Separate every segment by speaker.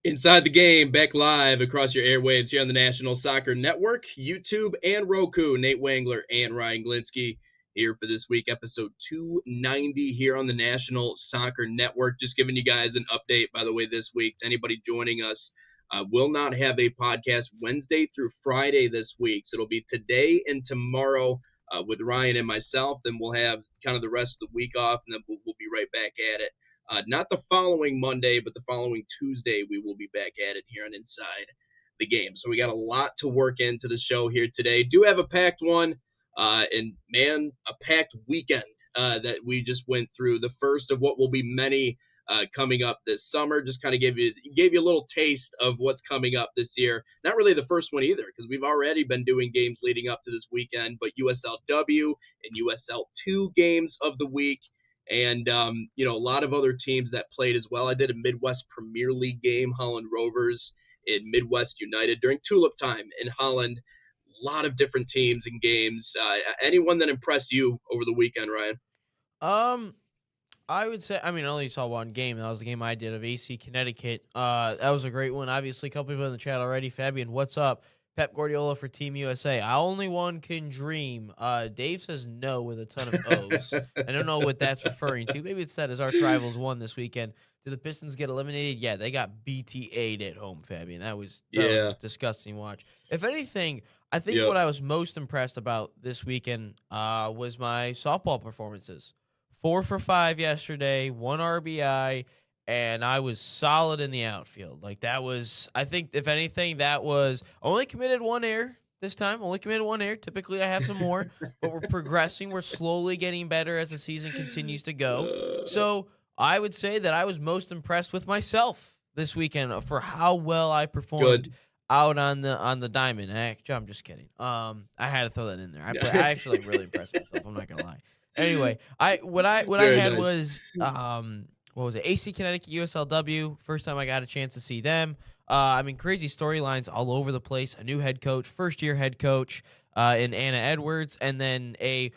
Speaker 1: Inside the Game, back live across your airwaves here on the National Soccer Network, YouTube, and Roku. Nate Wangler and Ryan Glinsky here for this week, episode 290 here on the National Soccer Network. Just giving you guys an update, by the way, this week to anybody joining us. Will not have a podcast Wednesday through Friday this week. So it'll be today and tomorrow with Ryan and myself. Then we'll have kind of the rest of the week off, and then we'll be right back at it. Not the following Monday, but the following Tuesday, we will be back at it here on Inside the Game. So we got a lot to work into the show here today. Do have a packed one, and man, a packed weekend that we just went through. The first of what will be many coming up this summer. Just kind of gave you a little taste of what's coming up this year. Not really the first one either, because we've already been doing games leading up to this weekend, but USLW and USL2 games of the week. And, a lot of other teams that played as well. I did a Midwest Premier League game, Holland Rovers and Midwest United during Tulip time in Holland. A lot of different teams and games. Anyone that impressed you over the weekend, Ryan?
Speaker 2: I would say, I only saw one game. That was the game I did of AC Connecticut. That was a great one. Obviously, a couple people in the chat already. Fabian, what's up? Pep Guardiola for Team USA. I only one can dream. Dave says no with a ton of O's. I don't know what that's referring to. Maybe it's that as our rivals won this weekend. Did the Pistons get eliminated? Yeah, they got BTA'd at home, Fabian. That was a disgusting watch. If anything, I think what I was most impressed about this weekend was my softball performances. 4 for 5 yesterday, 1 RBI, and I was solid in the outfield. Like, that was, I think, if anything, that was only committed 1 error this time. Only committed 1 error. Typically, I have some more, but we're progressing. We're slowly getting better as the season continues to go. So I would say that I was most impressed with myself this weekend for how well I performed out on the diamond. I'm just kidding. I had to throw that in there. I actually really impressed myself. I'm not gonna lie. Anyway, what I had was what was it? AC Connecticut USLW. First time I got a chance to see them. Crazy storylines all over the place. A new head coach, first-year head coach in Anna Edwards, and then I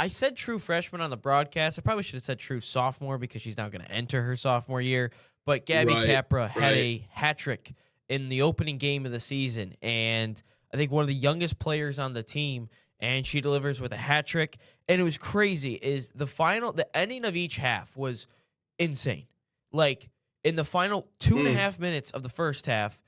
Speaker 2: said true freshman on the broadcast. I probably should have said true sophomore because she's now going to enter her sophomore year. But Gabby Capra had a hat trick in the opening game of the season, and I think one of the youngest players on the team, and she delivers with a hat trick. And it was crazy. The ending of each half was insane. Like, in the final 2.5 minutes of the first half,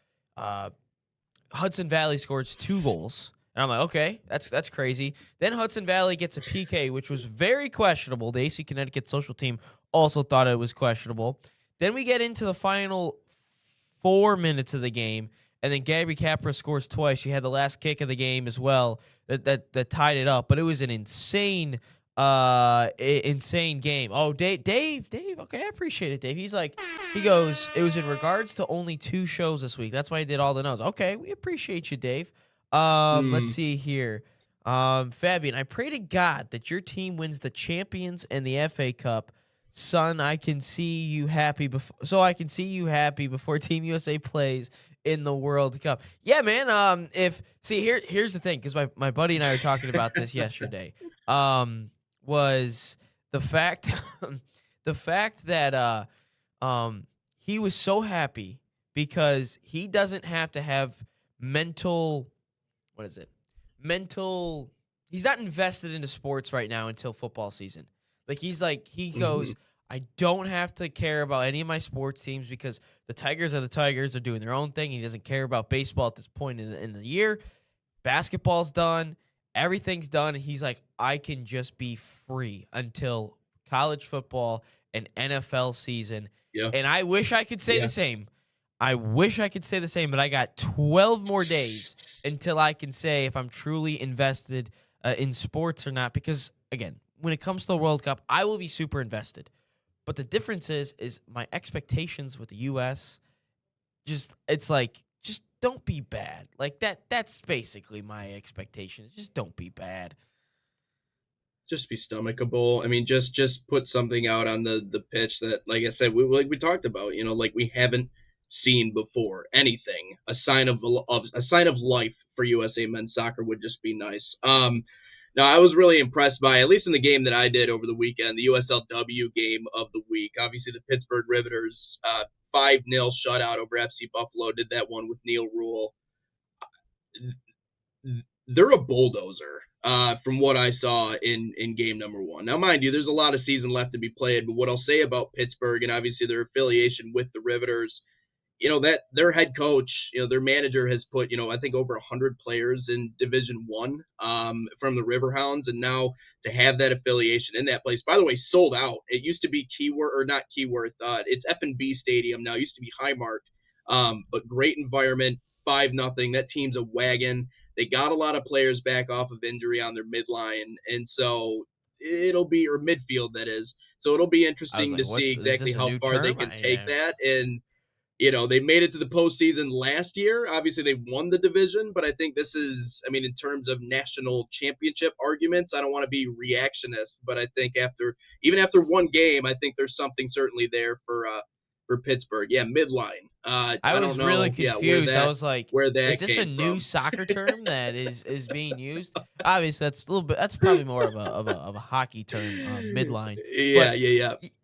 Speaker 2: Hudson Valley scores 2 goals. And I'm like, okay, that's crazy. Then Hudson Valley gets a PK, which was very questionable. The AC Connecticut social team also thought it was questionable. Then we get into the final 4 minutes of the game, and then Gabby Capra scores twice. She had the last kick of the game as well that tied it up. But it was an insane game. Oh, Dave. Okay, I appreciate it, Dave. He goes, it was in regards to only 2 shows this week. That's why I did all the notes. Okay, we appreciate you, Dave. Let's see here. Fabian, I pray to God that your team wins the Champions and the FA Cup. Son, I can see you happy before Team USA plays in the World Cup. Yeah, man. Here's the thing, because my buddy and I were talking about this yesterday. Was the fact that he was so happy because he doesn't have to have he's not invested into sports right now until football season. He goes, I don't have to care about any of my sports teams because the Tigers are the Tigers. They're doing their own thing. He doesn't care about baseball at this point in the year. Basketball's done. Everything's done. He's like, I can just be free until college football and NFL season. Yeah. And I wish I could say the same. But I got 12 more days until I can say if I'm truly invested in sports or not. Because, again, when it comes to the World Cup, I will be super invested. But the difference is my expectations with the U.S., just don't be bad. Like, that's basically my expectation. Just don't be bad.
Speaker 1: Just be stomachable. Just put something out on the pitch that, like I said, we talked about, we haven't seen before. Anything, a sign of life for USA men's soccer would just be nice. Now, I was really impressed by, at least in the game that I did over the weekend, the USLW game of the week. Obviously, the Pittsburgh Riveters 5-0 shutout over FC Buffalo. Did that one with Neil Rule. They're a bulldozer from what I saw in game number 1. Now, mind you, there's a lot of season left to be played, but what I'll say about Pittsburgh and obviously their affiliation with the Riveters, that their head coach, their manager has put, I think over 100 players in Division 1 from the Riverhounds, and now to have that affiliation in that place, by the way, sold out. It used to be Keyworth, it's F&B Stadium now. It used to be Highmark, but great environment, 5-0. That team's a wagon. They got a lot of players back off of injury on their midline, and so it'll be, or midfield, that is. So it'll be interesting to see exactly how far they can take that. And, they made it to the postseason last year. Obviously, they won the division, but I think this is, in terms of national championship arguments, I don't want to be reactionist, but I think even after one game, I think there's something certainly there for Pittsburgh. Yeah, midline.
Speaker 2: I was really confused. I was like, is this a new
Speaker 1: from.
Speaker 2: Soccer term that is being used? Obviously, that's probably more of a hockey term, midline.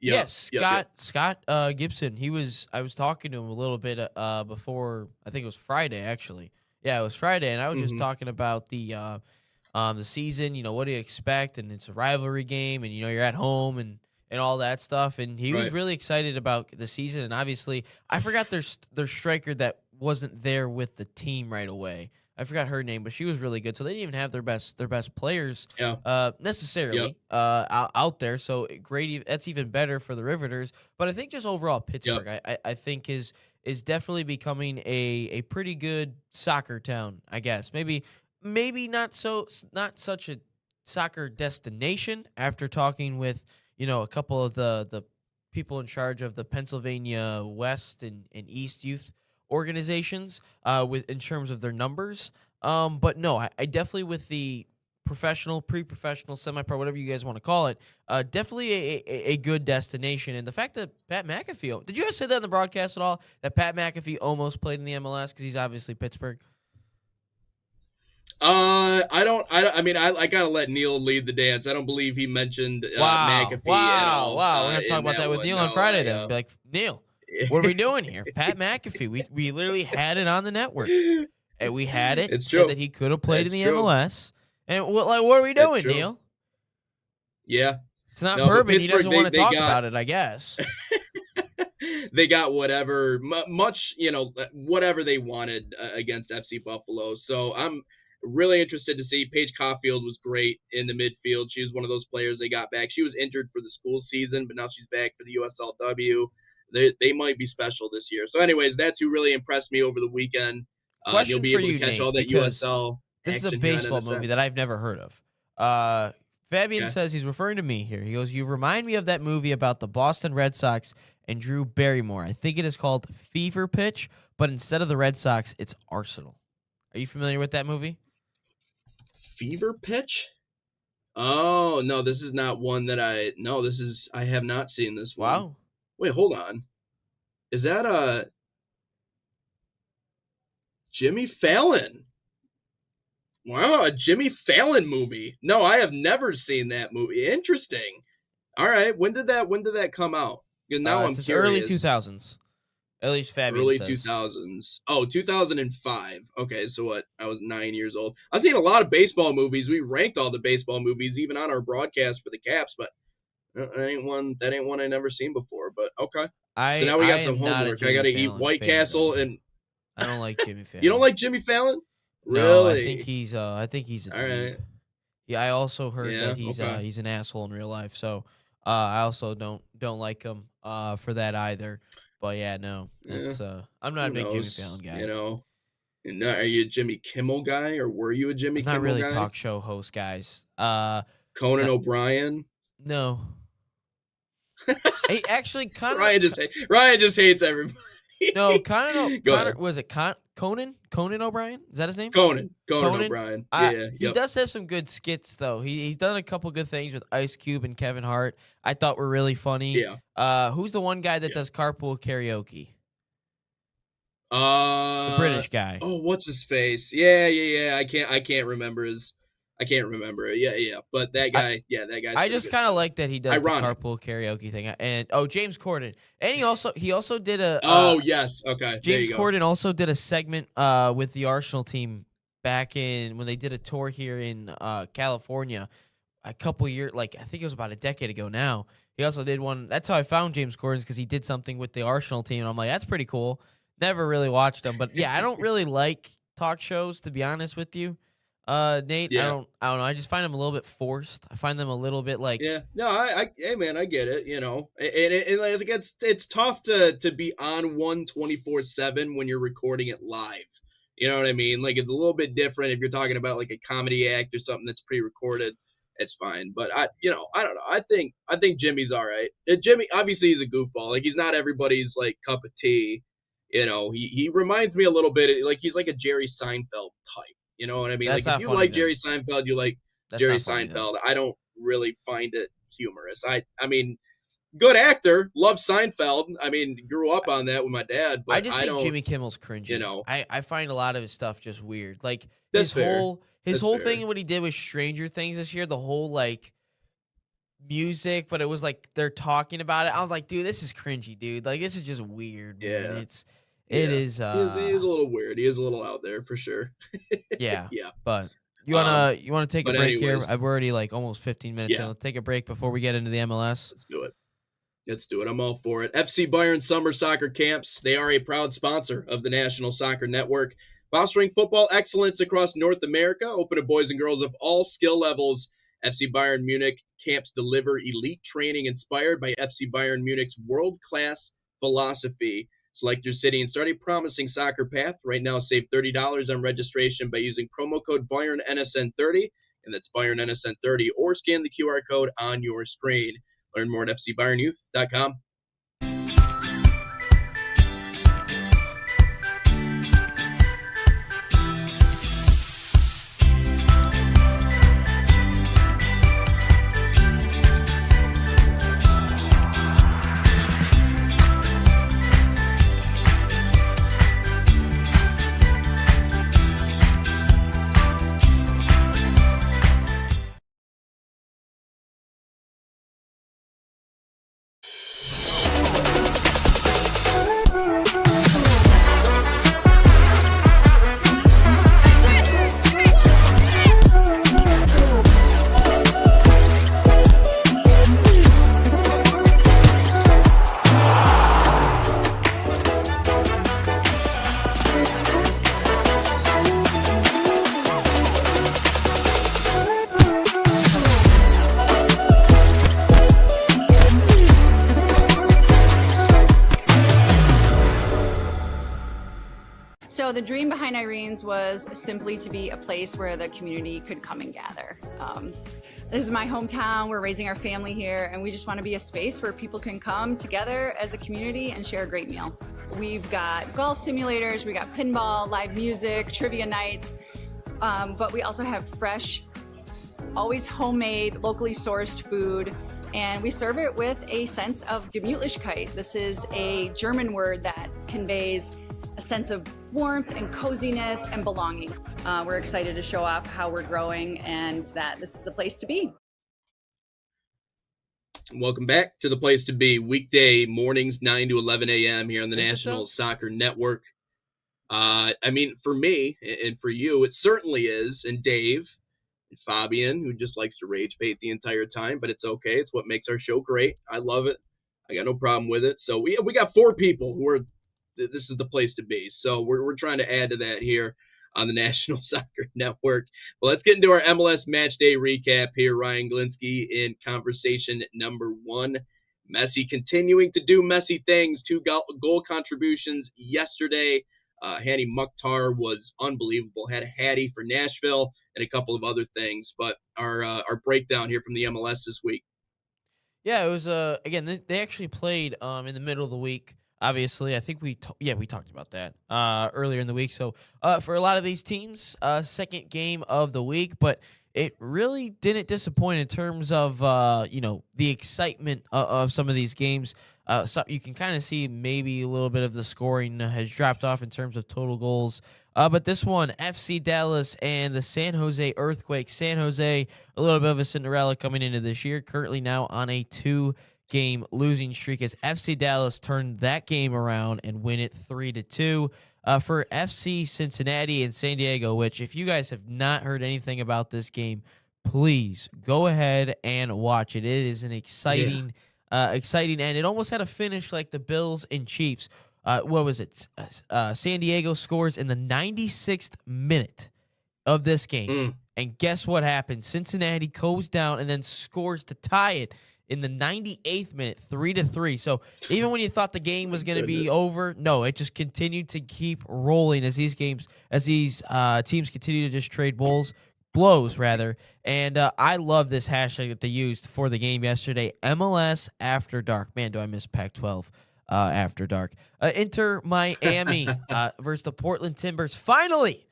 Speaker 1: Yeah.
Speaker 2: Scott Gibson. I was talking to him a little bit before. I think it was Friday, actually. Yeah, it was Friday, and I was just talking about the season. What do you expect? And it's a rivalry game, and you're at home and all that stuff, and he was really excited about the season. And obviously, I forgot their striker that wasn't there with the team right away. I forgot her name, but she was really good. So they didn't even have their best players necessarily out there. So great, that's even better for the Riveters. But I think just overall Pittsburgh, I think is definitely becoming a pretty good soccer town. I guess maybe not such a soccer destination after talking with a couple of the people in charge of the Pennsylvania West and East youth organizations in terms of their numbers. But no, I definitely, with the professional, pre-professional, semi-pro, whatever you guys want to call it, definitely a good destination. And the fact that Pat McAfee, did you guys say that in the broadcast at all, that Pat McAfee almost played in the MLS because he's obviously Pittsburgh?
Speaker 1: I gotta let Neil lead the dance. I don't believe he mentioned McAfee at all.
Speaker 2: Wow, we're gonna talk about that with Neil on Friday then. Be like, Neil, what are we doing here? Pat McAfee. We literally had it on the network, and we had it.
Speaker 1: It's
Speaker 2: said
Speaker 1: true.
Speaker 2: That he could have played in the MLS. And what are we doing, Neil?
Speaker 1: Yeah,
Speaker 2: it's not bourbon. He doesn't want to talk about it, I guess.
Speaker 1: They got whatever they wanted against FC Buffalo. So I'm really interested to see. Paige Caulfield was great in the midfield. She was one of those players they got back. She was injured for the school season, but now she's back for the USLW. They might be special this year. So anyways, that's who really impressed me over the weekend. You'll be able to catch all that USL.
Speaker 2: This is a baseball movie that I've never heard of. Fabian says he's referring to me here. He goes, "You remind me of that movie about the Boston Red Sox and Drew Barrymore. I think it is called Fever Pitch, but instead of the Red Sox, it's Arsenal." Are you familiar with that movie?
Speaker 1: Fever Pitch? Oh, no, this is not one that I have not seen this one.
Speaker 2: Wow.
Speaker 1: Wait, hold on. Is that a Jimmy Fallon? Wow, a Jimmy Fallon movie. No, I have never seen that movie. Interesting. All right, when did that come out? Now I'm curious.
Speaker 2: Early 2000s. At least Fabian
Speaker 1: early
Speaker 2: says.
Speaker 1: 2000s. Oh, 2005. Okay, so what? I was 9 years old. I've seen a lot of baseball movies. We ranked all the baseball movies, even on our broadcast for the Caps, but that ain't one I never seen before. But okay. So now we got some homework. I got to eat White Castle, and
Speaker 2: I don't like Jimmy Fallon.
Speaker 1: You don't like Jimmy Fallon?
Speaker 2: No,
Speaker 1: really?
Speaker 2: I think he's a dweeb.
Speaker 1: All right.
Speaker 2: Yeah, I also heard that he's an asshole in real life. So I also don't like him for that either. But yeah, no, it's I'm not a big Jimmy Fallon guy.
Speaker 1: Are you a Jimmy Kimmel guy, or were you a Jimmy Kimmel guy?
Speaker 2: Not really talk show host guys.
Speaker 1: Conan O'Brien.
Speaker 2: No. He actually kind of
Speaker 1: Ryan just hates everybody.
Speaker 2: No, Conan was it Conan O'Brien? Is that his name?
Speaker 1: Conan O'Brien.
Speaker 2: He does have some good skits though. He's done a couple good things with Ice Cube and Kevin Hart. I thought were really funny.
Speaker 1: Yeah.
Speaker 2: Who's the one guy that does carpool karaoke? The British guy.
Speaker 1: Oh, what's his face? Yeah. I can't remember his I can't remember it. Yeah. But that
Speaker 2: I
Speaker 1: guy, that guy's
Speaker 2: I
Speaker 1: pretty
Speaker 2: just
Speaker 1: good
Speaker 2: kind of
Speaker 1: too.
Speaker 2: like that he does the
Speaker 1: Ironic.
Speaker 2: carpool karaoke thing. And James Corden, and he also did
Speaker 1: Oh yes. Okay. There
Speaker 2: James
Speaker 1: you go.
Speaker 2: Corden also did a segment with the Arsenal team back in when they did a tour here in California a couple years, like I think it was about a decade ago now. He also did one. That's how I found James Corden, because he did something with the Arsenal team, and I'm like, that's pretty cool. Never really watched them, but yeah, I don't really like talk shows, to be honest with you, Nate.
Speaker 1: Yeah.
Speaker 2: I don't know. I just find them a little bit forced. I find them a little bit like
Speaker 1: Yeah, no, hey man, I get it, and I think it's tough to be on one 24/7 when you're recording it live. You know what I mean? Like it's a little bit different if you're talking about like a comedy act or something that's pre-recorded. It's fine, but I don't know. I think Jimmy's all right. And Jimmy, obviously, he's a goofball. Like he's not everybody's like cup of tea. He reminds me a little bit like he's like a Jerry Seinfeld type. You know what I mean?
Speaker 2: that's
Speaker 1: Like if
Speaker 2: not
Speaker 1: you
Speaker 2: funny
Speaker 1: like
Speaker 2: then.
Speaker 1: Jerry Seinfeld, you like
Speaker 2: That's
Speaker 1: Jerry
Speaker 2: not funny then.
Speaker 1: Seinfeld. I don't really find it humorous. I mean, good actor, love Seinfeld. I mean, grew up on that with my dad,
Speaker 2: I
Speaker 1: but
Speaker 2: just
Speaker 1: I
Speaker 2: think
Speaker 1: don't,
Speaker 2: Jimmy Kimmel's
Speaker 1: you
Speaker 2: cringy.
Speaker 1: know,
Speaker 2: I find a lot of his stuff just weird. Like
Speaker 1: that's fair.
Speaker 2: his
Speaker 1: That's
Speaker 2: whole
Speaker 1: fair.
Speaker 2: thing what he did with Stranger Things this year, the whole like music, but it was like they're talking about it. I was like, dude, this is cringy, dude. Like this is just weird, man.
Speaker 1: Yeah.
Speaker 2: It
Speaker 1: Yeah.
Speaker 2: is
Speaker 1: He is a little weird. He is a little out there for sure.
Speaker 2: yeah.
Speaker 1: Yeah.
Speaker 2: But
Speaker 1: Um,
Speaker 2: you wanna take a
Speaker 1: but
Speaker 2: break here?
Speaker 1: anyways,
Speaker 2: We're already like almost 15 minutes in.
Speaker 1: yeah,
Speaker 2: Let's take a break before we get into the MLS.
Speaker 1: let's do it. Let's do it. I'm all for it. FC Bayern Summer Soccer Camps. They are a proud sponsor of the National Soccer Network, fostering football excellence across North America, open to boys and girls of all skill levels. FC Bayern Munich camps deliver elite training inspired by FC Bayern Munich's world-class philosophy. Select your city and start a promising soccer path. Right now, save $30 on registration by using promo code BayernNSN30, and that's BayernNSN30, or scan the QR code on your screen. Learn more at fcbayernyouth.com.
Speaker 3: So the dream behind Irene's was simply to be a place where the community could come and gather. This is my hometown, we're raising our family here, and we just want to be a space where people can come together as a community and share a great meal. We've got golf simulators, we got pinball, live music, trivia nights, but we also have fresh, always homemade, locally sourced food, and we serve it with a sense of Gemütlichkeit. This is a German word that conveys a sense of warmth and coziness and belonging. We're excited to show off how we're growing and that this is the place to be.
Speaker 1: Welcome back to the place to be. Weekday mornings, 9 to 11 a.m. here on the
Speaker 2: Is it
Speaker 1: National
Speaker 2: though?
Speaker 1: Soccer Network. I mean, for me and for you, it certainly is. And Dave and Fabian, who just likes to rage bait the entire time, but it's okay. It's what makes our show great. I love it. I got no problem with it. So we got 4 people who are, this is the place to be. So we're trying to add to that here on the National Soccer Network. Well, let's get into our MLS Match Day recap here. Ryan Glinsky in conversation number 1. Messi continuing to do Messi things. 2 goal contributions yesterday. Hani Mukhtar was unbelievable. Had a hattie for Nashville and a couple of other things. But our breakdown here from the MLS this week.
Speaker 2: Yeah, it was again they actually played in the middle of the week. Obviously, I think we talked about that earlier in the week. So for a lot of these teams, second game of the week, but it really didn't disappoint in terms of the excitement of some of these games. So you can kind of see maybe a little bit of the scoring has dropped off in terms of total goals. But this one, FC Dallas and the San Jose Earthquake. San Jose, a little bit of a Cinderella coming into this year, currently now on a 2-game losing streak as FC Dallas turned that game around and win it 3-2. For FC Cincinnati and San Diego, which if you guys have not heard anything about this game, please go ahead and watch it. It is an exciting end. It almost had a finish like the Bills and Chiefs. What was it? San Diego scores in the 96th minute of this game. And guess what happened? Cincinnati goes down and then scores to tie it in the 98th minute, 3-3. So even when you thought the game was going to be over, no, it just continued to keep rolling as these teams continue to just trade blows rather. And I love this hashtag that they used for the game yesterday, MLS After Dark. Man, do I miss Pac-12 After Dark. Inter Miami versus the Portland Timbers. Finally,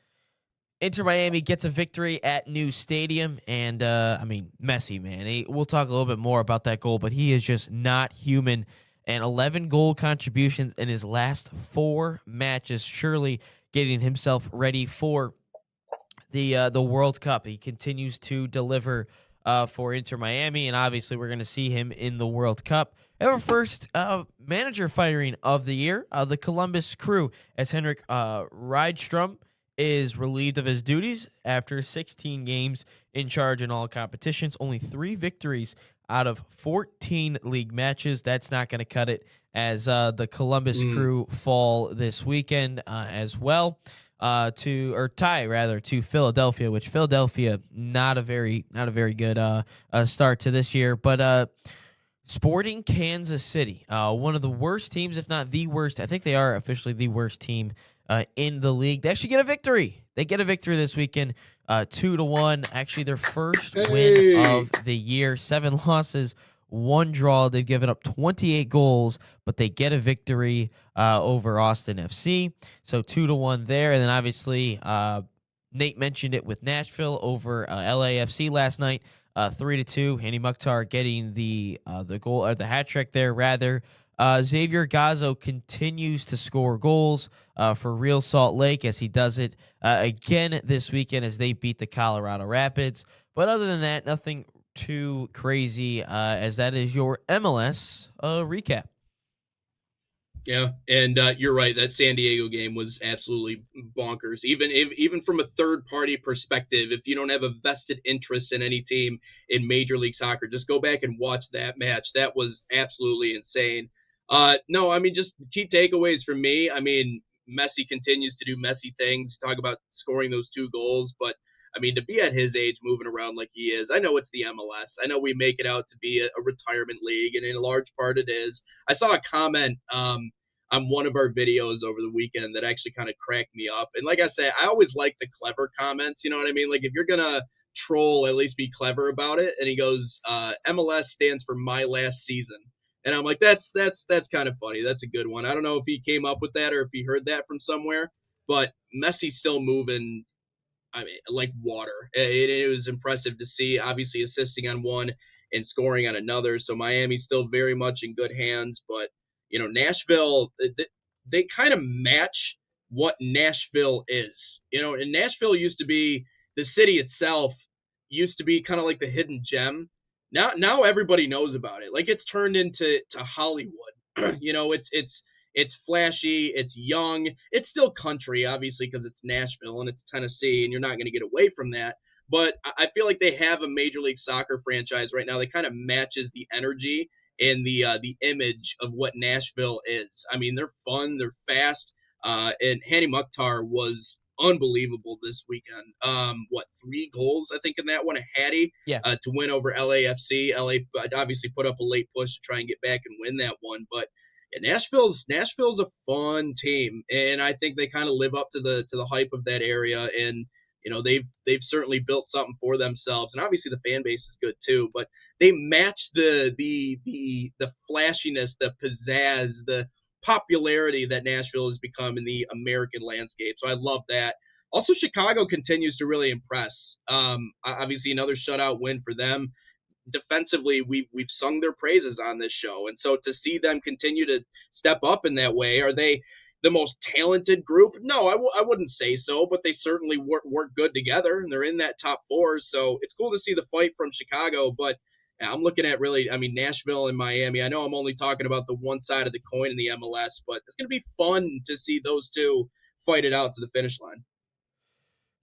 Speaker 2: Inter Miami gets a victory at New Stadium, and Messi, man. We'll talk a little bit more about that goal, but he is just not human. And 11 goal contributions in his last 4 matches, surely getting himself ready for the World Cup. He continues to deliver for Inter Miami, and obviously we're going to see him in the World Cup. Our first manager firing of the year, the Columbus Crew, as Henrik Rydstrom is relieved of his duties after 16 games in charge in all competitions. Only 3 victories out of 14 league matches. That's not going to cut it as the Columbus Crew fall this weekend as well to Philadelphia, which Philadelphia not a very good start to this year. But Sporting Kansas City, one of the worst teams, if not the worst. I think they are officially the worst team in the league. They actually get a victory. They get a victory this weekend, 2-1. Actually, their first win of the year. 7 losses, 1 draw. They've given up 28 goals, but they get a victory over Austin FC. So 2-1 there. And then obviously, Nate mentioned it with Nashville over LAFC last night. 3-2. Hani Mukhtar getting the goal, or the hat trick there rather. Xavier Gazzo continues to score goals for Real Salt Lake as he does it again this weekend as they beat the Colorado Rapids. But other than that, nothing too crazy as that is your MLS recap.
Speaker 1: Yeah, and you're right. That San Diego game was absolutely bonkers. Even from a third-party perspective, if you don't have a vested interest in any team in Major League Soccer, just go back and watch that match. That was absolutely insane. No, just key takeaways from me. Messi continues to do Messi things. You talk about scoring those 2 goals, but to be at his age moving around like he is, I know it's the MLS. I know we make it out to be a retirement league, and in a large part it is. I saw a comment on one of our videos over the weekend that actually kind of cracked me up. And like I say, I always like the clever comments. You know what I mean? Like if you're going to troll, at least be clever about it. And he goes, MLS stands for my last season. And I'm like, that's kind of funny. That's a good one. I don't know if he came up with that or if he heard that from somewhere, but Messi's still moving, like water. It was impressive to see, obviously assisting on one and scoring on another. So Miami's still very much in good hands, but Nashville, they kind of match what Nashville is. And Nashville used to be, the city itself used to be kind of like the hidden gem. Now everybody knows about it. Like it's turned into Hollywood. It's flashy, it's young, it's still country, obviously, because it's Nashville and it's Tennessee, and you're not going to get away from that. But I feel like they have a Major League Soccer franchise right now that kind of matches the energy and the image of what Nashville is. They're fun, they're fast, and Hani Mukhtar was unbelievable this weekend. 3 goals, I think, in that one, a Hattie, to win over LAFC. LA obviously put up a late push to try and get back and win that one, but Nashville's a fun team, and I think they kind of live up to the hype of that area. And they've certainly built something for themselves, and obviously the fan base is good too. But they match the flashiness, the pizzazz, the popularity that Nashville has become in the American landscape. So I love that. Also, Chicago continues to really impress. Obviously, another shutout win for them. Defensively, we've sung their praises on this show, and so to see them continue to step up in that way, are they the most talented group? No, I wouldn't say so, but they certainly work good together, and they're in that top four. So it's cool to see the fight from Chicago, but I'm looking at really, I mean, Nashville and Miami. I know I'm only talking about the one side of the coin in the MLS, but it's going to be fun to see those two fight it out to the finish line.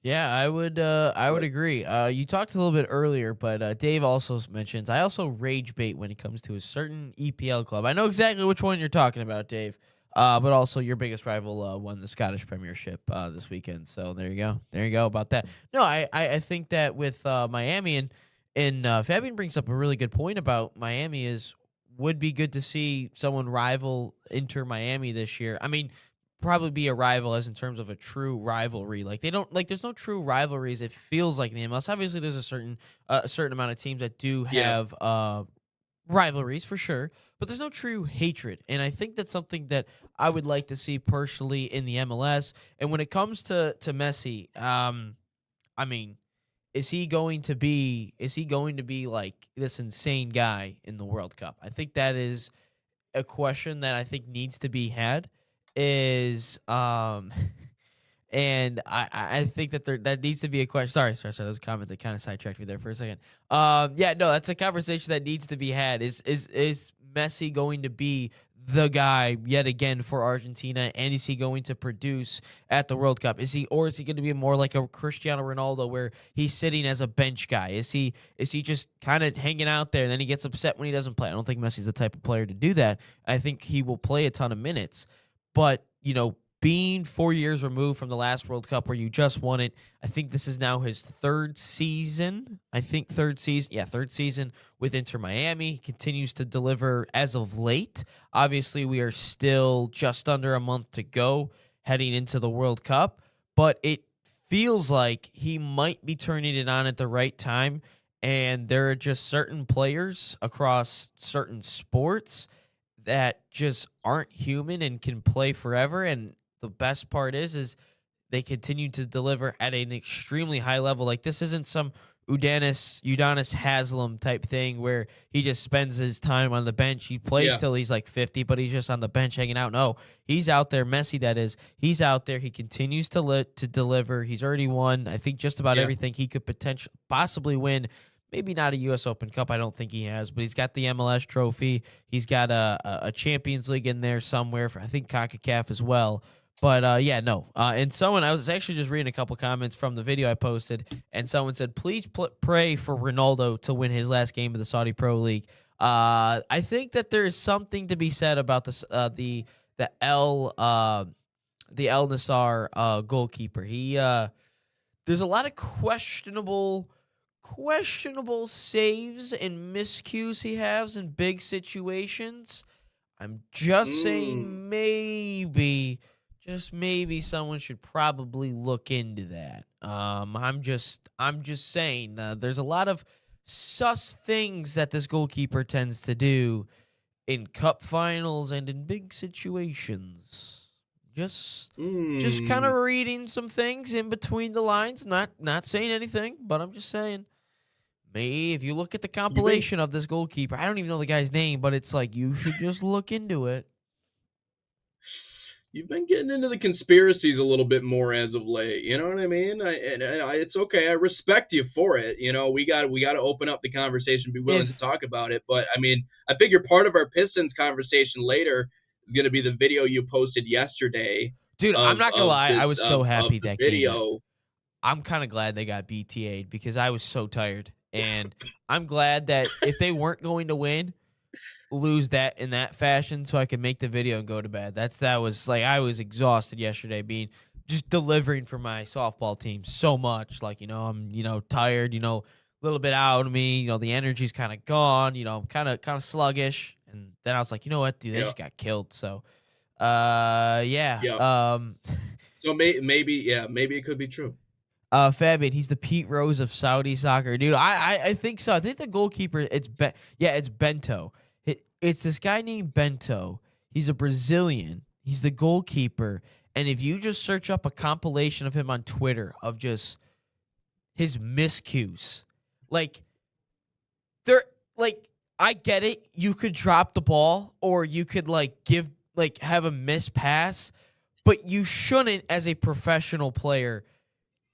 Speaker 2: Yeah, I would agree. You talked a little bit earlier, but Dave also mentions I also rage bait when it comes to a certain EPL club. I know exactly which one you're talking about, Dave. But also your biggest rival won the Scottish Premiership this weekend. So there you go. There you go about that. No, I think that with Miami and Fabian brings up a really good point about Miami is would be good to see someone rival Inter Miami this year. I mean, probably be a rival as in terms of a true rivalry. Like they don't like there's no true rivalries. It feels like in the MLS. Obviously, there's a certain amount of teams that do have rivalries for sure, but there's no true hatred. And I think that's something that I would like to see personally in the MLS. And when it comes to Messi, I mean, is he going to be like this insane guy in the World Cup? I think that is a question that I think needs to be had. And I think that that needs to be a question. Sorry. That was a comment that kind of sidetracked me there for a second. Yeah, no, that's a conversation that needs to be had. Is Messi going to be the guy yet again for Argentina, and is he going to produce at the World Cup? Is he going to be more like a Cristiano Ronaldo where he's sitting as a bench guy? Is he just kind of hanging out there and then he gets upset when he doesn't play? I don't think Messi's the type of player to do that. I think he will play a ton of minutes. But, being 4 years removed from the last World Cup where you just won it, I think this is now his third season. Third season with Inter Miami. He continues to deliver as of late. Obviously, we are still just under a month to go heading into the World Cup, but it feels like he might be turning it on at the right time, and there are just certain players across certain sports that just aren't human and can play forever. And the best part is they continue to deliver at an extremely high level. Like this isn't some Udonis Haslam type thing where he just spends his time on the bench. He plays till he's like 50, but he's just on the bench hanging out. No, he's out there. Messi, that is. He's out there. He continues to deliver. He's already won, I think, just about everything he could possibly win. Maybe not a U.S. Open Cup. I don't think he has, but he's got the MLS trophy. He's got a Champions League in there somewhere for, I think, CONCACAF as well. But, and I was actually just reading a couple comments from the video I posted, and someone said, please pray for Ronaldo to win his last game of the Saudi Pro League. I think that there is something to be said about the El Nassr goalkeeper. There's a lot of questionable saves and miscues he has in big situations. I'm just saying just maybe someone should probably look into that. I'm just saying there's a lot of sus things that this goalkeeper tends to do in cup finals and in big situations. Just kind of reading some things in between the lines, not saying anything, but I'm just saying. Maybe if you look at the compilation of this goalkeeper, I don't even know the guy's name, but it's like you should just look into it.
Speaker 1: You've been getting into the conspiracies a little bit more as of late. You know what I mean? It's okay. I respect you for it. We got to open up the conversation, be willing to talk about it. But I mean, I figure part of our Pistons conversation later is going to be the video you posted yesterday.
Speaker 2: Dude, I'm not gonna lie. I was so happy that video. I'm kind of glad they got BTA'd because I was so tired. And I'm glad that if they weren't going to lose that in that fashion so I could make the video and go to bed. That was like I was exhausted yesterday just delivering for my softball team so much. Like, I'm, tired, a little bit out of me, the energy's kind of gone, I'm kind of sluggish. And then I was like, you know what, dude, they just got killed. So, So
Speaker 1: maybe it could be true.
Speaker 2: Fabian, he's the Pete Rose of Saudi soccer, dude. I think so. I think the goalkeeper, it's Bento. It's this guy named Bento. He's a Brazilian. He's the goalkeeper, And if you just search up a compilation of him on Twitter of just his miscues, like I get it. You could drop the ball or you could have a missed pass, but you shouldn't, as a professional player,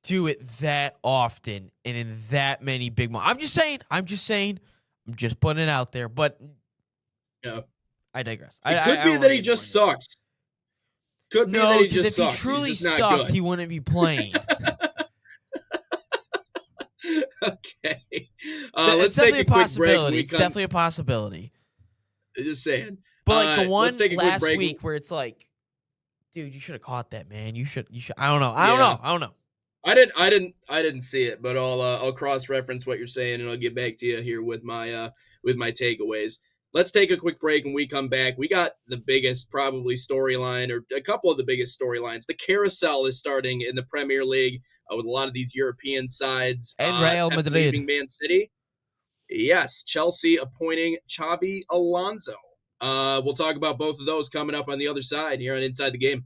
Speaker 2: do it that often and in that many big moments. I'm just saying. I'm just putting it out there, but
Speaker 1: yeah.
Speaker 2: I digress.
Speaker 1: It could be that he just sucks. Could be that he just sucks.
Speaker 2: If he truly
Speaker 1: He's just
Speaker 2: sucked, he wouldn't be playing.
Speaker 1: Okay.
Speaker 2: Let's take a quick break. It's definitely a possibility.
Speaker 1: Just saying.
Speaker 2: But the one last week where it's like, dude, you should have caught that, man. You should. I don't know. I don't know.
Speaker 1: I didn't see it, but I'll cross-reference what you're saying, and I'll get back to you here with my takeaways. Let's take a quick break. When we come back, we got the biggest probably storyline, or a couple of the biggest storylines. The carousel is starting in the Premier League with a lot of these European sides.
Speaker 2: And Real Madrid.
Speaker 1: Leaving Man City. Yes, Chelsea appointing Xabi Alonso. We'll talk about both of those coming up on the other side here on Inside the Game.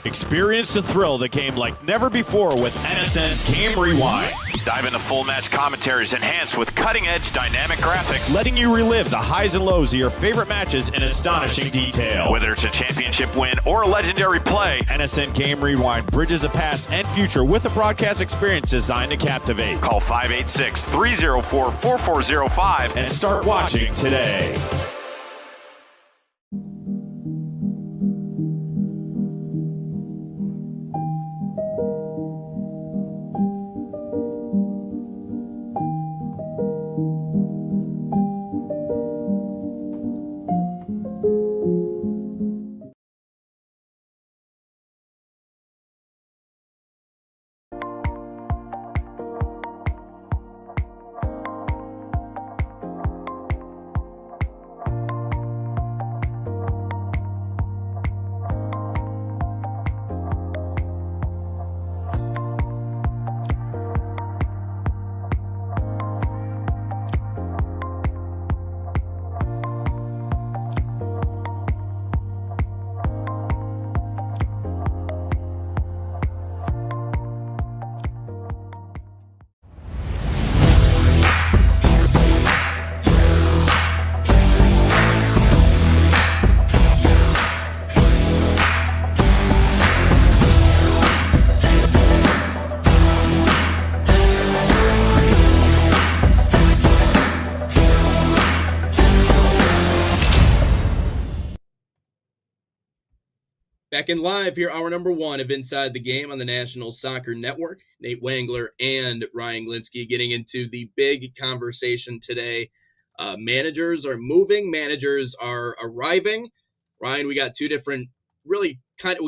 Speaker 4: Experience the thrill of the game like never before with NSN's Game Rewind. Dive into full match commentaries enhanced with cutting-edge dynamic graphics, letting you relive the highs and lows of your favorite matches in astonishing detail. Whether it's a championship win or a legendary play, NSN Game Rewind bridges the past and future with a broadcast experience designed to captivate. Call 586-304-4405 and start watching today.
Speaker 1: Back in live here, hour number one of Inside the Game on the National Soccer Network. Nate Wangler and Ryan Glinsky getting into the big conversation today. Managers are moving. Managers are arriving. Ryan, we got we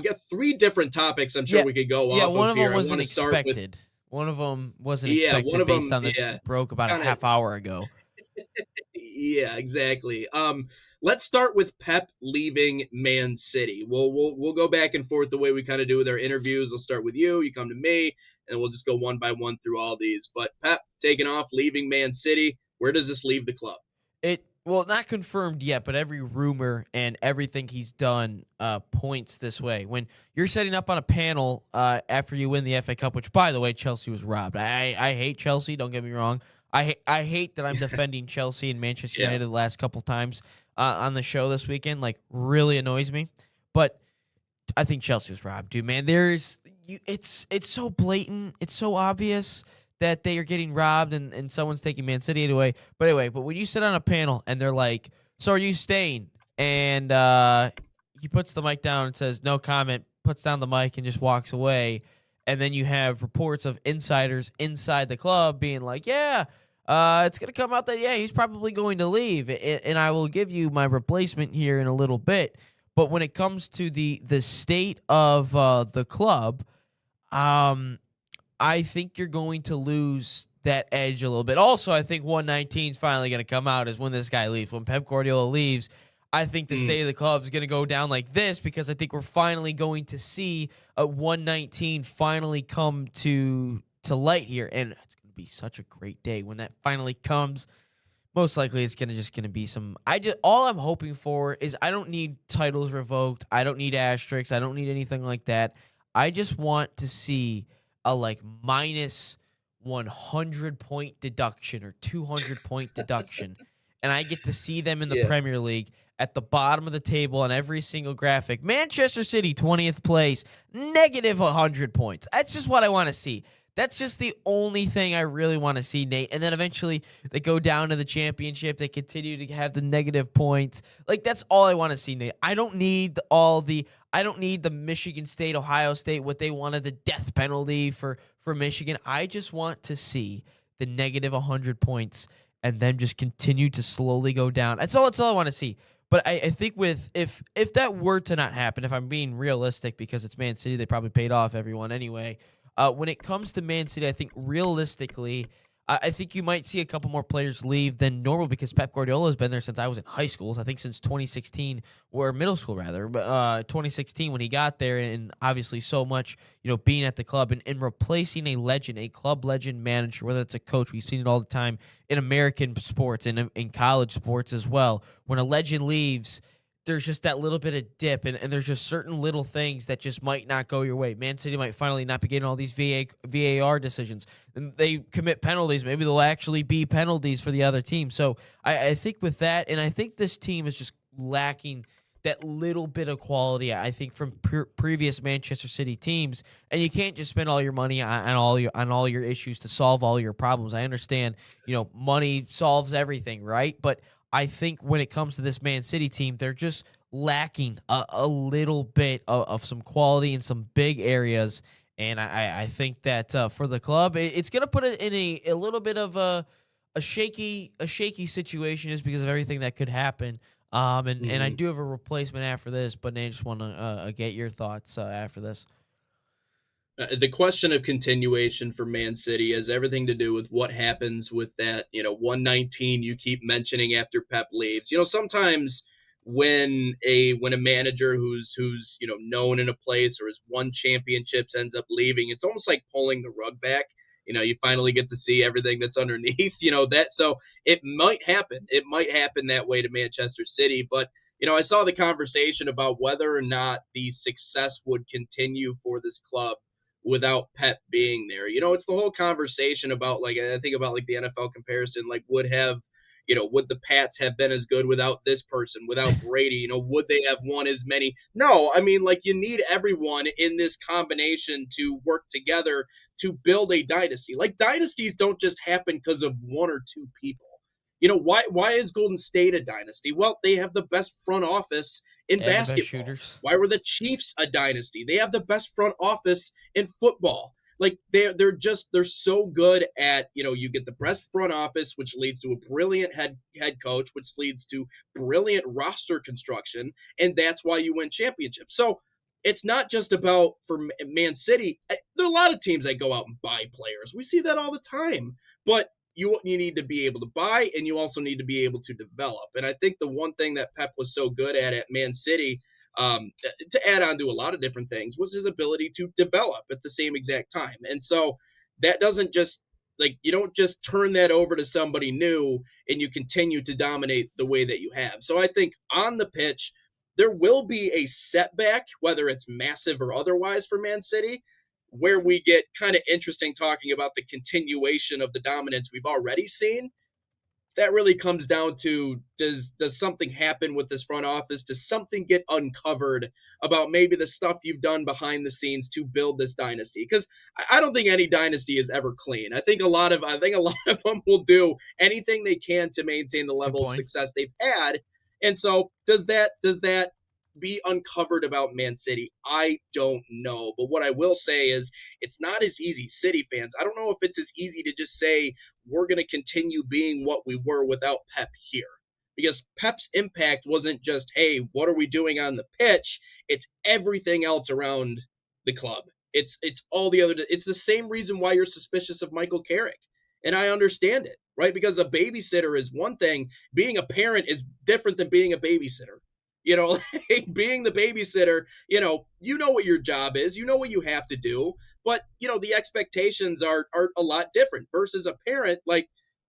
Speaker 1: got three different topics I'm sure we could go off of here.
Speaker 2: Yeah, one of them wasn't expected. One of them wasn't expected based on this broke about a half hour ago.
Speaker 1: Yeah, exactly. Let's start with Pep leaving Man City. We'll go back and forth the way we kind of do with our interviews. I'll start with you. You come to me, and we'll just go one by one through all these. But Pep taking off, leaving Man City. Where does this leave the club?
Speaker 2: Not confirmed yet, but every rumor and everything he's done points this way. When you're setting up on a panel after you win the FA Cup, which, by the way, Chelsea was robbed. I hate Chelsea. Don't get me wrong. I hate that I'm defending Chelsea and Manchester United the last couple times on the show this weekend. Really annoys me. But I think Chelsea was robbed, dude. Man, it's so blatant. It's so obvious that they are getting robbed and someone's taking Man City away. But when you sit on a panel and they're like, "So are you staying?" And he puts the mic down and says, "No comment," puts down the mic and just walks away. And then you have reports of insiders inside the club being like, "Yeah, it's going to come out that, he's probably going to leave. And I will give you my replacement here in a little bit." But when it comes to the state of the club, I think you're going to lose that edge a little bit. Also, I think 119 is finally going to come out is when this guy leaves. When Pep Guardiola leaves, I think the state of the club is going to go down like this because I think we're finally going to see a 119 finally come to light here. And it's going to be such a great day when that finally comes Most likely it's just gonna be some all I'm hoping for is I don't need titles revoked. I don't need asterisks. I don't need anything like that. I just want to see a minus 100 point deduction or 200 point deduction. And I get to see them in the Premier League at the bottom of the table on every single graphic. Manchester City, 20th place, negative 100 points. That's just what I want to see. That's just the only thing I really want to see, Nate. And then eventually they go down to the championship. They continue to have the negative points. That's all I want to see, Nate. I don't need the Michigan State, Ohio State, what they wanted, the death penalty for Michigan. I just want to see the negative 100 points and then just continue to slowly go down. That's all I want to see. But I think if that were to not happen, if I'm being realistic, because it's Man City, they probably paid off everyone anyway. When it comes to Man City, I think realistically, I think you might see a couple more players leave than normal because Pep Guardiola has been there since I was in high school. I think since 2016, or middle school rather, but 2016 when he got there, and obviously so much, being at the club and replacing a legend, a club legend manager, whether it's a coach. We've seen it all the time in American sports and in college sports as well. When a legend leaves, there's just that little bit of dip, and there's just certain little things that just might not go your way. Man City might finally not be getting all these VAR decisions. And they commit penalties. Maybe they'll actually be penalties for the other team. So I think with that, and I think this team is just lacking that little bit of quality, I think, from previous Manchester City teams. And you can't just spend all your money on all your issues to solve all your problems. I understand, money solves everything, right? But I think when it comes to this Man City team, they're just lacking a little bit of some quality in some big areas. And I think that for the club, it's going to put it in a little bit of a shaky situation just because of everything that could happen. And I do have a replacement after this, but I just want to get your thoughts after this.
Speaker 1: The question of continuation for Man City has everything to do with what happens with that, 119 you keep mentioning after Pep leaves. Sometimes when a manager who's known in a place or has won championships ends up leaving, it's almost like pulling the rug back. You finally get to see everything that's underneath, so it might happen. It might happen that way to Manchester City, but I saw the conversation about whether or not the success would continue for this club without Pep being there. It's the whole conversation about, I think about the NFL comparison, would the Pats have been as good without this person, without Brady? Would they have won as many? No, I mean, you need everyone in this combination to work together to build a dynasty. Dynasties don't just happen because of one or two people. Why is Golden State a dynasty? Well, they have the best front office in basketball. Why were the Chiefs a dynasty? They have the best front office in football. They're so good at, you get the best front office, which leads to a brilliant head coach, which leads to brilliant roster construction, and that's why you win championships. So it's not just about, for Man City, there are a lot of teams that go out and buy players. We see that all the time. But you need to be able to buy, and you also need to be able to develop. And I think the one thing that Pep was so good at Man City, to add on to a lot of different things, was his ability to develop at the same exact time. And so that doesn't just, you don't just turn that over to somebody new and you continue to dominate the way that you have. So I think on the pitch, there will be a setback, whether it's massive or otherwise, for Man City, where we get kind of interesting talking about the continuation of the dominance we've already seen. That really comes down to, does something happen with this front office? Does something get uncovered about maybe the stuff you've done behind the scenes to build this dynasty? Because I don't think any dynasty is ever clean. I think a lot of them will do anything they can to maintain the level of success they've had. And so does that be uncovered about Man City? I don't know. But what I will say is it's not as easy. City fans, I don't know if it's as easy to just say we're going to continue being what we were without Pep here. Because Pep's impact wasn't just, hey, what are we doing on the pitch? It's everything else around the club. It's all the other. It's the same reason why you're suspicious of Michael Carrick. And I understand it, right? Because a babysitter is one thing. Being a parent is different than being a babysitter. Being the babysitter, you know what your job is, you know what you have to do, but, the expectations are a lot different versus a parent.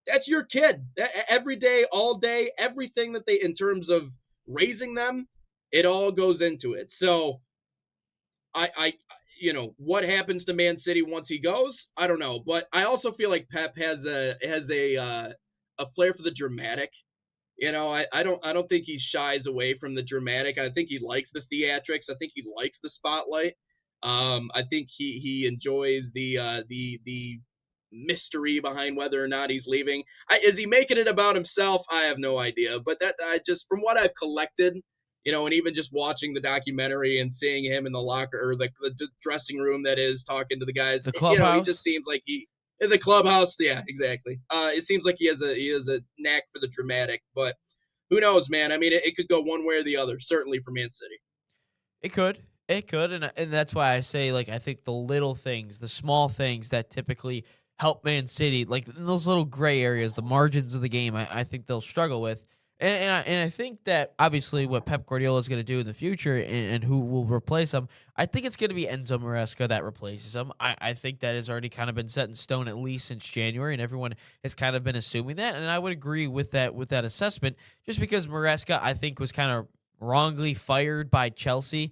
Speaker 1: that's your kid. Every day, all day, everything that they, in terms of raising them, it all goes into it. So I what happens to Man City once he goes, I don't know. But I also feel like Pep has a flair for the dramatic. I don't think he shies away from the dramatic. I think he likes the theatrics. I think he likes the spotlight. I think he enjoys the mystery behind whether or not he's leaving. Is he making it about himself? I have no idea. But that I just, from what I've collected, and even just watching the documentary and seeing him in the locker, or the dressing room, that is, talking to the guys,
Speaker 2: The clubhouse.
Speaker 1: he just seems like he, in the clubhouse. Yeah, exactly. It seems like he has a knack for the dramatic, but who knows, man? I mean, it could go one way or the other. Certainly for Man City.
Speaker 2: It could, and that's why I say, like, I think the little things, the small things that typically help Man City, like in those little gray areas, the margins of the game, I think they'll struggle with. And I think that obviously what Pep Guardiola is going to do in the future, and who will replace him, I think it's going to be Enzo Maresca that replaces him. I think that has already kind of been set in stone, at least since January, and everyone has kind of been assuming that. And I would agree with that assessment, just because Maresca, I think, was kind of wrongly fired by Chelsea.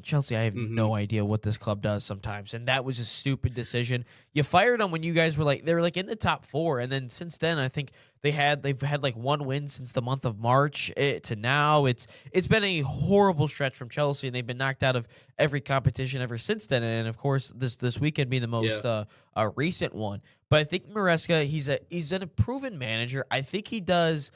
Speaker 2: Chelsea, I have no idea what this club does sometimes, and that was a stupid decision. You fired them when you guys were they were in the top 4, and then since then, I think they've had like one win since the month of March to now. It's been a horrible stretch from Chelsea, and they've been knocked out of every competition ever since then. And of course, this weekend being the most recent one. But I think Maresca, he's been a proven manager. I think he does.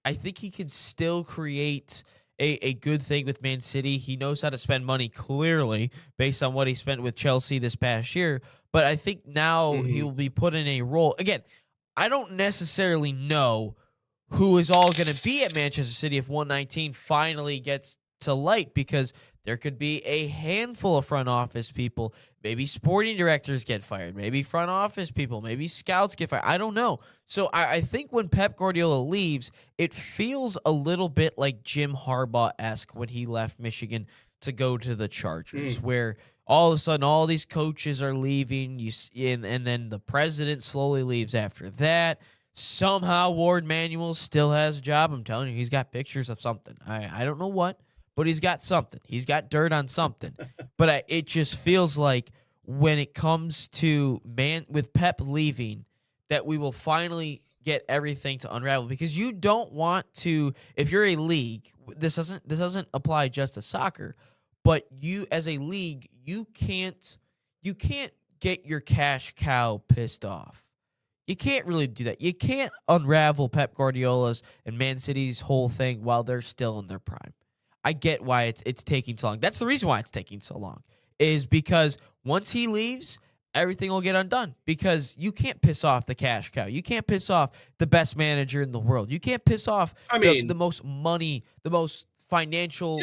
Speaker 2: I think he can still create a good thing with Man City. He knows how to spend money, clearly, based on what he spent with Chelsea this past year. But I think now he will be put in a role. Again, I don't necessarily know who is all going to be at Manchester City if 119 finally gets to light, because there could be a handful of front office people. Maybe sporting directors get fired. Maybe front office people. Maybe scouts get fired. I don't know. So I think when Pep Guardiola leaves, it feels a little bit like Jim Harbaugh-esque when he left Michigan to go to the Chargers, where all of a sudden all these coaches are leaving, and then the president slowly leaves after that. Somehow Ward Manuel still has a job. I'm telling you, he's got pictures of something. I don't know what, but he's got something. He's got dirt on something. But it just feels like when it comes to with Pep leaving, that we will finally get everything to unravel, because you don't want to, if you're a league, this doesn't apply just to soccer, but you as a league, you can't get your cash cow pissed off. You can't really do that. You can't unravel Pep Guardiola's and Man City's whole thing while they're still in their prime. I get why it's taking so long. That's the reason why it's taking so long, is because once he leaves, everything will get undone, because you can't piss off the cash cow. You can't piss off the best manager in the world. You can't piss off the most money, the most financial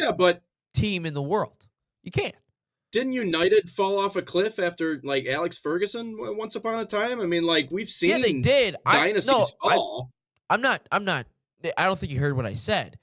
Speaker 2: team in the world. You can't.
Speaker 1: Didn't United fall off a cliff after Alex Ferguson once upon a time? I mean, we've seen.
Speaker 2: Yeah, they did.
Speaker 1: Dynasties fall.
Speaker 2: I'm not. I don't think you heard what I said.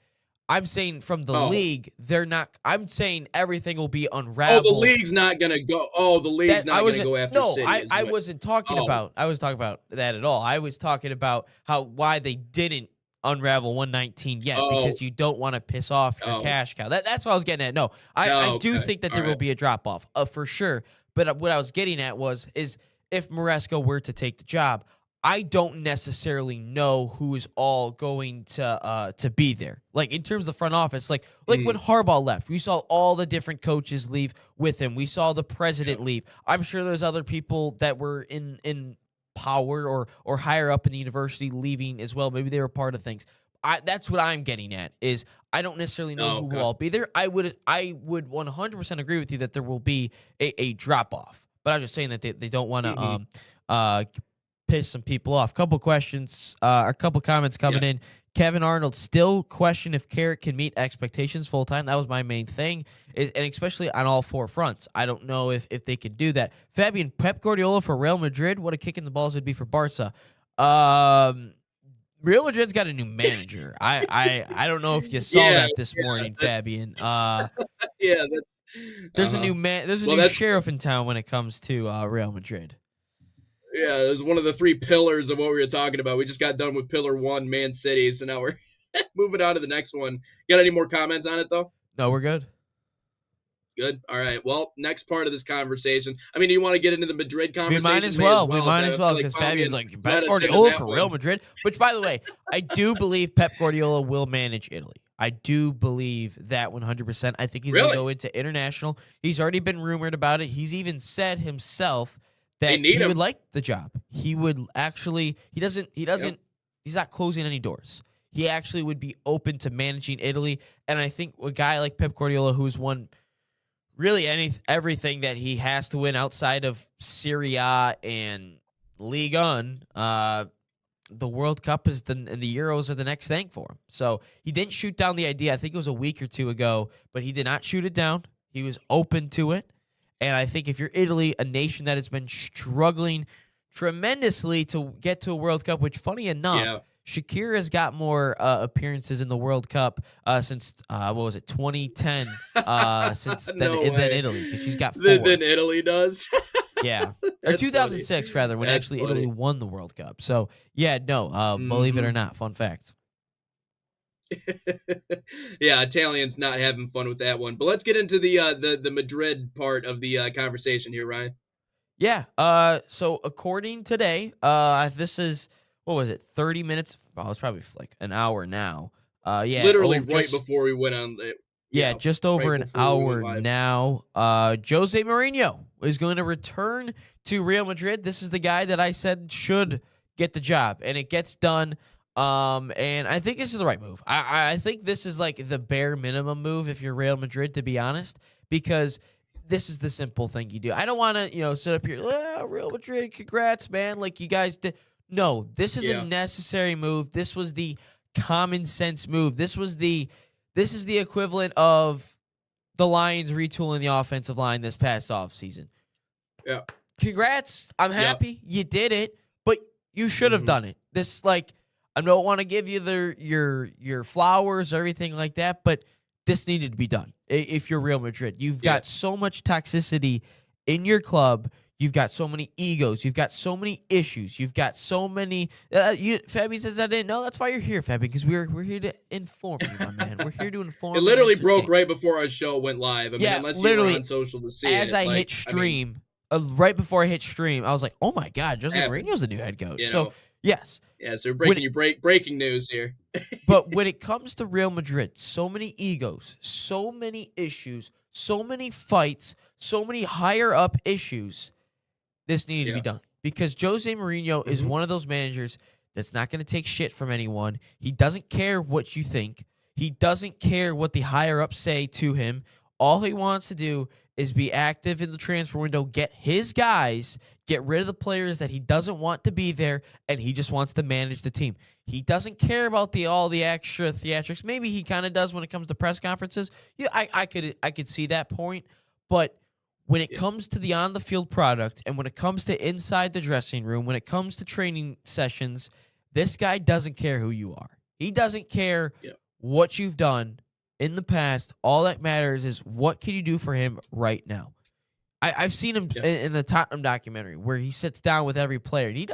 Speaker 2: I'm saying from the league, they're not. I'm saying everything will be unraveled.
Speaker 1: Oh, the league's not going to go. Oh, the league's not going to go after City.
Speaker 2: No, I wasn't talking about. I was talking about that at all. I was talking about why they didn't unravel 119 yet, because you don't want to piss off your cash cow. That's what I was getting at. No, I do think that there will be a drop off for sure. But what I was getting at is if Maresca were to take the job, I don't necessarily know who is all going to be there. Like in terms of the front office, like when Harbaugh left, we saw all the different coaches leave with him. We saw the president leave. I'm sure there's other people that were in power or higher up in the university leaving as well. Maybe they were part of things. That's what I'm getting at, is I don't necessarily know who will all be there. I would 100% agree with you that there will be a drop off, but I was just saying that they don't want to piss some people off. Couple questions, a couple comments coming in. Kevin Arnold still question if Carrick can meet expectations full time. That was my main thing, and especially on all four fronts. I don't know if they could do that. Fabian, Pep Guardiola for Real Madrid. What a kick in the balls would be for Barca. Real Madrid's got a new manager. I don't know if you saw that this morning, Fabian.
Speaker 1: That's
Speaker 2: there's a new man. There's a new sheriff in town when it comes to Real Madrid.
Speaker 1: Yeah, it was one of the three pillars of what we were talking about. We just got done with pillar 1, Man City, so now we're moving on to the next one. Got any more comments on it, though?
Speaker 2: No, we're good.
Speaker 1: Good. All right. Well, next part of this conversation. I mean, do you want to get into the Madrid conversation?
Speaker 2: We might as well. We might
Speaker 1: So
Speaker 2: as well, because Fabian's like, Pep Guardiola for Real Madrid. Which, by the way, I do believe Pep Guardiola will manage Italy. I do believe that 100%. I think he's going to go into international. He's already been rumored about it. He's even said himself that he would like the job. He would actually. He's not closing any doors. He actually would be open to managing Italy. And I think a guy like Pep Guardiola, who's won really everything that he has to win outside of Serie A and Ligue 1, the World Cup and the Euros are the next thing for him. So he didn't shoot down the idea. I think it was a week or two ago, but he did not shoot it down. He was open to it. And I think if you're Italy, a nation that has been struggling tremendously to get to a World Cup, which, funny enough, Shakira's got more appearances in the World Cup since 2010? Than Italy, because she's got 4.
Speaker 1: Than Italy does.
Speaker 2: Yeah, or 2006
Speaker 1: funny.
Speaker 2: rather, when
Speaker 1: That's
Speaker 2: actually
Speaker 1: funny.
Speaker 2: Italy won the World Cup. So yeah, no, believe it or not, fun fact.
Speaker 1: Yeah, Italians not having fun with that one. But let's get into the Madrid part of the conversation here, Ryan.
Speaker 2: Yeah. So according today, this is. What was it? 30 minutes? Well, it's probably like an hour now. Yeah,
Speaker 1: literally right before we went on.
Speaker 2: Just over an hour now. Jose Mourinho is going to return to Real Madrid. This is the guy that I said should get the job, and it gets done. And I think this is the right move. I think this is like the bare minimum move if you're Real Madrid, to be honest, because this is the simple thing you do. I don't want to, sit up here, Real Madrid, congrats, man, like you guys did. No, this is a necessary move. This was the common sense move. This is the equivalent of the Lions retooling the offensive line this past offseason.
Speaker 1: Yeah.
Speaker 2: Congrats. I'm happy you did it, but you should have done it. This, like, I don't want to give you your flowers or everything like that, but this needed to be done. If you're Real Madrid, you've got so much toxicity in your club. You've got so many egos. You've got so many issues. You've got so many. Fabian says I didn't know. That's why you're here, Fabian, because we're here to inform you, my man. We're here to inform.
Speaker 1: It literally broke right before our show went live. I mean, unless you were on social to see
Speaker 2: as
Speaker 1: it.
Speaker 2: I hit stream, right before I hit stream, I was like, "Oh my God, Jose Mourinho's the new head coach." So yes,
Speaker 1: so we're breaking news here.
Speaker 2: But when it comes to Real Madrid, so many egos, so many issues, so many fights, so many higher up issues. This needed to be done because Jose Mourinho is one of those managers that's not going to take shit from anyone. He doesn't care what you think. He doesn't care what the higher ups say to him. All he wants to do is be active in the transfer window, get his guys, get rid of the players that he doesn't want to be there, and he just wants to manage the team. He doesn't care about all the extra theatrics. Maybe he kind of does when it comes to press conferences. Yeah, I could see that point, but when it comes to the on-the-field product and when it comes to inside the dressing room, when it comes to training sessions, this guy doesn't care who you are. He doesn't care what you've done in the past. All that matters is what can you do for him right now. I've seen him in the Tottenham documentary where he sits down with every player. And he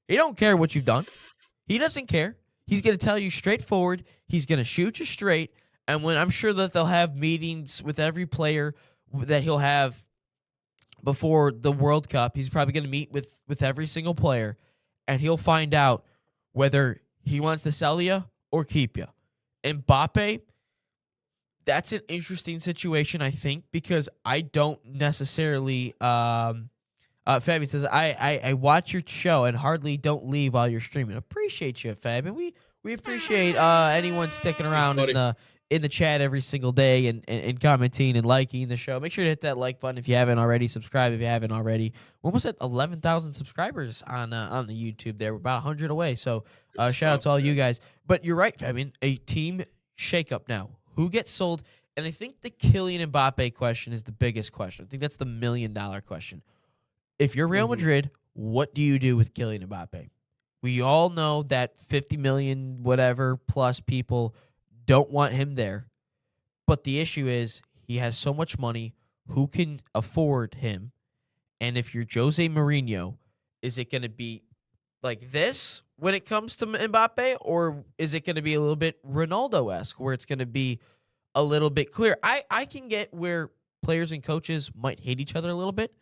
Speaker 2: don't care what you've done. He doesn't care. He's going to tell you straightforward. He's going to shoot you straight. And when I'm sure that they'll have meetings with every player that he'll have before the World Cup, he's probably going to meet with every single player, and he'll find out whether he wants to sell you or keep you. Mbappe, that's an interesting situation, I think, because I don't necessarily Fabian says, I watch your show and hardly don't leave while you're streaming. Appreciate you, Fabian. We appreciate anyone sticking around in the chat every single day and commenting and liking the show. Make sure to hit that like button if you haven't already. Subscribe if you haven't already. We're almost at 11,000 subscribers on the YouTube there. We're about 100 away. So shout out to all you guys. But you're right, Fabian. A team shakeup now. Who gets sold? And I think the Kylian Mbappe question is the biggest question. I think that's the $1 million question. If you're Real Madrid, what do you do with Kylian Mbappe? We all know that 50 million whatever plus people don't want him there. But the issue is he has so much money. Who can afford him? And if you're Jose Mourinho Is it going to be like this when it comes to Mbappe, or is it going to be a little bit Ronaldo-esque where it's going to be a little bit clear? I can get where players and coaches might hate each other a little bit,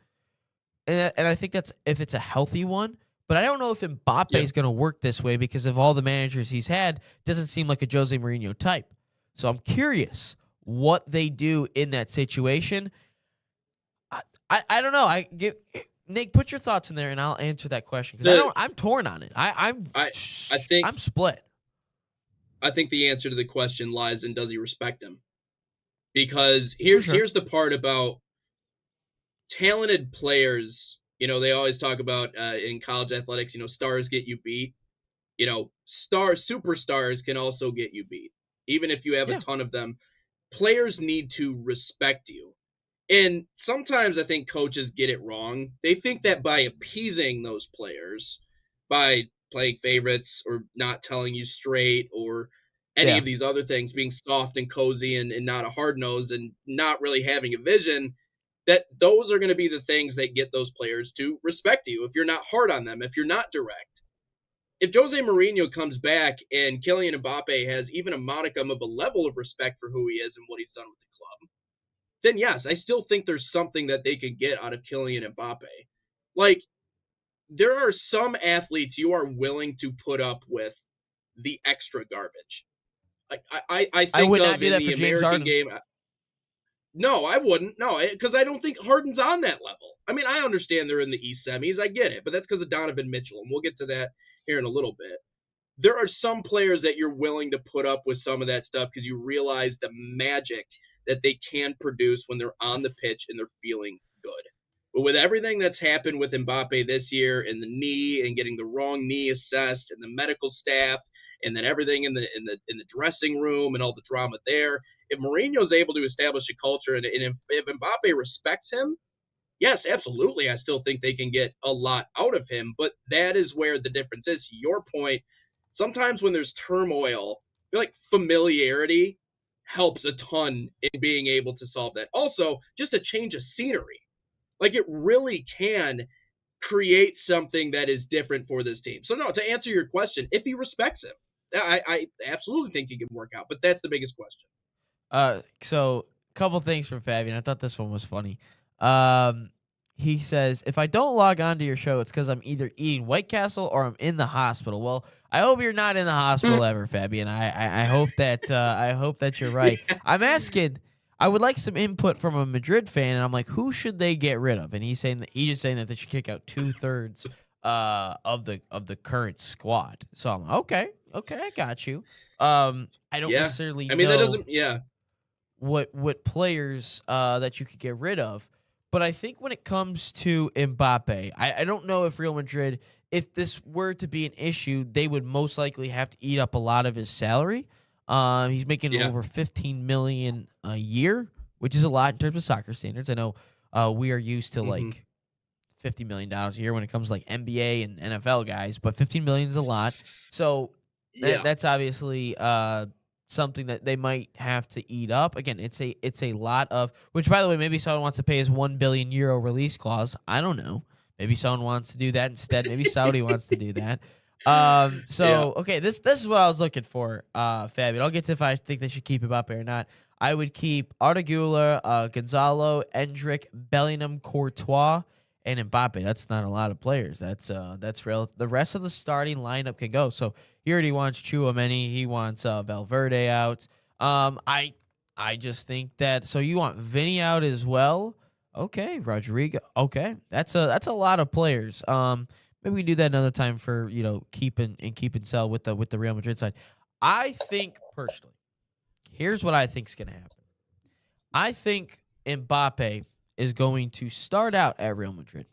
Speaker 2: and I think that's if it's a healthy one. But I don't know if Mbappe is going to work this way because of all the managers he's had. Doesn't seem like a Jose Mourinho type. So I'm curious what they do in that situation. I don't know. Nick, put your thoughts in there, and I'll answer that question because I'm torn on it. I think I'm split.
Speaker 1: I think the answer to the question lies in does he respect him? Because here's the part about talented players. They always talk about in college athletics. Stars get you beat. Superstars can also get you beat, even if you have a ton of them. Players need to respect you. And sometimes I think coaches get it wrong. They think that by appeasing those players, by playing favorites or not telling you straight or any of these other things, being soft and cozy and not a hard nose and not really having a vision, that those are going to be the things that get those players to respect you if you're not hard on them, if you're not direct. If Jose Mourinho comes back and Kylian Mbappe has even a modicum of a level of respect for who he is and what he's done with the club, then yes, I still think there's something that they could get out of Kylian Mbappe. Like, there are some athletes you are willing to put up with the extra garbage. Like I think
Speaker 2: would
Speaker 1: of
Speaker 2: not do
Speaker 1: in
Speaker 2: that
Speaker 1: the
Speaker 2: for James
Speaker 1: American
Speaker 2: Harden.
Speaker 1: game. No, I wouldn't. No, because I don't think Harden's on that level. I mean, I understand they're in the East semis. I get it, but that's because of Donovan Mitchell, and we'll get to that here in a little bit. There are some players that you're willing to put up with some of that stuff because you realize the magic that they can produce when they're on the pitch and they're feeling good. But with everything that's happened with Mbappe this year and the knee and getting the wrong knee assessed and the medical staff and then everything in the dressing room and all the drama there, if Mourinho's able to establish a culture and if Mbappe respects him, yes, absolutely. I still think they can get a lot out of him, but that is where the difference is. To your point, sometimes when there's turmoil, I feel like familiarity helps a ton in being able to solve that. Also, just a change of scenery. Like, it really can create something that is different for this team. So, no, to answer your question, if he respects him, I absolutely think he can work out, but that's the biggest question.
Speaker 2: So a couple things from Fabian. I thought this one was funny. He says, if I don't log on to your show, it's because I'm either eating White Castle or I'm in the hospital. Well, I hope you're not in the hospital ever, Fabian. I hope that you're right. Yeah. I'm asking, I would like some input from a Madrid fan, and I'm like, who should they get rid of? And he's saying that they should kick out 2/3 of the current squad. So I'm like, okay, I got you. I don't necessarily know
Speaker 1: that doesn't
Speaker 2: what players that you could get rid of. But I think when it comes to Mbappe, I don't know if Real Madrid, if this were to be an issue, they would most likely have to eat up a lot of his salary. He's making over $15 million a year, which is a lot in terms of soccer standards. I know we are used to like $50 million a year when it comes to like NBA and NFL guys, but $15 million is a lot. So that's obviously something that they might have to eat up. Again, it's a lot of, which by the way, maybe someone wants to pay his €1 billion release clause. I don't know. Maybe someone wants to do that instead. Maybe Saudi wants to do that. Okay, this is what I was looking for, Fabian. I'll get to if I think they should keep Mbappe or not. I would keep Arda Güler, Gonzalo, Endrick, Bellingham, Courtois, and Mbappe. That's not a lot of players. That's real. The rest of the starting lineup can go. So he already wants Tchouaméni. He wants Valverde out. I just think that. So you want Vinny out as well? Okay, Rodrigo. Okay, that's a lot of players. Maybe we can do that another time for keep and sell with the Real Madrid side. I think personally, here's what I think is going to happen. I think Mbappe is going to start out at Real Madrid.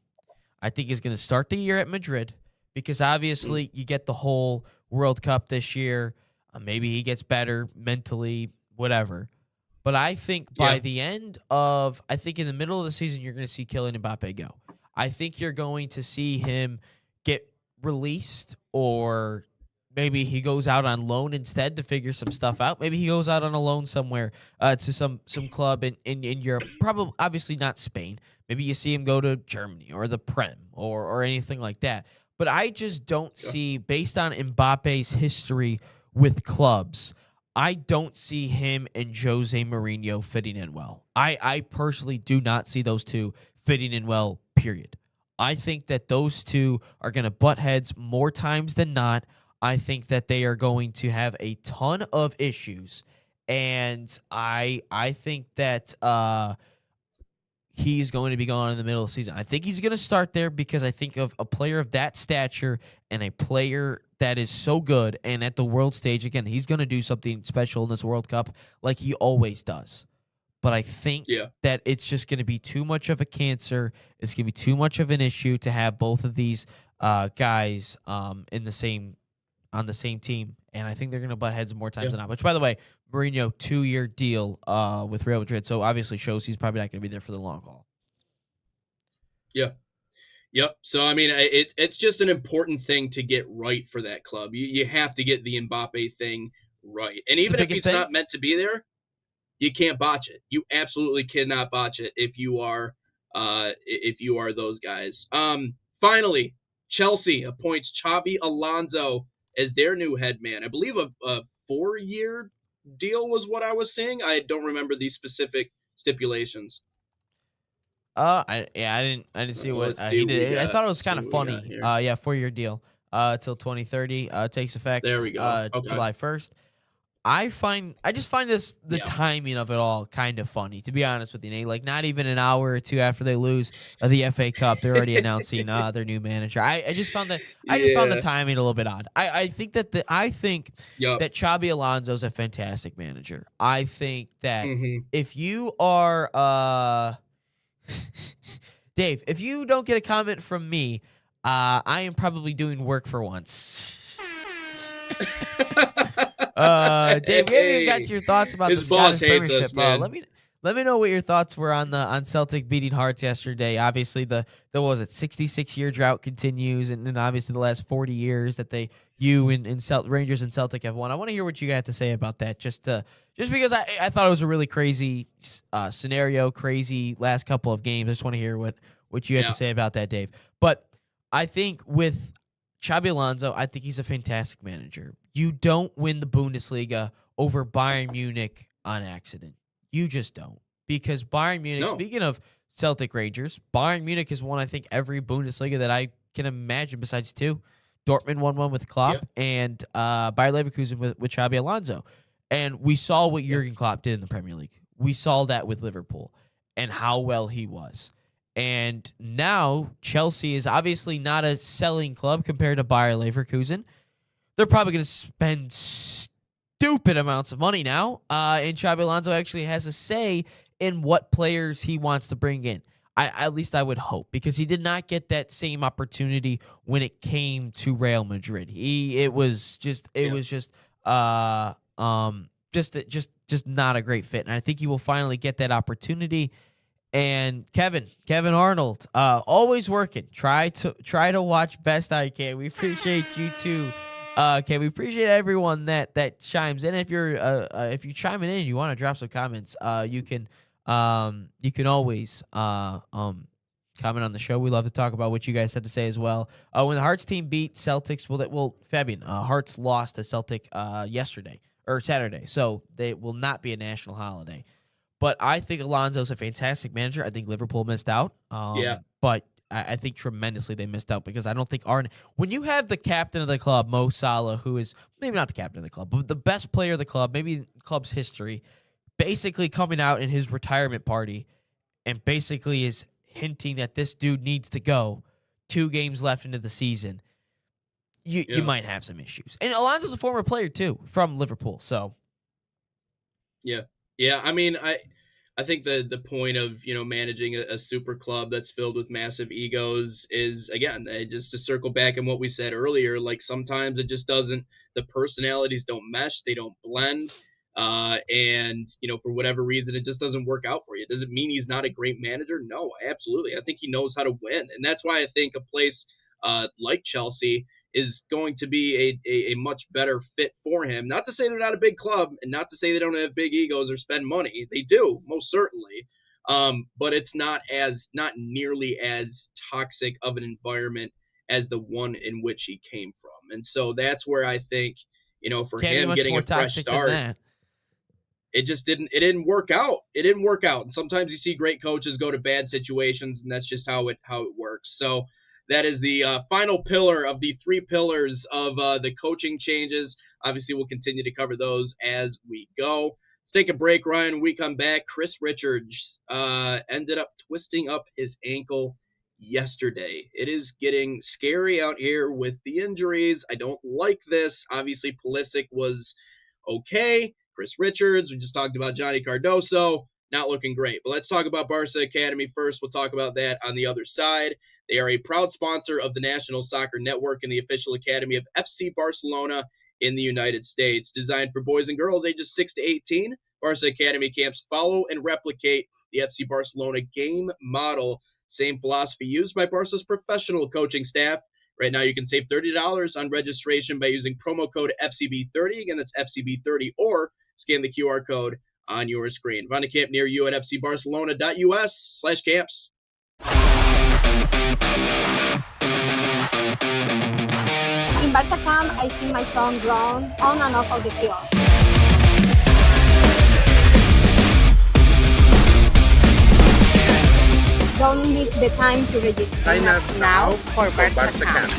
Speaker 2: I think he's going to start the year at Madrid because obviously you get the whole World Cup this year. Maybe he gets better mentally, whatever. But I think by the end of, I think in the middle of the season, you're going to see Kylian Mbappe go. I think you're going to see him get released or maybe he goes out on loan instead to figure some stuff out. Maybe he goes out on a loan somewhere to some club in Europe. Probably, obviously not Spain. Maybe you see him go to Germany or the Prem or anything like that. But I just don't see, based on Mbappe's history with clubs, I don't see him and Jose Mourinho fitting in well. I personally do not see those two fitting in well, period. I think that those two are going to butt heads more times than not. I think that they are going to have a ton of issues. And I think that he's going to be gone in the middle of the season. I think he's going to start there because I think of a player of that stature and a player that is so good, and at the world stage, again, he's going to do something special in this World Cup like he always does. But I think that it's just going to be too much of a cancer. It's going to be too much of an issue to have both of these guys on the same team, and I think they're going to butt heads more times than not. Which, by the way, Mourinho 2-year deal with Real Madrid, so obviously shows he's probably not going to be there for the long haul.
Speaker 1: Yep. So, I mean, it's just an important thing to get right for that club. You have to get the Mbappe thing right. And even if he's not meant to be there, you can't botch it. You absolutely cannot botch it if you are those guys. Finally, Chelsea appoints Xabi Alonso as their new head man. I believe a 4-year deal was what I was saying. I don't remember the specific stipulations.
Speaker 2: I didn't see what he did. I thought it was kind of funny. 4-year deal till 2030 takes effect.
Speaker 1: There we go.
Speaker 2: July 1st. I just find the timing of it all kind of funny, to be honest with you, Nate. Like, not even an hour or two after they lose the FA Cup, they're already announcing their new manager. I just found the timing a little bit odd. I think that Xabi Alonso's a fantastic manager. I think that if you are Dave, if you don't get a comment from me, I am probably doing work for once. Dave, we haven't even got your thoughts about the Scottish Premiership. Let me know what your thoughts were on Celtic beating Hearts yesterday. Obviously, the 66-year drought continues, and then obviously the last 40 years that Rangers and Celtic have won. I want to hear what you got to say about that. Just because I thought it was a really crazy scenario, crazy last couple of games. I just want to hear what you had to say about that, Dave. But I think with Xabi Alonso, I think he's a fantastic manager. You don't win the Bundesliga over Bayern Munich on accident. You just don't. Because Bayern Munich, speaking of Celtic Rangers, Bayern Munich has won, I think, every Bundesliga that I can imagine besides two. Dortmund won one with Klopp, and Bayer Leverkusen with Xabi Alonso. And we saw what Jurgen Klopp did in the Premier League. We saw that with Liverpool and how well he was. And now Chelsea is obviously not a selling club compared to Bayer Leverkusen. They're probably going to spend stupid amounts of money now. And Xabi Alonso actually has a say in what players he wants to bring in. At least I would hope, because he did not get that same opportunity when it came to Real Madrid. It was just not a great fit. And I think he will finally get that opportunity. And Kevin Arnold, always working. Try to watch best I can. We appreciate you too. Okay, we appreciate everyone that chimes in. If you're chiming in and you want to drop some comments, you can always comment on the show. We love to talk about what you guys had to say as well. When the Hearts team beat Celtics, Fabian, Hearts lost to Celtic yesterday or Saturday, so they will not be a national holiday. But I think Alonso's a fantastic manager. I think Liverpool missed out. But I think tremendously they missed out, because I don't think when you have the captain of the club, Mo Salah, who is maybe not the captain of the club, but the best player of the club, maybe the club's history, basically coming out in his retirement party and basically is hinting that this dude needs to go 2 games left into the season, you might have some issues. And Alonso's a former player too from Liverpool, so.
Speaker 1: Yeah. I mean, I think the point of, managing a super club that's filled with massive egos is, again, just to circle back on what we said earlier, like sometimes it just doesn't, the personalities don't mesh, they don't blend. And, for whatever reason, it just doesn't work out for you. Does it mean he's not a great manager? No, absolutely. I think he knows how to win. And that's why I think a place like Chelsea is going to be a much better fit for him. Not to say they're not a big club, and not to say they don't have big egos or spend money. They do, most certainly. But it's not nearly as toxic of an environment as the one in which he came from. And so that's where I think, for him getting a fresh start, it didn't work out. It didn't work out. And sometimes you see great coaches go to bad situations, and that's just how it works. So that is the final pillar of the 3 pillars of the coaching changes. Obviously, we'll continue to cover those as we go. Let's take a break, Ryan. When we come back, Chris Richards ended up twisting up his ankle yesterday. It is getting scary out here with the injuries. I don't like this. Obviously, Pulisic was okay. Chris Richards, we just talked about Johnny Cardoso, not looking great. But let's talk about Barca Academy first. We'll talk about that on the other side. They are a proud sponsor of the National Soccer Network and the official academy of FC Barcelona in the United States. Designed for boys and girls ages 6 to 18, Barca Academy camps follow and replicate the FC Barcelona game model. Same philosophy used by Barca's professional coaching staff. Right now, you can save $30 on registration by using promo code FCB30. Again, that's FCB30, or scan the QR code on your screen. Find a camp near you at fcbarcelona.us/camps.
Speaker 5: In Barca camp, I see my son grown on and off of the field. Don't miss the time to register.
Speaker 6: Sign up now for Barca camp.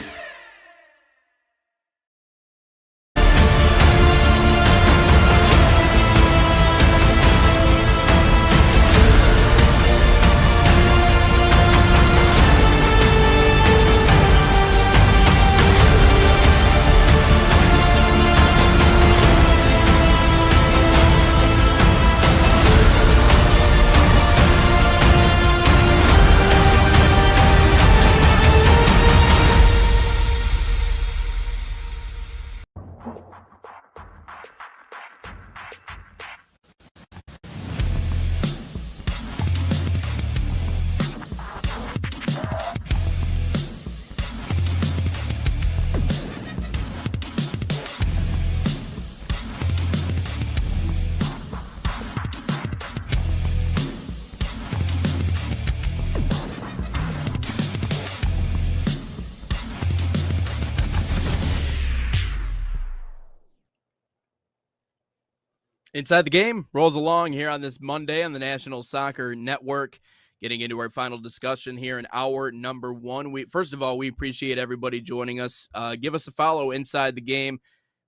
Speaker 7: Inside the Game rolls along here on this Monday on the National Soccer Network. Getting into our final discussion here in hour number 1. First of all, we appreciate everybody joining us. Give us a follow Inside the Game.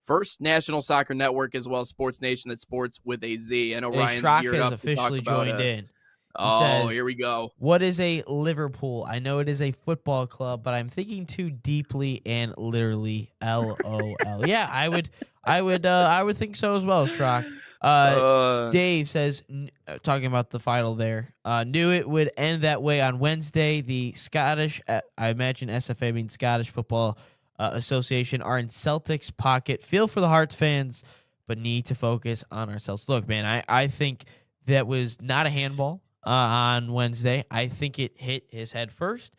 Speaker 7: First, National Soccer Network, as well as Sports Nation, that's sports with a Z. I know Ryan's geared up
Speaker 2: has officially joined in.
Speaker 7: Says, here we go.
Speaker 2: What is a Liverpool? I know it is a football club, but I'm thinking too deeply and literally. LOL. Yeah, I would think so as well, Schrock. Dave says, talking about the final there, knew it would end that way on Wednesday. The Scottish, I imagine SFA means Scottish Football Association, are in Celtic's pocket. Feel for the Hearts fans, but need to focus on ourselves. Look, man, I think that was not a handball on Wednesday. I think it hit his head first.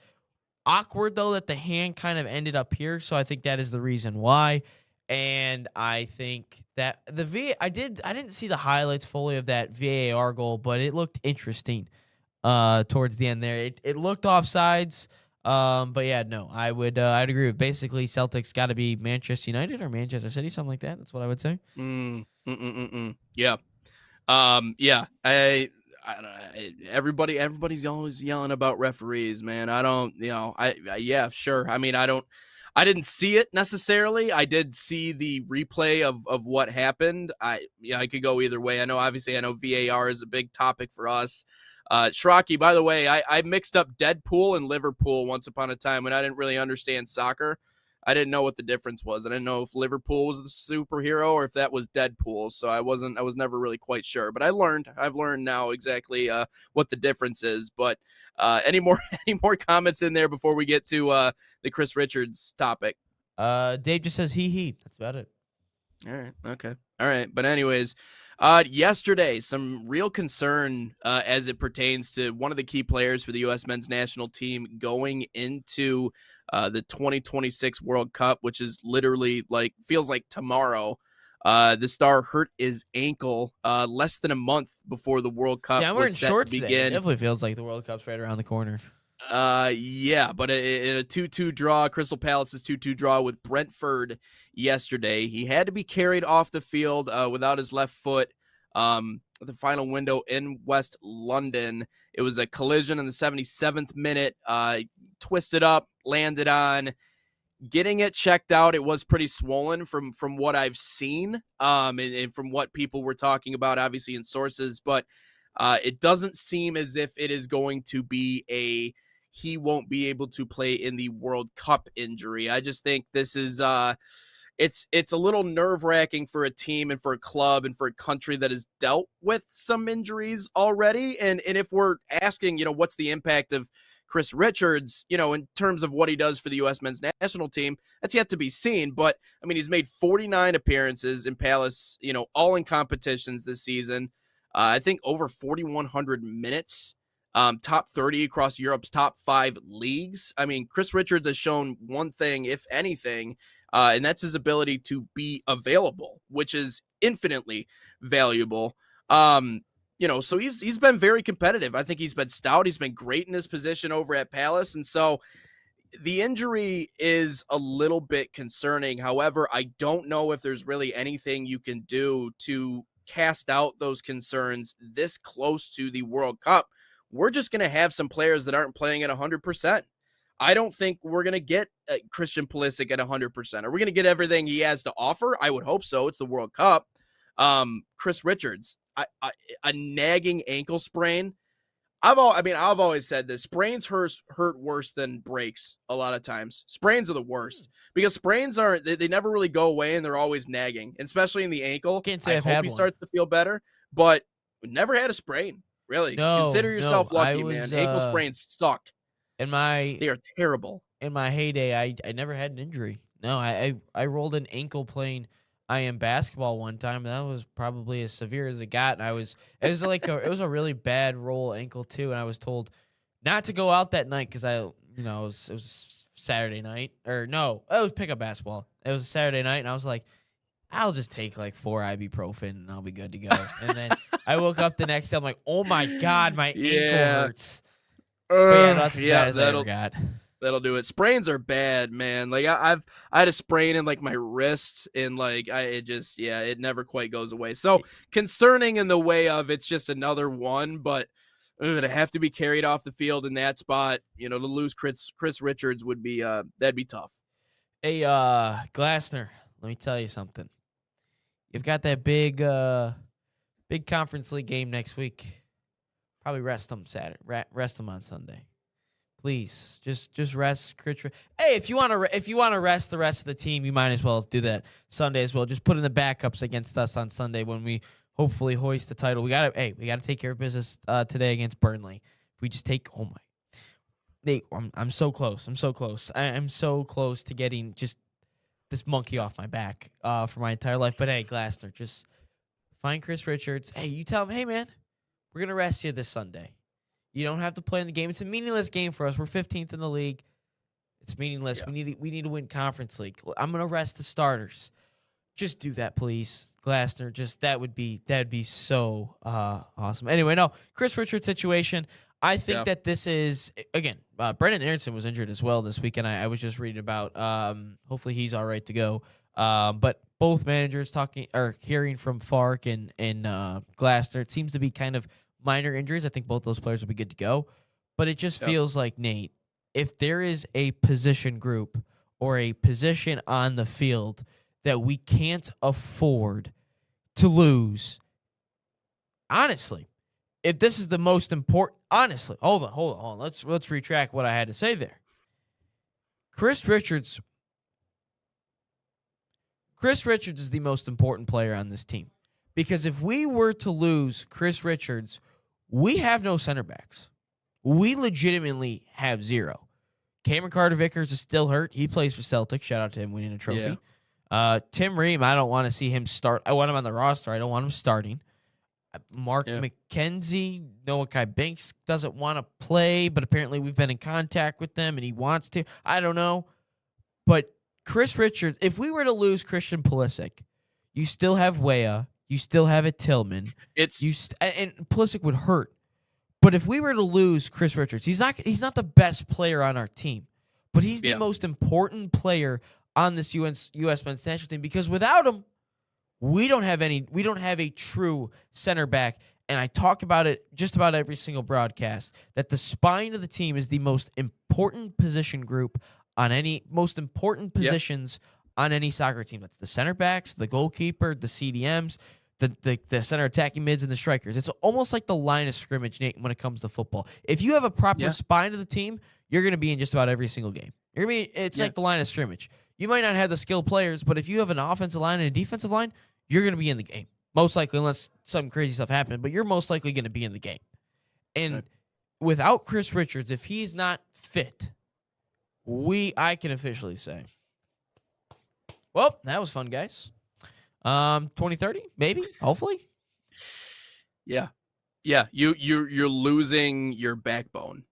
Speaker 2: Awkward, though, that the hand kind of ended up here, so I think that is the reason why. And I think that I didn't see the highlights fully of that VAR goal, but it looked interesting towards the end there. It looked offsides, but yeah, no, I'd agree with basically Celtics got to be Manchester United or Manchester City, something like that. That's what I would say.
Speaker 7: Yeah. Yeah. I don't know. Everybody's always yelling about referees, man. I don't, yeah, sure. I mean, I didn't see it necessarily. I did see the replay of what happened. I could go either way. I know VAR is a big topic for us. Shrocky, by the way, I mixed up Deadpool and Liverpool once upon a time when I didn't really understand soccer. I didn't know what the difference was. I didn't know if Liverpool was the superhero or if that was Deadpool. So I was never really quite sure. But I've learned now exactly what the difference is. But any more comments in there before we get to the Chris Richards topic?
Speaker 2: Dave just says he. That's about it.
Speaker 7: All right. Okay. All right. But anyways, Yesterday, some real concern as it pertains to one of the key players for the U.S. men's national team going into the 2026 World Cup, which is literally feels like tomorrow. The star hurt his ankle less than a month before the World Cup
Speaker 2: Yeah, I'm
Speaker 7: was
Speaker 2: wearing
Speaker 7: set
Speaker 2: shorts
Speaker 7: to
Speaker 2: today. It
Speaker 7: begin.
Speaker 2: definitely feels like the World Cup's right around the corner.
Speaker 7: Yeah, but in a 2-2 draw, Crystal Palace's 2-2 draw with Brentford yesterday, he had to be carried off the field without his left foot. The final window in West London. It was a collision in the 77th minute. Twisted up, landed on. Getting it checked out, it was pretty swollen from what I've seen, and from what people were talking about, obviously in sources. But it doesn't seem as if it is going to be he won't be able to play in the World Cup injury. I just think this is it's a little nerve-wracking for a team and for a club and for a country that has dealt with some injuries already. And if we're asking, what's the impact of Chris Richards, in terms of what he does for the U.S. men's national team, that's yet to be seen. But, I mean, he's made 49 appearances in Palace, all in competitions this season. I think over 4,100 minutes, top 30 across Europe's top 5 leagues. I mean, Chris Richards has shown one thing, if anything, and that's his ability to be available, which is infinitely valuable. So he's been very competitive. I think he's been stout. He's been great in his position over at Palace. And so the injury is a little bit concerning. However, I don't know if there's really anything you can do to cast out those concerns this close to the World Cup. We're just going to have some players that aren't playing at 100%. I don't think we're going to get Christian Pulisic at 100%. Are we going to get everything he has to offer? I would hope so. It's the World Cup. Chris Richards, a nagging ankle sprain. I've always said this. Sprains hurt worse than breaks a lot of times. Sprains are the worst because sprains they never really go away and they're always nagging, especially in the ankle.
Speaker 2: Can't say
Speaker 7: I
Speaker 2: I've
Speaker 7: hope
Speaker 2: had
Speaker 7: he
Speaker 2: one.
Speaker 7: starts to feel better, but never had a sprain. Really, consider yourself lucky, man. Ankle sprains suck. They are terrible.
Speaker 2: In my heyday, I never had an injury. No, I rolled an ankle playing basketball one time. That was probably as severe as it got. And it was a really bad roll ankle too. And I was told not to go out that night because it was Saturday night it was pickup basketball. It was a Saturday night. And I was like, I'll just take 4 ibuprofen and I'll be good to go. And then I woke up the next day. I'm like, oh my God, my ankle hurts. That's as bad as I ever got.
Speaker 7: That'll do it. Sprains are bad, man. I had a sprain in my wrist, and it never quite goes away. So concerning in the way of it's just another one, but to have to be carried off the field in that spot, to lose Chris Richards would be that'd be tough.
Speaker 2: Hey, Glassner, let me tell you something. You've got that big conference league game next week. Probably rest them Saturday. Rest them on Sunday. Please, just rest Chris. Hey, if you want to rest the rest of the team, you might as well do that Sunday as well. Just put in the backups against us on Sunday when we hopefully hoist the title. We gotta take care of business today against Burnley. If we just take I'm so close. I'm so close. I'm so close to getting just this monkey off my back for my entire life. But hey, Glassner, just find Chris Richards. Hey, you tell him, hey man, we're gonna rest you this Sunday. You don't have to play in the game. It's a meaningless game for us. We're 15th in the league. It's meaningless. Yeah. We need to win Conference League. I'm gonna rest the starters. Just do that, please, Glassner. That'd be so awesome. Anyway, no, Chris Richards situation. I think that this is again. Brendan Aronson was injured as well this weekend. I was just reading about. Hopefully he's all right to go. But both managers hearing from Fark and Glassner. It seems to be kind of minor injuries. I think both those players will be good to go. But it just feels like, Nate, if there is a position group or a position on the field that we can't afford to lose, honestly, if this is the most important, honestly, hold on. Let's retract what I had to say there. Chris Richards is the most important player on this team. Because if we were to lose Chris Richards, we have no center backs. We legitimately have zero. Cameron Carter-Vickers is still hurt. He plays for Celtic. Shout out to him winning a trophy. Yeah. Tim Ream, I don't want to see him start. I want him on the roster. I don't want him starting. Mark McKenzie, Noah Kai Banks doesn't want to play, but apparently we've been in contact with them and he wants to. I don't know. But Chris Richards, if we were to lose Christian Pulisic, you still have Weah, you still have a Tillman. And Pulisic would hurt. But if we were to lose Chris Richards, he's not the best player on our team, but he's the most important player on this U.S. men's national team, because without him, we don't have a true center back. And I talk about it just about every single broadcast, that the spine of the team is the most important position group on any positions on any soccer team. That's the center backs, the goalkeeper, the CDMs, the center attacking mids, and the strikers. It's almost like the line of scrimmage, Nate, when it comes to football. If you have a proper spine of the team, you're going to be in just about every single game. It's like the line of scrimmage. You might not have the skilled players, but if you have an offensive line and a defensive line, you're going to be in the game. Most likely, unless some crazy stuff happens, but you're most likely going to be in the game. And without Chris Richards, if he's not fit, I can officially say, well, that was fun, guys. 2030, maybe, hopefully.
Speaker 7: Yeah. You're losing your backbone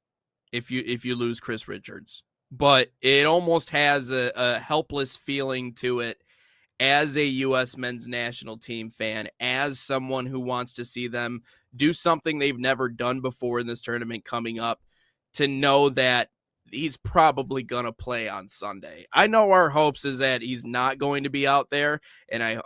Speaker 7: if you lose Chris Richards. But it almost has a helpless feeling to it as a U.S. men's national team fan, as someone who wants to see them do something they've never done before in this tournament coming up, to know that he's probably going to play on Sunday. I know our hopes is that he's not going to be out there, and I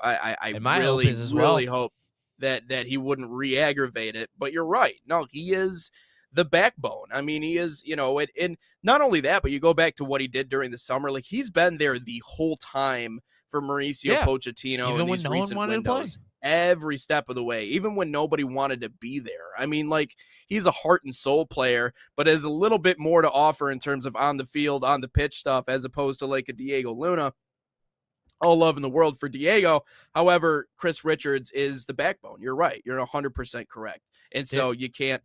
Speaker 7: really hope that he wouldn't re-aggravate it. But you're right. No, he is the backbone. I mean, he is, and not only that, but you go back to what he did during the summer. Like, he's been there the whole time for Mauricio Pochettino in these recent windows, every step of the way, even when nobody wanted to be there. I mean, like, he's a heart and soul player, but has a little bit more to offer in terms of on the field, on the pitch stuff, as opposed to like a Diego Luna. All love in the world for Diego. However, Chris Richards is the backbone. You're right. You're 100% correct. And so you can't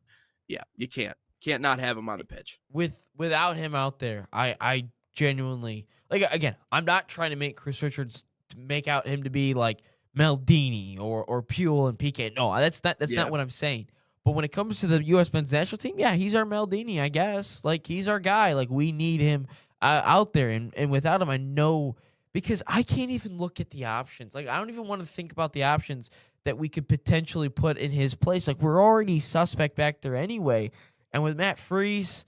Speaker 7: not have him on the pitch.
Speaker 2: Without him out there, I genuinely, like, again, I'm not trying to make Chris Richards to make out him to be like Maldini or Puel and PK. No, that's not what I'm saying. But when it comes to the U.S. men's national team, he's our Maldini, I guess. Like, he's our guy. Like, we need him out there. And without him, I know, because I can't even look at the options. Like, I don't even want to think about the options that we could potentially put in his place. Like, we're already suspect back there anyway. And with Matt Freese,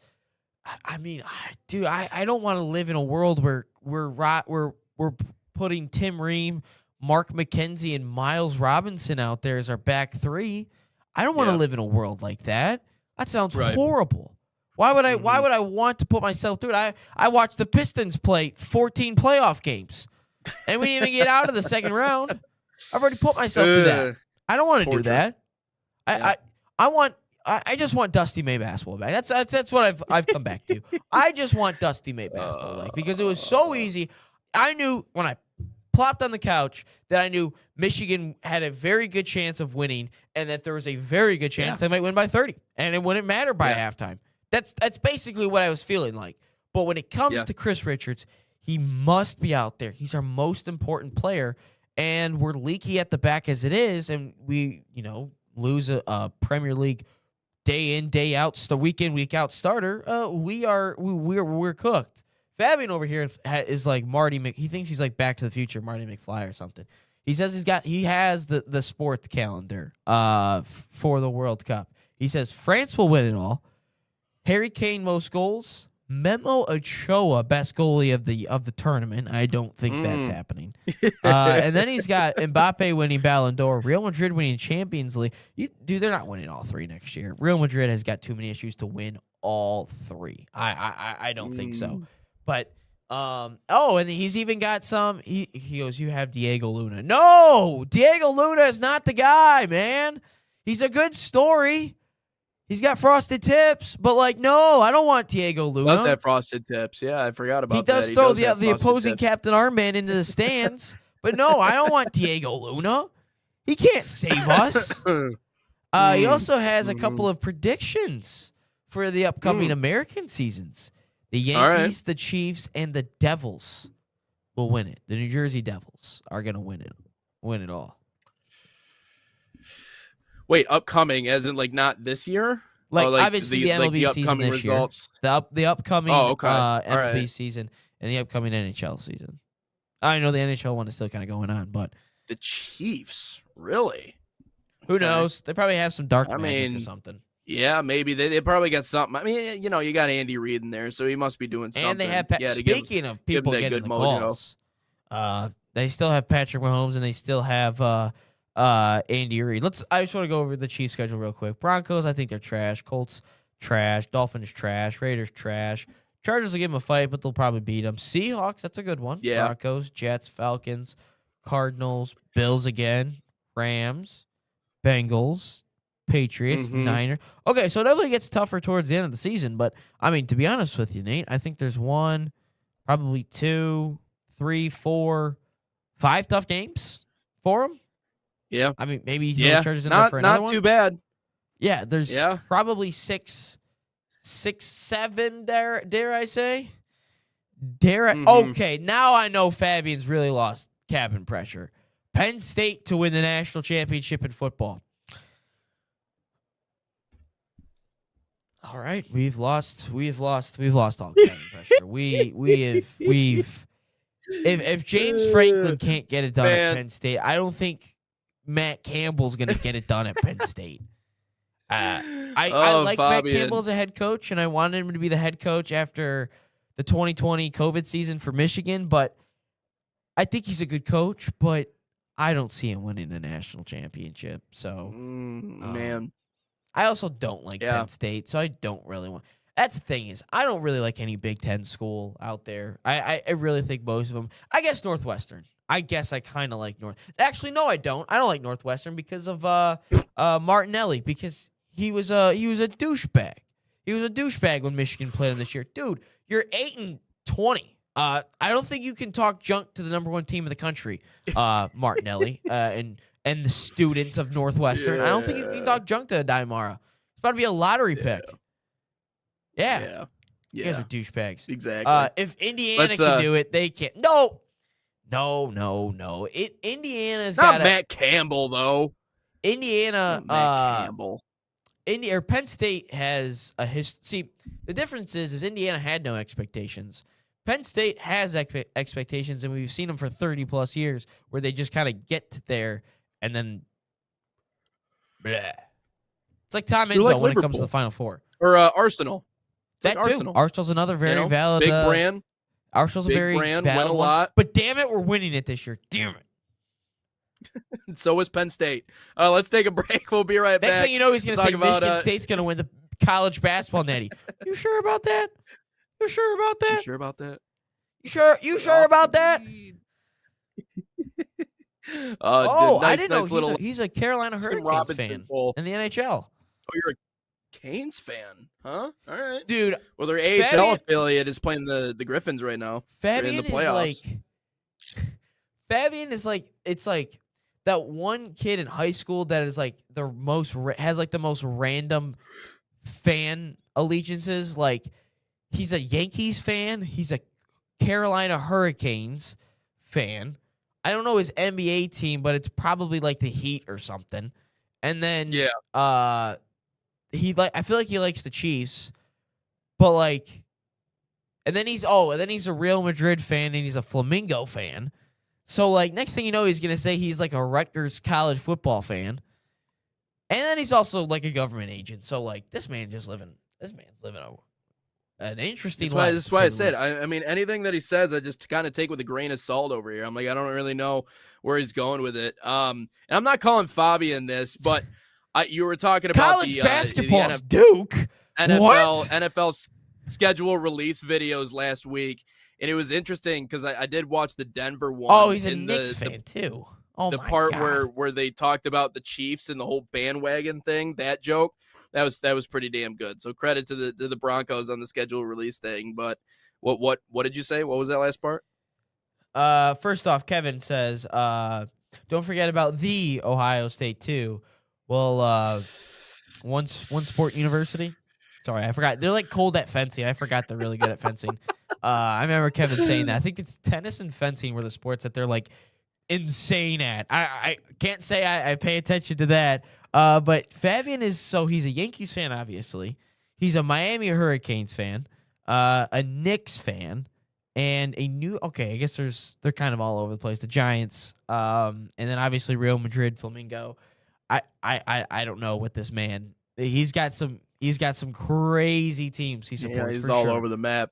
Speaker 2: I mean, dude, I don't want to live in a world where we're putting Tim Ream, Mark McKenzie, and Miles Robinson out there as our back three. I don't want to live in a world like that. That sounds horrible. Why would I want to put myself through it? I watched the Pistons play 14 playoff games, and we didn't even get out of the second round. I've already put myself through that. I don't want to do that. I just want Dusty May basketball back. That's what I've come back to. I just want Dusty May basketball back, because it was so easy. I knew when I plopped on the couch that I knew Michigan had a very good chance of winning, and that there was a very good chance they might win by 30, and it wouldn't matter by halftime. That's basically what I was feeling like. But when it comes to Chris Richards, he must be out there. He's our most important player, and we're leaky at the back as it is, and we, lose a Premier League day in, day out, week in, week out starter. We're cooked. Fabian over here is like Marty he thinks he's like Back to the Future Marty McFly or something. He says he has the sports calendar for the World Cup. He says France will win it all. Harry Kane most goals. Memo Ochoa best goalie of the tournament. I don't think that's happening. And then he's got Mbappe winning Ballon d'Or, Real Madrid winning Champions League. Dude, they're not winning all three next year. Real Madrid has got too many issues to win all three. I don't think so. But and he's even got some. He goes, you have Diego Luna. No, Diego Luna is not the guy, man. He's a good story. He's got frosted tips, but no, I don't want Diego Luna.
Speaker 7: Does have frosted tips? Yeah, I forgot about that.
Speaker 2: He does throw the opposing captain armband into the stands, but no, I don't want Diego Luna. He can't save us. He also has a couple of predictions for the upcoming American seasons. The Yankees, the Chiefs, and the Devils will win it. The New Jersey Devils are going to win it all.
Speaker 7: Wait, upcoming as in like not this year?
Speaker 2: Like,
Speaker 7: Oh, like
Speaker 2: obviously the MLB season
Speaker 7: upcoming
Speaker 2: this
Speaker 7: results.
Speaker 2: year, the upcoming
Speaker 7: Oh, okay.
Speaker 2: MLB
Speaker 7: right.
Speaker 2: season and the upcoming NHL season. I know the NHL one is still kind of going on, but
Speaker 7: The Chiefs, really?
Speaker 2: who
Speaker 7: Okay.
Speaker 2: knows? They probably have some dark
Speaker 7: I
Speaker 2: magic or
Speaker 7: mean,
Speaker 2: something.
Speaker 7: Yeah, maybe they probably got something. I mean, you know, you got Andy Reid in there, so he must be doing something.
Speaker 2: And they have
Speaker 7: speaking
Speaker 2: of people
Speaker 7: that
Speaker 2: getting
Speaker 7: good
Speaker 2: the
Speaker 7: mojo.
Speaker 2: calls, they still have Patrick Mahomes and they still have Andy Reid. I just want to go over the Chiefs schedule real quick. Broncos, I think they're trash. Colts, trash. Dolphins, trash. Raiders, trash. Chargers will give them a fight, but they'll probably beat them. Seahawks, that's a good one.
Speaker 7: Yeah.
Speaker 2: Broncos, Jets, Falcons, Cardinals, Bills again, Rams, Bengals, Patriots, Niners. Okay, so it definitely gets tougher towards the end of the season. But, I mean, to be honest with you, Nate, I think there's 1, probably 2, 3, 4, 5 tough games for them.
Speaker 7: Yeah.
Speaker 2: I mean, maybe
Speaker 7: Yeah.
Speaker 2: Chargers in there for another
Speaker 7: Not
Speaker 2: one.
Speaker 7: too bad.
Speaker 2: Yeah, there's
Speaker 7: Yeah.
Speaker 2: probably 6, 7, dare I say? Okay, now I know Fabian's really lost cabin pressure. Penn State to win the national championship in football. All right, we've lost all cabin pressure. If James Franklin can't get it done at Penn State, I don't think Matt Campbell's going to get it done at Penn State. I like Matt Campbell as a head coach, and I wanted him to be the head coach after the 2020 COVID season for Michigan, but I think he's a good coach, but I don't see him winning a national championship. So,
Speaker 7: man.
Speaker 2: I also don't like Penn State, so I don't really want. That's the thing is, I don't really like any Big Ten school out there. I really think most of them. I guess Northwestern. I guess I kind of like North. Actually, no, I don't. I don't like Northwestern because of Martinelli, because he was a douchebag. He was a douchebag when Michigan played him this year. Dude, you're 8-20. I don't think you can talk junk to the number 1 team in the country, Martinelli, and the students of Northwestern. I don't think you can talk junk to Daimara. It's about to be a lottery pick. Yeah. You guys are douchebags.
Speaker 7: Exactly.
Speaker 2: If Indiana can do it, they can't. No. Indiana's got
Speaker 7: Matt Campbell though.
Speaker 2: Indiana.
Speaker 7: Matt Campbell.
Speaker 2: Penn State has a history. See, the difference is Indiana had no expectations. Penn State has expectations, and we've seen them for 30-plus years where they just kind of get there and then bleh. It's like Tom Izzo
Speaker 7: like
Speaker 2: when it comes
Speaker 7: Liverpool.
Speaker 2: to the Final Four.
Speaker 7: Or Arsenal. It's
Speaker 2: That
Speaker 7: like
Speaker 2: too.
Speaker 7: Arsenal.
Speaker 2: Arsenal's another very valid
Speaker 7: big brand.
Speaker 2: Arsenal's a
Speaker 7: Big
Speaker 2: very
Speaker 7: brand,
Speaker 2: valid
Speaker 7: win a
Speaker 2: one.
Speaker 7: lot.
Speaker 2: But damn it, we're winning it this year. Damn it.
Speaker 7: So is Penn State. Let's take a break. We'll be right back.
Speaker 2: Next thing you know, he's going to say
Speaker 7: Talk about,
Speaker 2: Michigan State's going to win the college basketball natty. You sure about that? You sure about that?
Speaker 7: You sure about that?
Speaker 2: You sure about that? I didn't know he's a Carolina Hurricanes fan in the NHL.
Speaker 7: Oh, you're a Canes fan, huh? All right,
Speaker 2: dude.
Speaker 7: Well, their AHL affiliate is playing the Griffins right now.
Speaker 2: Fabian
Speaker 7: in the playoffs.
Speaker 2: Fabian is like, it's like that one kid in high school that is like the most has like the most random fan allegiances. Like, he's a Yankees fan. He's a Carolina Hurricanes fan. I don't know his NBA team, but it's probably like the Heat or something. And then I feel like he likes the Chiefs, but like, and then he's a Real Madrid fan and he's a Flamingo fan. So like, next thing you know, he's gonna say he's like a Rutgers college football fan, and then he's also like a government agent. So like, this man's living an interesting life.
Speaker 7: That's why I said. I mean, anything that he says, I just kind of take with a grain of salt over here. I'm like, I don't really know where he's going with it. And I'm not calling Fabian this, but you were talking about
Speaker 2: college basketball. Duke
Speaker 7: NFL schedule release videos last week, and it was interesting because I did watch the Denver one.
Speaker 2: Oh, he's a Knicks fan too. Oh,
Speaker 7: the
Speaker 2: my
Speaker 7: part
Speaker 2: God.
Speaker 7: where they talked about the Chiefs and the whole bandwagon thing, that joke. That was pretty damn good. So credit to the Broncos on the schedule release thing. But what did you say? What was that last part?
Speaker 2: First off, Kevin says, don't forget about the Ohio State too. Well, one sport university. Sorry, I forgot. They're like cold at fencing. I forgot they're really good at fencing. I remember Kevin saying that. I think it's tennis and fencing were the sports that they're like insane at. I can't say I pay attention to that. But Fabian he's a Yankees fan, obviously. He's a Miami Hurricanes fan, a Knicks fan, and I guess they're kind of all over the place. The Giants, and then obviously Real Madrid, Flamingo. I don't know what this man. He's got some crazy teams he supports.
Speaker 7: He's
Speaker 2: for
Speaker 7: all
Speaker 2: sure.
Speaker 7: over the map.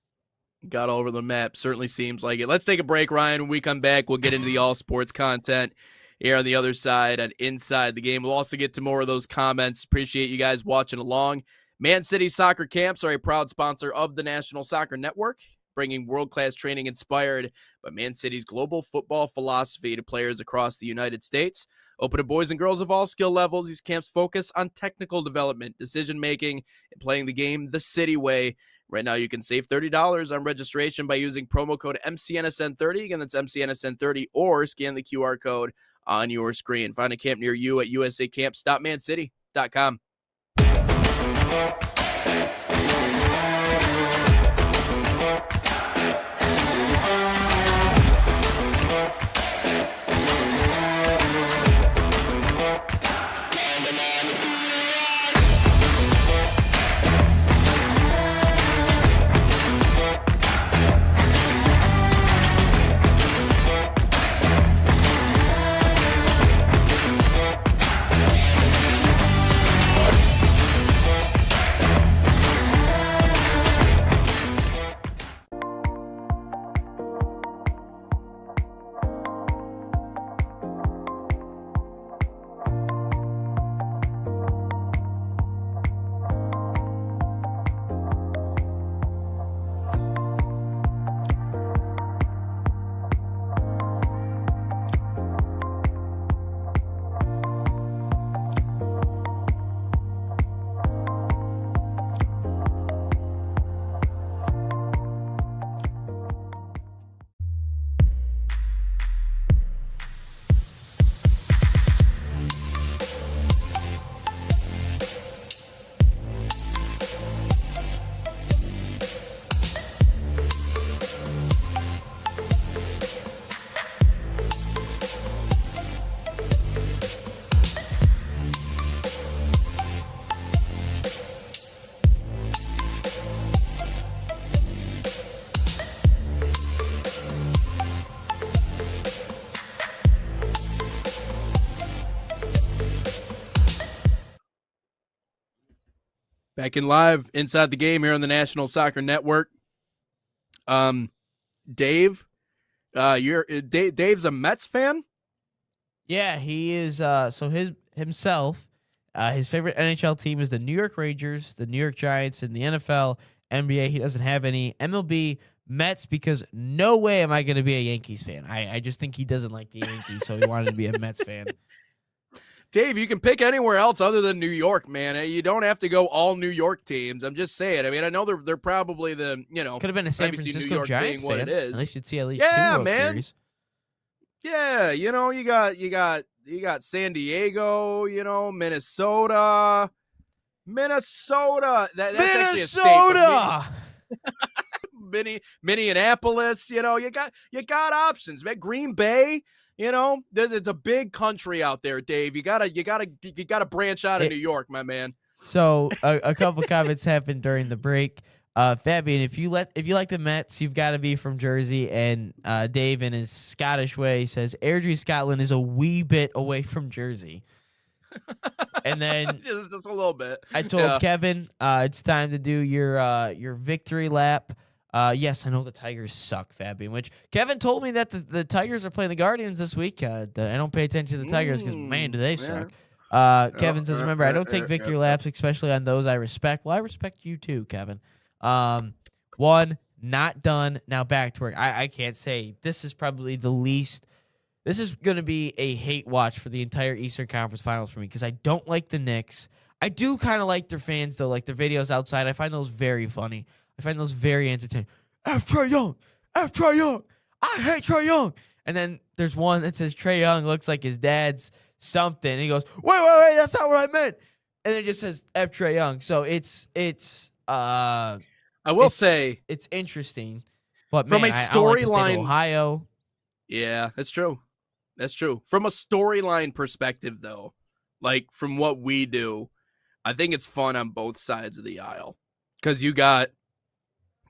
Speaker 7: Got all over the map. Certainly seems like it. Let's take a break, Ryan. When we come back, we'll get into the all sports content here on the other side and inside the game. We'll also get to more of those comments. Appreciate you guys watching along. Man City Soccer Camps are a proud sponsor of the National Soccer Network, bringing world-class training inspired by Man City's global football philosophy to players across the United States. Open to boys and girls of all skill levels, these camps focus on technical development, decision-making, and playing the game the City way. Right now, you can save $30 on registration by using promo code MCNSN30. Again, that's MCNSN30, or scan the QR code on your screen. Find a camp near you at usacamps.mancity.com. Back in live inside the game here on the National Soccer Network. Dave, Dave's a Mets fan?
Speaker 2: Yeah, he is. So his favorite NHL team is the New York Rangers, the New York Giants, and the NFL, NBA. He doesn't have any. MLB, Mets, because no way am I going to be a Yankees fan. I just think he doesn't like the Yankees, so he wanted to be a Mets fan.
Speaker 7: Dave, you can pick anywhere else other than New York, man. You don't have to go all New York teams. I'm just saying. I mean, I know they're probably the,
Speaker 2: could have been a San Francisco Giants fan. At least you'd see at least two World Series.
Speaker 7: Yeah, you got San Diego, Minnesota. That's actually a state. Minneapolis, you got options, man. Green Bay. It's a big country out there, Dave. You gotta branch out of New York, my man.
Speaker 2: So a couple comments happened during the break. Fabian, if you like the Mets, you've got to be from Jersey. And Dave, in his Scottish way, says Airdrie, Scotland is a wee bit away from Jersey. And then
Speaker 7: it's just a little bit.
Speaker 2: I told Kevin, it's time to do your victory lap. Yes, I know the Tigers suck, Fabian, which Kevin told me that the Tigers are playing the Guardians this week. I don't pay attention to the Tigers because, man, do they suck. Kevin says, remember, I don't take victory laps, especially on those I respect. Well, I respect you too, Kevin. One, not done. Now back to work. I can't say. This is probably the least. This is going to be a hate watch for the entire Eastern Conference Finals for me because I don't like the Knicks. I do kind of like their fans, though, like their videos outside. I find those very funny. I find those very entertaining. F. Trae Young. I hate Trae Young. And then there's one that says Trae Young looks like his dad's something. And he goes, wait, that's not what I meant. And then it just says F. Trae Young. So I will say it's interesting. But
Speaker 7: from
Speaker 2: man,
Speaker 7: a storyline,
Speaker 2: Ohio.
Speaker 7: Yeah, that's true. From a storyline perspective, though, like from what we do, I think it's fun on both sides of the aisle because you got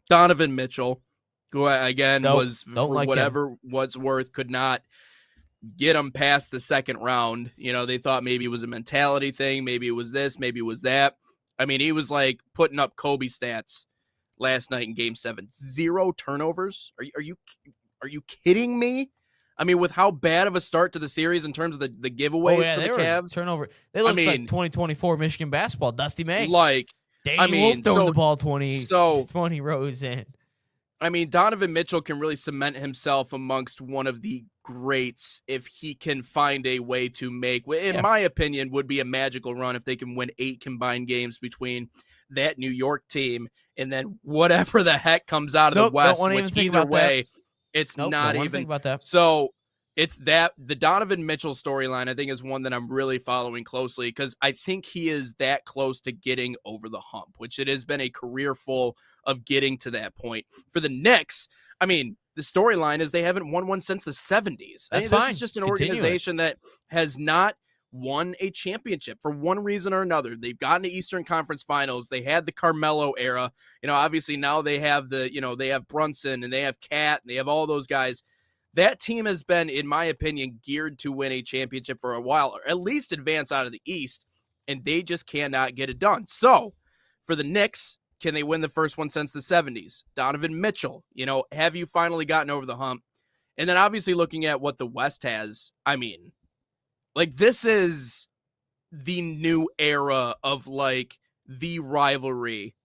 Speaker 7: Donovan Mitchell, who again was
Speaker 2: don't
Speaker 7: for
Speaker 2: like
Speaker 7: whatever what's worth could not get him past the second round. You know, they thought maybe it was a mentality thing, maybe it was this, maybe it was that. I mean, he was like putting up Kobe stats last night in Game 7. 0 turnovers. Are you kidding me? I mean, with how bad of a start to the series in terms of the giveaways for the Cavs.
Speaker 2: Turnover. They looked like 2024 Michigan basketball. Dusty May.
Speaker 7: Like,
Speaker 2: Danny Wolf throwing the ball 20 rows in.
Speaker 7: I mean, Donovan Mitchell can really cement himself amongst one of the greats if he can find a way to make, in my opinion, would be a magical run if they can win 8 combined games between that New York team and then whatever the heck comes out of the West, which either way, it's not even.
Speaker 2: Think about that.
Speaker 7: So it's that the Donovan Mitchell storyline, I think, is one that I'm really following closely because I think he is that close to getting over the hump, which it has been a career full of getting to that point. For the Knicks, I mean, the storyline is they haven't won one since the 70s.
Speaker 2: That's
Speaker 7: This
Speaker 2: fine.
Speaker 7: is just an organization that has not won a championship for one reason or another. They've gotten to Eastern Conference Finals. They had the Carmelo era. You know, obviously now they have they have Brunson and they have Cat and they have all those guys. That team has been, in my opinion, geared to win a championship for a while, or at least advance out of the East, and they just cannot get it done. So, for the Knicks, can they win the first one since the 70s? Donovan Mitchell, have you finally gotten over the hump? And then obviously looking at what the West has, I mean, like this is the new era of like the rivalry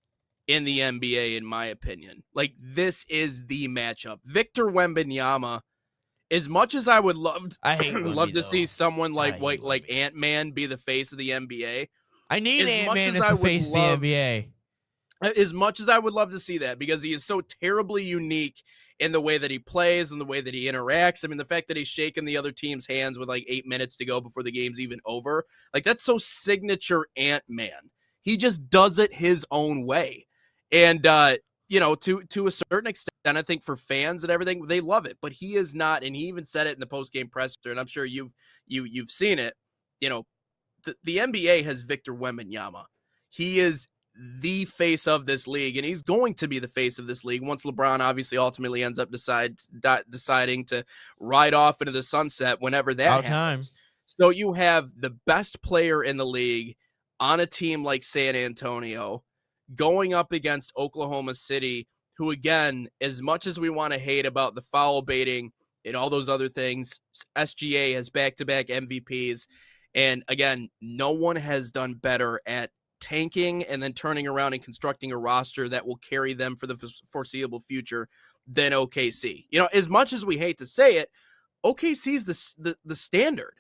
Speaker 7: in the NBA, in my opinion. Like this is the matchup. Victor Wembanyama, as much as I would love to see someone like Ant-Man be the face of the NBA.
Speaker 2: I need Ant-Man as the face of the NBA.
Speaker 7: As much as I would love to see that, because he is so terribly unique in the way that he plays and the way that he interacts. I mean, the fact that he's shaking the other team's hands with like 8 minutes to go before the game's even over, like that's so signature Ant-Man. He just does it his own way. And, to a certain extent, I think for fans and everything, they love it, but he is not. And he even said it in the post-game presser, and I'm sure you've seen it. The NBA has Victor Wembanyama. He is the face of this league, and he's going to be the face of this league once LeBron obviously ultimately ends up deciding to ride off into the sunset whenever that happens. So you have the best player in the league on a team like San Antonio going up against Oklahoma City, who, again, as much as we want to hate about the foul baiting and all those other things, SGA has back-to-back MVPs. And, again, no one has done better at tanking and then turning around and constructing a roster that will carry them for the foreseeable future than OKC. As much as we hate to say it, OKC is the standard.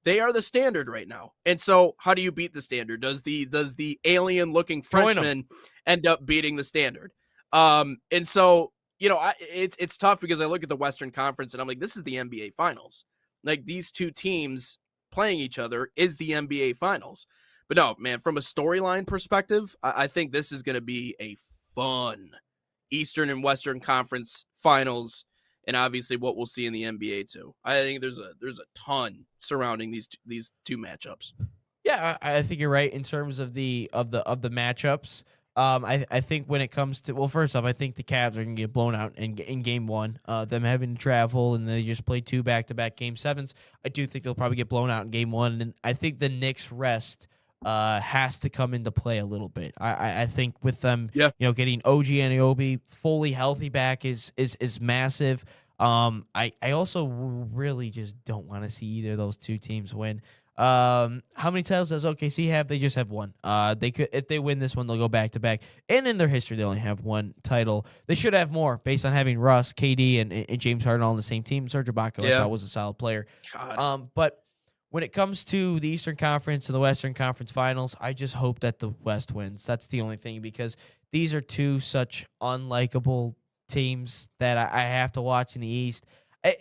Speaker 7: They are the standard right now. And so how do you beat the standard? Does the alien-looking Frenchman end up beating the standard? And so, it's tough because I look at the Western Conference and I'm like, this is the NBA Finals. Like these two teams playing each other is the NBA Finals. But no, man, from a storyline perspective, I think this is going to be a fun Eastern and Western Conference Finals. And obviously what we'll see in the NBA too. I think there's a ton surrounding these two matchups.
Speaker 2: Yeah, I think you're right in terms of the matchups. I think when it comes to, well, first off, I think the Cavs are going to get blown out in game one. Them having to travel and they just play 2 back-to-back game 7s. I do think they'll probably get blown out in game 1. And I think the Knicks rest has to come into play a little bit. I think with them, getting OG Anunoby fully healthy back is massive. I also really just don't want to see either of those two teams win. How many titles does OKC have? They just have one. They could, if they win this one, they'll go back to back. And in their history, they only have one title. They should have more based on having Russ, KD, and James Harden all on the same team. Serge Ibaka, I thought, was a solid player. But when it comes to the Eastern Conference and the Western Conference Finals, I just hope that the West wins. That's the only thing, because these are two such unlikable teams that I have to watch in the East.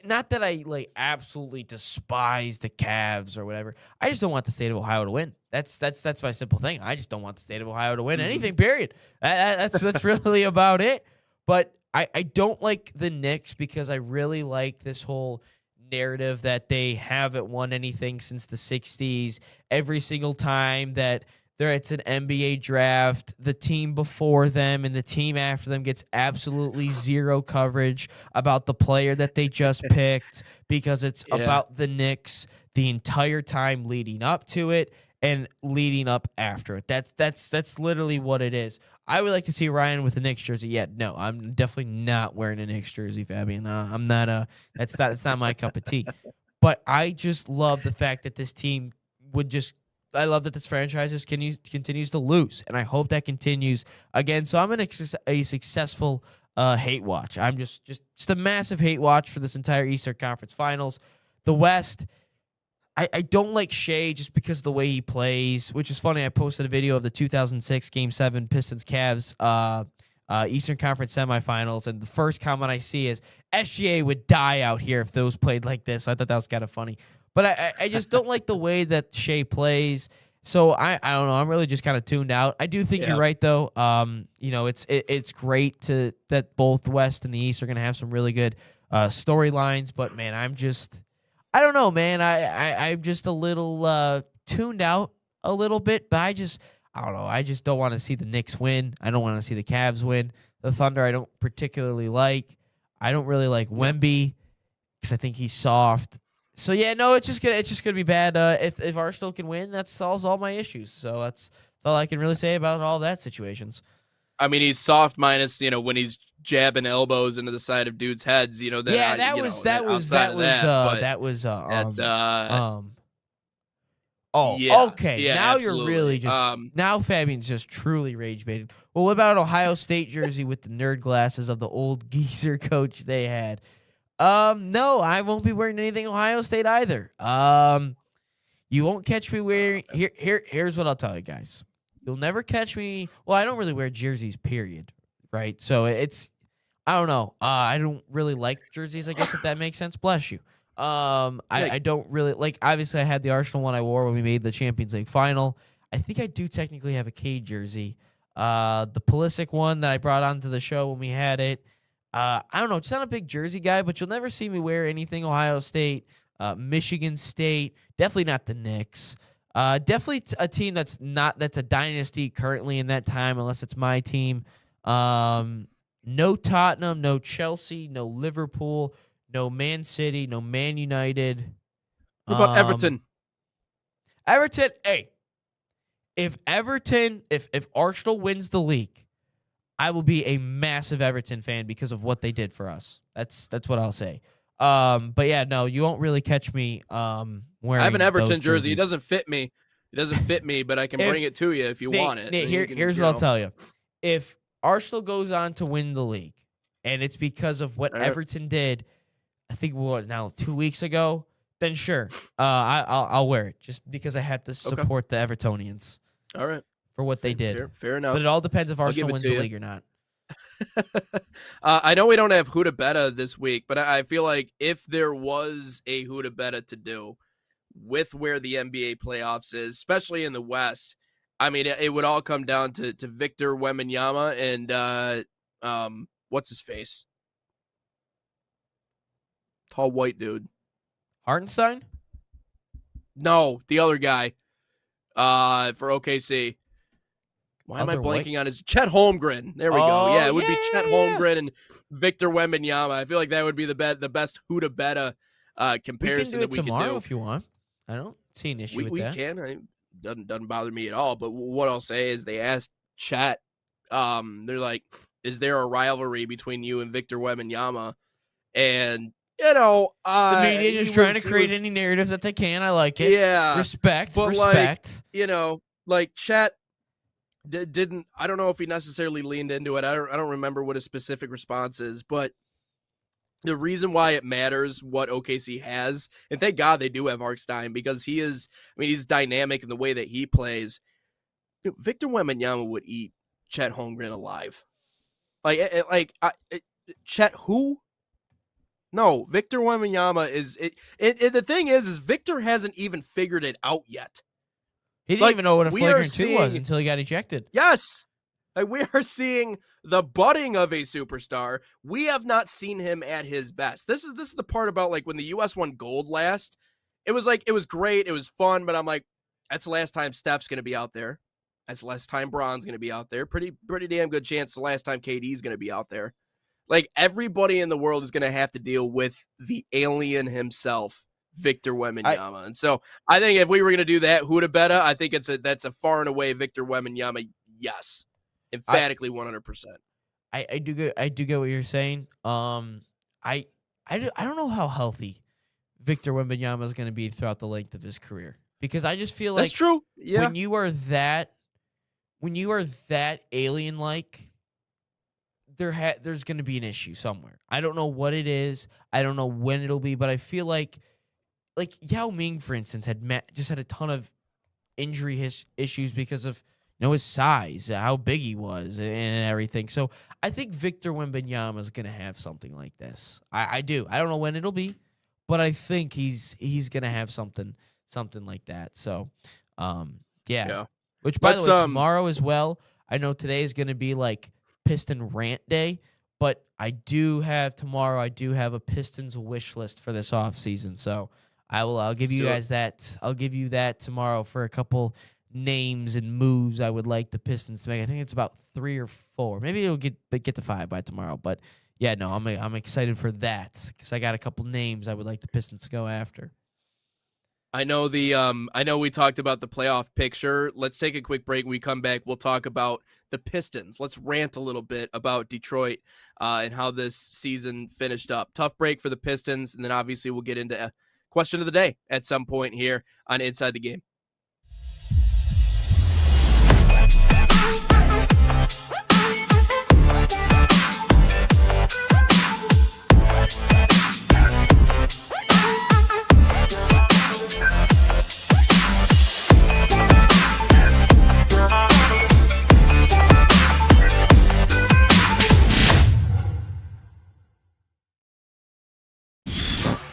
Speaker 2: Not that I absolutely despise the Cavs or whatever. I just don't want the state of Ohio to win. That's my simple thing. I just don't want the state of Ohio to win anything. Period. That's really about it. But I don't like the Knicks because I really like this whole narrative that they haven't won anything since the 60s. Every single time that it's an NBA draft, the team before them and the team after them gets absolutely zero coverage about the player that they just picked because it's about the Knicks the entire time leading up to it and leading up after it. That's literally what it is. I would like to see Ryan with a Knicks jersey. Yeah, no, I'm definitely not wearing a Knicks jersey, Fabian. I'm not that's not my cup of tea. But I just love the fact that this team would just. I love that this franchise continues to lose, and I hope that continues again. So I'm a successful hate watch. I'm just a massive hate watch for this entire Eastern Conference Finals. The West, I don't like Shea just because of the way he plays, which is funny. I posted a video of the 2006 Game 7 Pistons-Cavs Eastern Conference semifinals, and the first comment I see is, SGA would die out here if those played like this. I thought that was kind of funny. But I just don't like the way that Shea plays. So I don't know. I'm really just kind of tuned out. I do think you're right, though. It's great that both West and the East are going to have some really good storylines. But, man, I don't know, man. I'm just a little tuned out a little bit. But I don't know. I just don't want to see the Knicks win. I don't want to see the Cavs win. The Thunder I don't particularly like. I don't really like Wemby because I think he's soft. So yeah, no, it's just gonna be bad. If Arsenal can win, that solves all my issues. So that's all I can really say about all that situations.
Speaker 7: I mean, he's soft minus when he's jabbing elbows into the side of dudes' heads.
Speaker 2: That was. Okay.
Speaker 7: Yeah,
Speaker 2: now
Speaker 7: absolutely.
Speaker 2: You're really just now Fabian's just truly rage baiting. Well, what about Ohio State jersey with the nerd glasses of the old geezer coach they had? No, I won't be wearing anything Ohio State either. You won't catch me wearing here's what I'll tell you guys. You'll never catch me. Well, I don't really wear jerseys, period. Right? So I don't know. I don't really like jerseys, I guess, if that makes sense. Bless you. I don't really like, obviously I had the Arsenal one I wore when we made the Champions League final. I think I do technically have a Cade jersey. The Pulisic one that I brought onto the show when we had it. I don't know, just not a big jersey guy, but you'll never see me wear anything Ohio State, Michigan State, definitely not the Knicks. Definitely a team that's a dynasty currently in that time, unless it's my team. No Tottenham, no Chelsea, no Liverpool, no Man City, no Man United.
Speaker 7: What about Everton?
Speaker 2: Everton, hey, if Arsenal wins the league, I will be a massive Everton fan because of what they did for us. That's what I'll say. But yeah, no, you won't really catch me wearing.
Speaker 7: I have an Everton jersey. It doesn't fit me. But I can bring it to you if you want it.
Speaker 2: Nate, here's what I'll tell you. If Arsenal goes on to win the league, and it's because of what Everton did, I think 2 weeks ago, then sure, I'll wear it just because I have to support the Evertonians.
Speaker 7: All right.
Speaker 2: For what they did.
Speaker 7: Fair enough.
Speaker 2: But it all depends if Arsenal wins the league or not.
Speaker 7: I know we don't have Huda Beta this week, but I feel like if there was a Huda Beta to do with where the NBA playoffs is, especially in the West, I mean, it would all come down to Victor Wembanyama and what's his face? Tall white dude.
Speaker 2: Hartenstein?
Speaker 7: No, the other guy for OKC. Why am I blanking on his Chet Holmgren? There we go. Yeah, it would be Chet Holmgren and Victor Wembanyama. I feel like that would be the best Huda Beta comparison that we can do.
Speaker 2: We can do it tomorrow if you want. I don't see an issue with that.
Speaker 7: We can. It doesn't bother me at all. But what I'll say is they asked Chet, they're like, is there a rivalry between you and Victor Wembanyama? And
Speaker 2: the media just trying to create any narrative that they can. I like it.
Speaker 7: Yeah,
Speaker 2: respect.
Speaker 7: Like Chet didn't. I don't know if he necessarily leaned into it. I don't remember what his specific response is, but the reason why it matters what OKC has, and thank God they do have Hartenstein because he is. I mean, he's dynamic in the way that he plays. Victor Wembanyama would eat Chet Holmgren alive. Chet who? No, Victor Wembanyama is it. The thing is Victor hasn't even figured it out yet.
Speaker 2: He didn't even know what a flagrant 2 was until he got ejected.
Speaker 7: Yes. Like, we are seeing the budding of a superstar. We have not seen him at his best. This is the part about, like, when the U.S. won gold last. It was great. It was fun, but I'm like, that's the last time Steph's going to be out there. That's the last time Bron's going to be out there. Pretty damn good chance the last time KD's going to be out there. Like, everybody in the world is going to have to deal with the alien himself, Victor Wembanyama. And so I think if we were going to do that, who'da betta, I think that's a far and away Victor Wembanyama. Yes. Emphatically 100%.
Speaker 2: I do get what you're saying. I don't know how healthy Victor Wembanyama is going to be throughout the length of his career, because I just feel like
Speaker 7: that's true. Yeah.
Speaker 2: When you are that alien like, there's going to be an issue somewhere. I don't know what it is. I don't know when it'll be, but I feel like Yao Ming, for instance, just had a ton of injury issues because of his size, how big he was, and everything. So I think Victor Wembanyama is going to have something like this. I do. I don't know when it'll be, but I think he's going to have something like that. So, yeah. Which, by the way, tomorrow as well, I know today is going to be like Piston rant day, but I do have a Pistons wish list for this offseason. So I'll give you guys that. I'll give you that tomorrow for a couple names and moves I would like the Pistons to make. I think it's about 3 or 4. Maybe it'll get to 5 by tomorrow. But yeah, no, I'm excited for that because I got a couple names I would like the Pistons to go after.
Speaker 7: I know we talked about the playoff picture. Let's take a quick break. When we come back, we'll talk about the Pistons. Let's rant a little bit about Detroit and how this season finished up. Tough break for the Pistons, and then obviously we'll get into a question of the day at some point here on Inside the Game.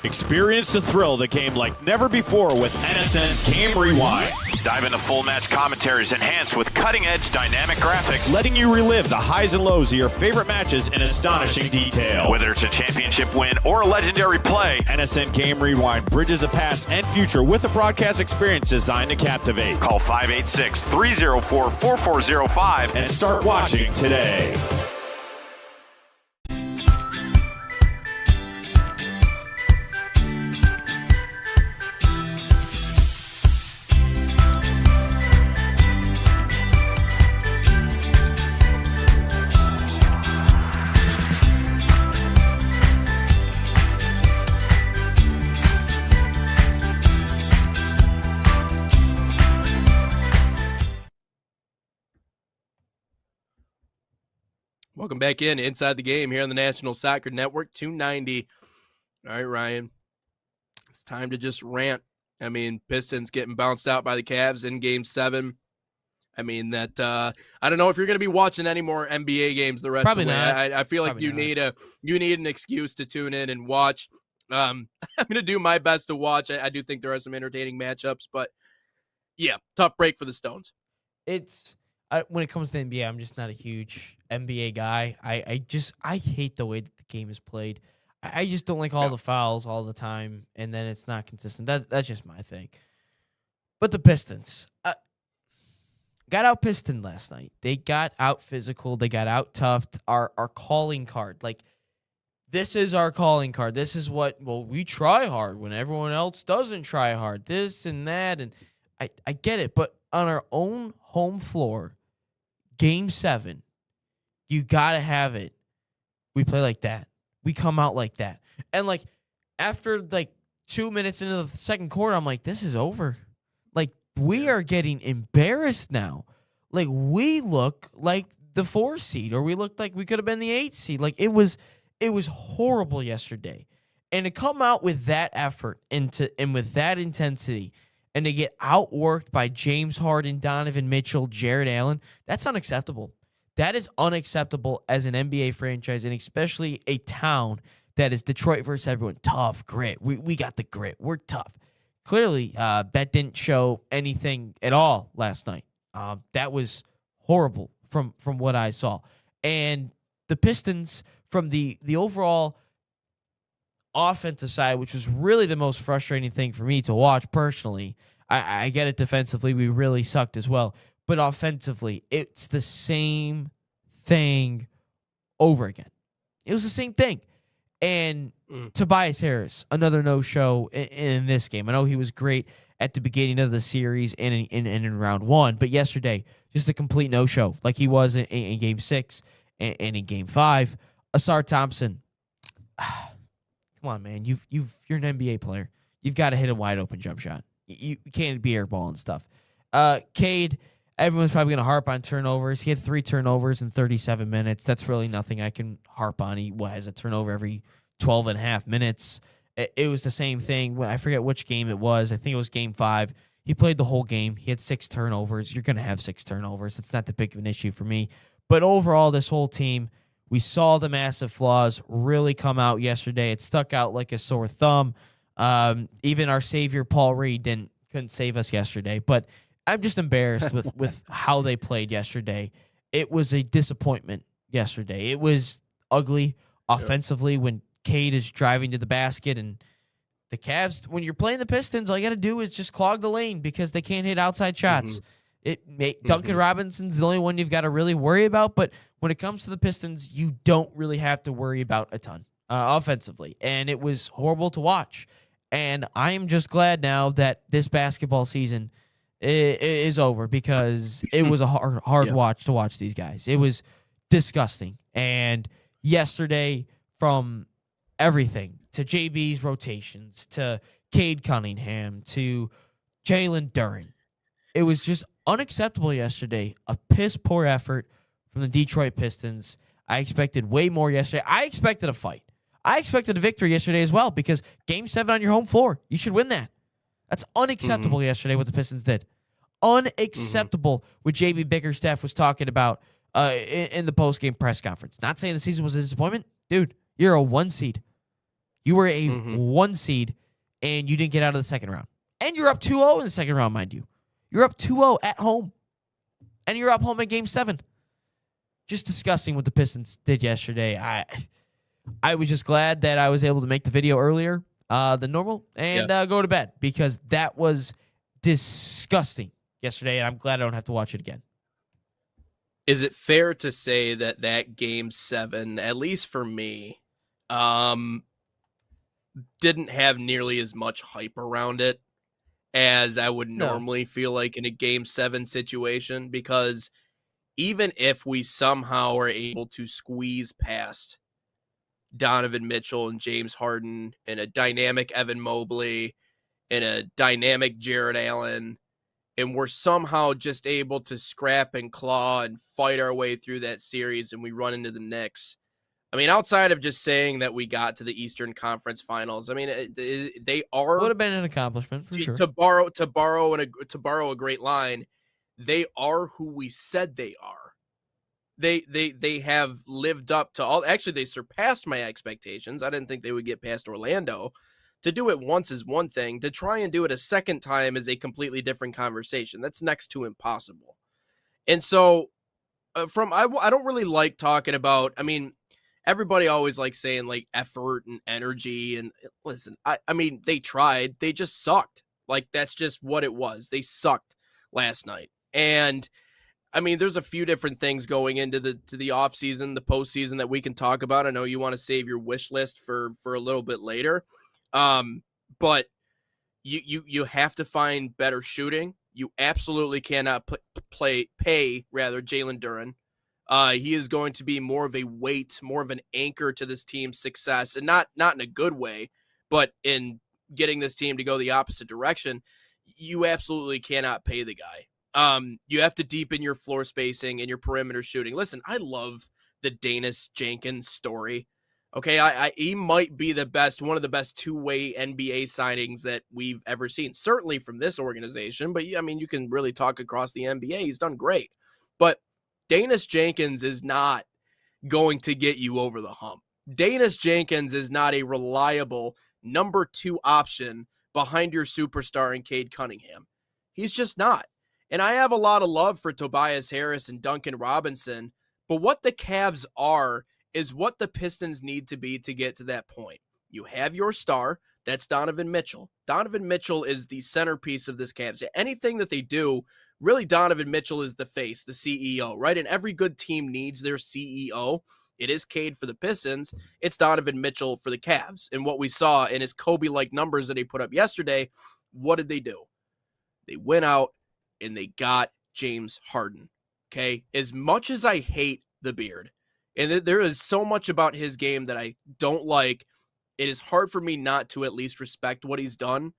Speaker 4: Experience the thrill of the game like never before with NSN's Game Rewind. Dive into full match commentaries enhanced with cutting-edge dynamic graphics, letting you relive the highs and lows of your favorite matches in astonishing detail. Whether it's a championship win or a legendary play, NSN Game Rewind bridges the past and future with a broadcast experience designed to captivate. Call 586-304-4405 and start watching today.
Speaker 7: Welcome back in Inside the Game here on the National Soccer Network 290. All right, Ryan, it's time to just rant. I mean, Pistons getting bounced out by the Cavs in Game 7. I mean, I don't know if you're going to be watching any more NBA games the rest of the way. I feel like you need an excuse to tune in and watch. I'm going to do my best to watch. I do think there are some entertaining matchups, but yeah, tough break for the Stones.
Speaker 2: When it comes to NBA, I'm just not a huge NBA guy. I hate the way that the game is played. I just don't like all the fouls all the time, and then it's not consistent. That's just my thing. But the Pistons got out pistoned last night. They got out physical. They got out toughed. Our calling card, like, this is our calling card. This is we try hard when everyone else doesn't try hard. This and that, and I get it. But on our own home floor, Game 7, you got to have it. We play like that. We come out like that. And, like, after, 2 minutes into the second quarter, I'm like, this is over. Like, we are getting embarrassed now. Like, we look like the 4 seed, or we looked like we could have been the 8 seed. Like, it was horrible yesterday. And to come out with that effort and with that intensity, and to get outworked by James Harden, Donovan Mitchell, Jared Allen, that's unacceptable. That is unacceptable as an NBA franchise, and especially a town that is Detroit versus everyone. Tough, grit. We got the grit. We're tough. Clearly, that didn't show anything at all last night. That was horrible from what I saw. And the Pistons, from the overall offensive side, which was really the most frustrating thing for me to watch personally. I get it defensively, we really sucked as well. But offensively, it's the same thing over again. It was the same thing. And Tobias Harris, another no-show in this game. I know he was great at the beginning of the series and in round one, but yesterday, just a complete no-show, like he was in Game 6 and in Game 5. Asar Thompson, come on, man. You're an NBA player. You've got to hit a wide open jump shot. You can't be airball and stuff. Cade, everyone's probably going to harp on turnovers. He had 3 turnovers in 37 minutes. That's really nothing I can harp on. He has a turnover every 12 and a half minutes. It was the same thing. I forget which game it was. I think it was Game 5. He played the whole game. He had 6 turnovers. You're going to have 6 turnovers. It's not that big of an issue for me. But overall, this whole team, we saw the massive flaws really come out yesterday. It stuck out like a sore thumb. Even our savior, Paul Reed, couldn't save us yesterday. But I'm just embarrassed with how they played yesterday. It was a disappointment yesterday. It was ugly offensively when Cade is driving to the basket, and the Cavs, when you're playing the Pistons, all you got to do is just clog the lane because they can't hit outside shots. Duncan Robinson's the only one you've got to really worry about, but when it comes to the Pistons, you don't really have to worry about a ton offensively, and it was horrible to watch. And I am just glad now that this basketball season is over because it was a hard watch to watch these guys. It was disgusting. And yesterday, from everything to JB's rotations to Cade Cunningham to Jalen Duren, it was just unacceptable yesterday. A piss poor effort from the Detroit Pistons. I expected way more yesterday. I expected a fight. I expected a victory yesterday as well because Game 7 on your home floor, you should win that. That's unacceptable yesterday what the Pistons did. Unacceptable what JB Bickerstaff was talking about in the post-game press conference. Not saying the season was a disappointment. Dude, you're a 1 seed. You were a 1 seed, and you didn't get out of the second round. And you're up 2-0 in the second round, mind you. You're up 2-0 at home. And you're up home in Game 7. Just disgusting what the Pistons did yesterday. I was just glad that I was able to make the video earlier than normal and go to bed because that was disgusting yesterday, and I'm glad I don't have to watch it again.
Speaker 7: Is it fair to say that Game 7, at least for me, didn't have nearly as much hype around it as I would normally feel like in a Game 7 situation? Because even if we somehow are able to squeeze past Donovan Mitchell and James Harden and a dynamic Evan Mobley and a dynamic Jared Allen, and we're somehow just able to scrap and claw and fight our way through that series and we run into the Knicks. I mean, outside of just saying that we got to the Eastern Conference Finals, I mean, they are
Speaker 2: would have been an accomplishment for sure.
Speaker 7: To borrow a great line, they are who we said they are. They have lived up to all. Actually, they surpassed my expectations. I didn't think they would get past Orlando. To do it once is one thing. To try and do it a second time is a completely different conversation. That's next to impossible. And so, I don't really like talking about. I mean, everybody always likes saying like effort and energy. And listen, I mean, they tried. They just sucked. Like that's just what it was. They sucked last night. And I mean, there's a few different things going into the offseason, the postseason that we can talk about. I know you want to save your wish list for a little bit later. But you have to find better shooting. You absolutely cannot pay Jalen Duren. He is going to be more of a weight, more of an anchor to this team's success, and not in a good way, but in getting this team to go the opposite direction. You absolutely cannot pay the guy. You have to deepen your floor spacing and your perimeter shooting. Listen, I love the Danis Jenkins story. Okay, he might be one of the best two-way NBA signings that we've ever seen, certainly from this organization. But I mean, you can really talk across the NBA. He's done great. But Danis Jenkins is not going to get you over the hump. Danis Jenkins is not a reliable number 2 option behind your superstar in Cade Cunningham. He's just not. And I have a lot of love for Tobias Harris and Duncan Robinson, but what the Cavs are is what the Pistons need to be to get to that point. You have your star, that's Donovan Mitchell. Donovan Mitchell is the centerpiece of this Cavs. Anything that they do, really Donovan Mitchell is the face, the CEO, right? And every good team needs their CEO. It is Cade for the Pistons. It's Donovan Mitchell for the Cavs. And what we saw in his Kobe-like numbers that he put up yesterday, what did they do? They went out and they got James Harden. Okay? As much as I hate the beard, and there is so much about his game that I don't like, it is hard for me not to at least respect what he's done,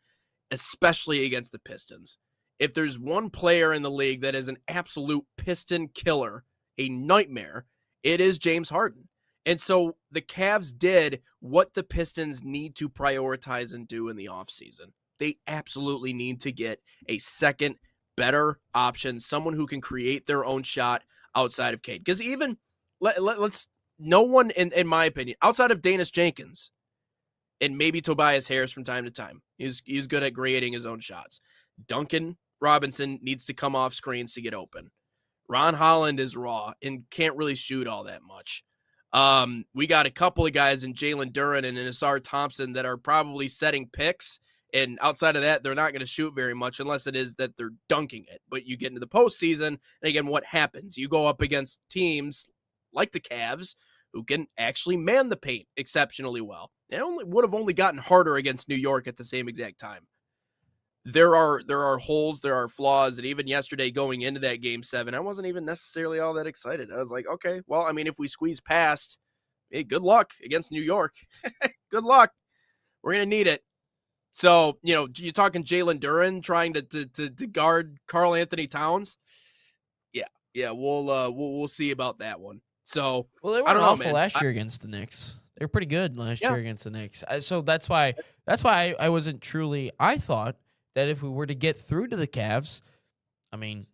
Speaker 7: especially against the Pistons. If there's one player in the league that is an absolute Piston killer, a nightmare, it is James Harden. And so the Cavs did what the Pistons need to prioritize and do in the offseason. They absolutely need to get a second, better option, someone who can create their own shot outside of Cade. Because even, let's no one, in my opinion, outside of Danis Jenkins, and maybe Tobias Harris from time to time, he's good at creating his own shots. Duncan Robinson needs to come off screens to get open. Ron Holland is raw and can't really shoot all that much. We got a couple of guys in Jalen Duren and Asar Thompson that are probably setting picks, and outside of that, they're not going to shoot very much unless it is that they're dunking it. But you get into the postseason, and again, what happens? You go up against teams like the Cavs who can actually man the paint exceptionally well. It would have only gotten harder against New York at the same exact time. There are holes, there are flaws, and even yesterday going into that Game 7, I wasn't even necessarily all that excited. I was like, okay, well, I mean, if we squeeze past, hey, good luck against New York. Good luck. We're going to need it. So, you're talking Jalen Duren trying to guard Karl Anthony Towns. Yeah, we'll see about that one. So,
Speaker 2: well, they were awful last year against the Knicks. They were pretty good last year against the Knicks. So that's why I wasn't truly. I thought that if we were to get through to the Cavs, I mean,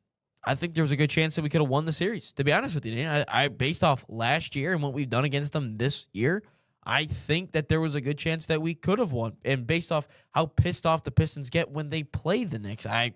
Speaker 2: I think there was a good chance that we could have won the series. To be honest with you, I based off last year and what we've done against them this year, I think that there was a good chance that we could have won. And based off how pissed off the Pistons get when they play the Knicks, to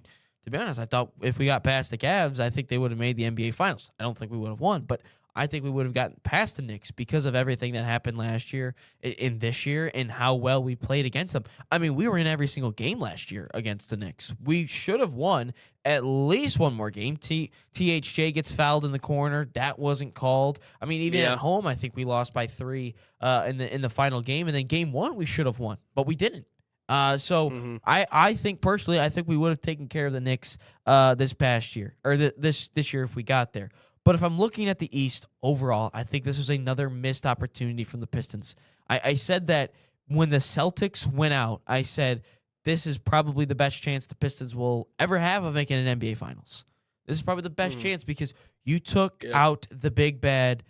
Speaker 2: be honest, I thought if we got past the Cavs, I think they would have made the NBA Finals. I don't think we would have won, but I think we would have gotten past the Knicks because of everything that happened last year in this year and how well we played against them. I mean, we were in every single game last year against the Knicks. We should have won at least one more game. THJ gets fouled in the corner. That wasn't called. I mean, even at home, I think we lost by 3 in the final game. And then Game 1, we should have won, but we didn't. I think personally, I think we would have taken care of the Knicks this past year or this year if we got there. But if I'm looking at the East overall, I think this was another missed opportunity from the Pistons. I said that when the Celtics went out, I said this is probably the best chance the Pistons will ever have of making an NBA Finals. This is probably the best chance because you took out the big bad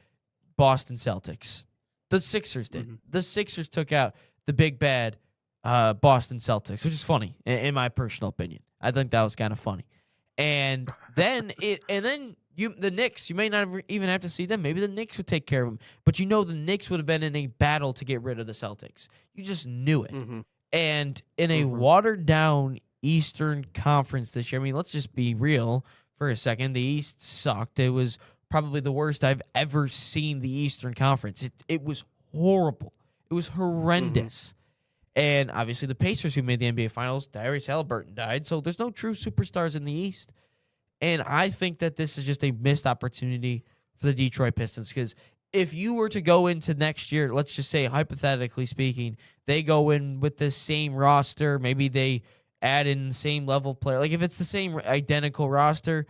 Speaker 2: Boston Celtics. The Sixers did. Mm-hmm. The Sixers took out the big bad Boston Celtics, which is funny in my personal opinion. I think that was kind of funny. And then the Knicks, you may not even have to see them. Maybe the Knicks would take care of them. But the Knicks would have been in a battle to get rid of the Celtics. You just knew it. Mm-hmm. And in a watered-down Eastern Conference this year, I mean, let's just be real for a second. The East sucked. It was probably the worst I've ever seen the Eastern Conference. It was horrible. It was horrendous. And obviously the Pacers who made the NBA Finals, Tyrese Haliburton died. So there's no true superstars in the East. And I think that this is just a missed opportunity for the Detroit Pistons because if you were to go into next year, let's just say, hypothetically speaking, they go in with the same roster, maybe they add in the same level player. Like if it's the same identical roster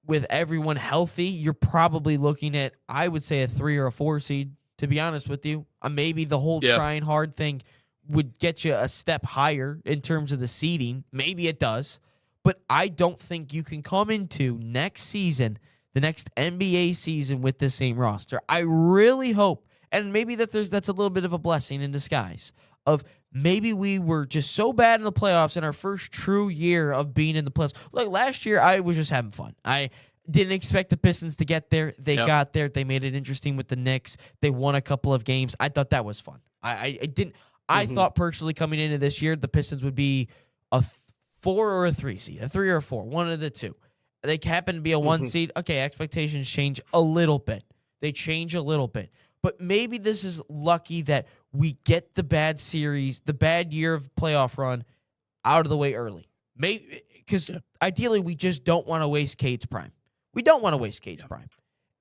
Speaker 2: with everyone healthy, you're probably looking at, I would say, a 3 or a 4 seed, to be honest with you. Maybe the whole trying hard thing would get you a step higher in terms of the seeding. Maybe it does. But I don't think you can come into next season, the next NBA season, with the same roster. I really hope, and maybe that's a little bit of a blessing in disguise, of maybe we were just so bad in the playoffs in our first true year of being in the playoffs. Like last year, I was just having fun. I didn't expect the Pistons to get there. They got there. They made it interesting with the Knicks. They won a couple of games. I thought that was fun. I thought personally coming into this year, the Pistons would be a 4 or a 3 seed, a 3 or a 4, one of the two. They happen to be a 1 seed. Okay, expectations change a little bit. They change a little bit. But maybe this is lucky that we get the bad series, the bad year of playoff run out of the way early. Maybe because ideally we just don't want to waste Cade's prime. We don't want to waste Cade's prime.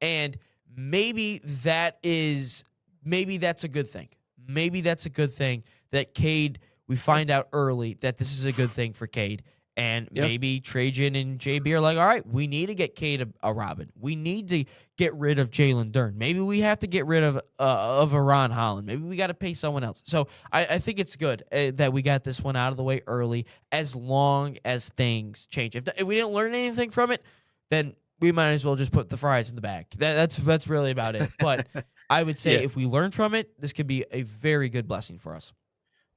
Speaker 2: And maybe that's a good thing. Maybe that's a good thing that Cade, we find out early that this is a good thing for Cade. And maybe Trajan and JB are like, all right, we need to get Cade a Robin. We need to get rid of Jalen Dern. Maybe we have to get rid of a Ron Holland. Maybe we got to pay someone else. So I think it's good that we got this one out of the way early as long as things change. If we didn't learn anything from it, then we might as well just put the fries in the bag. That's really about it. But I would say if we learn from it, this could be a very good blessing for us.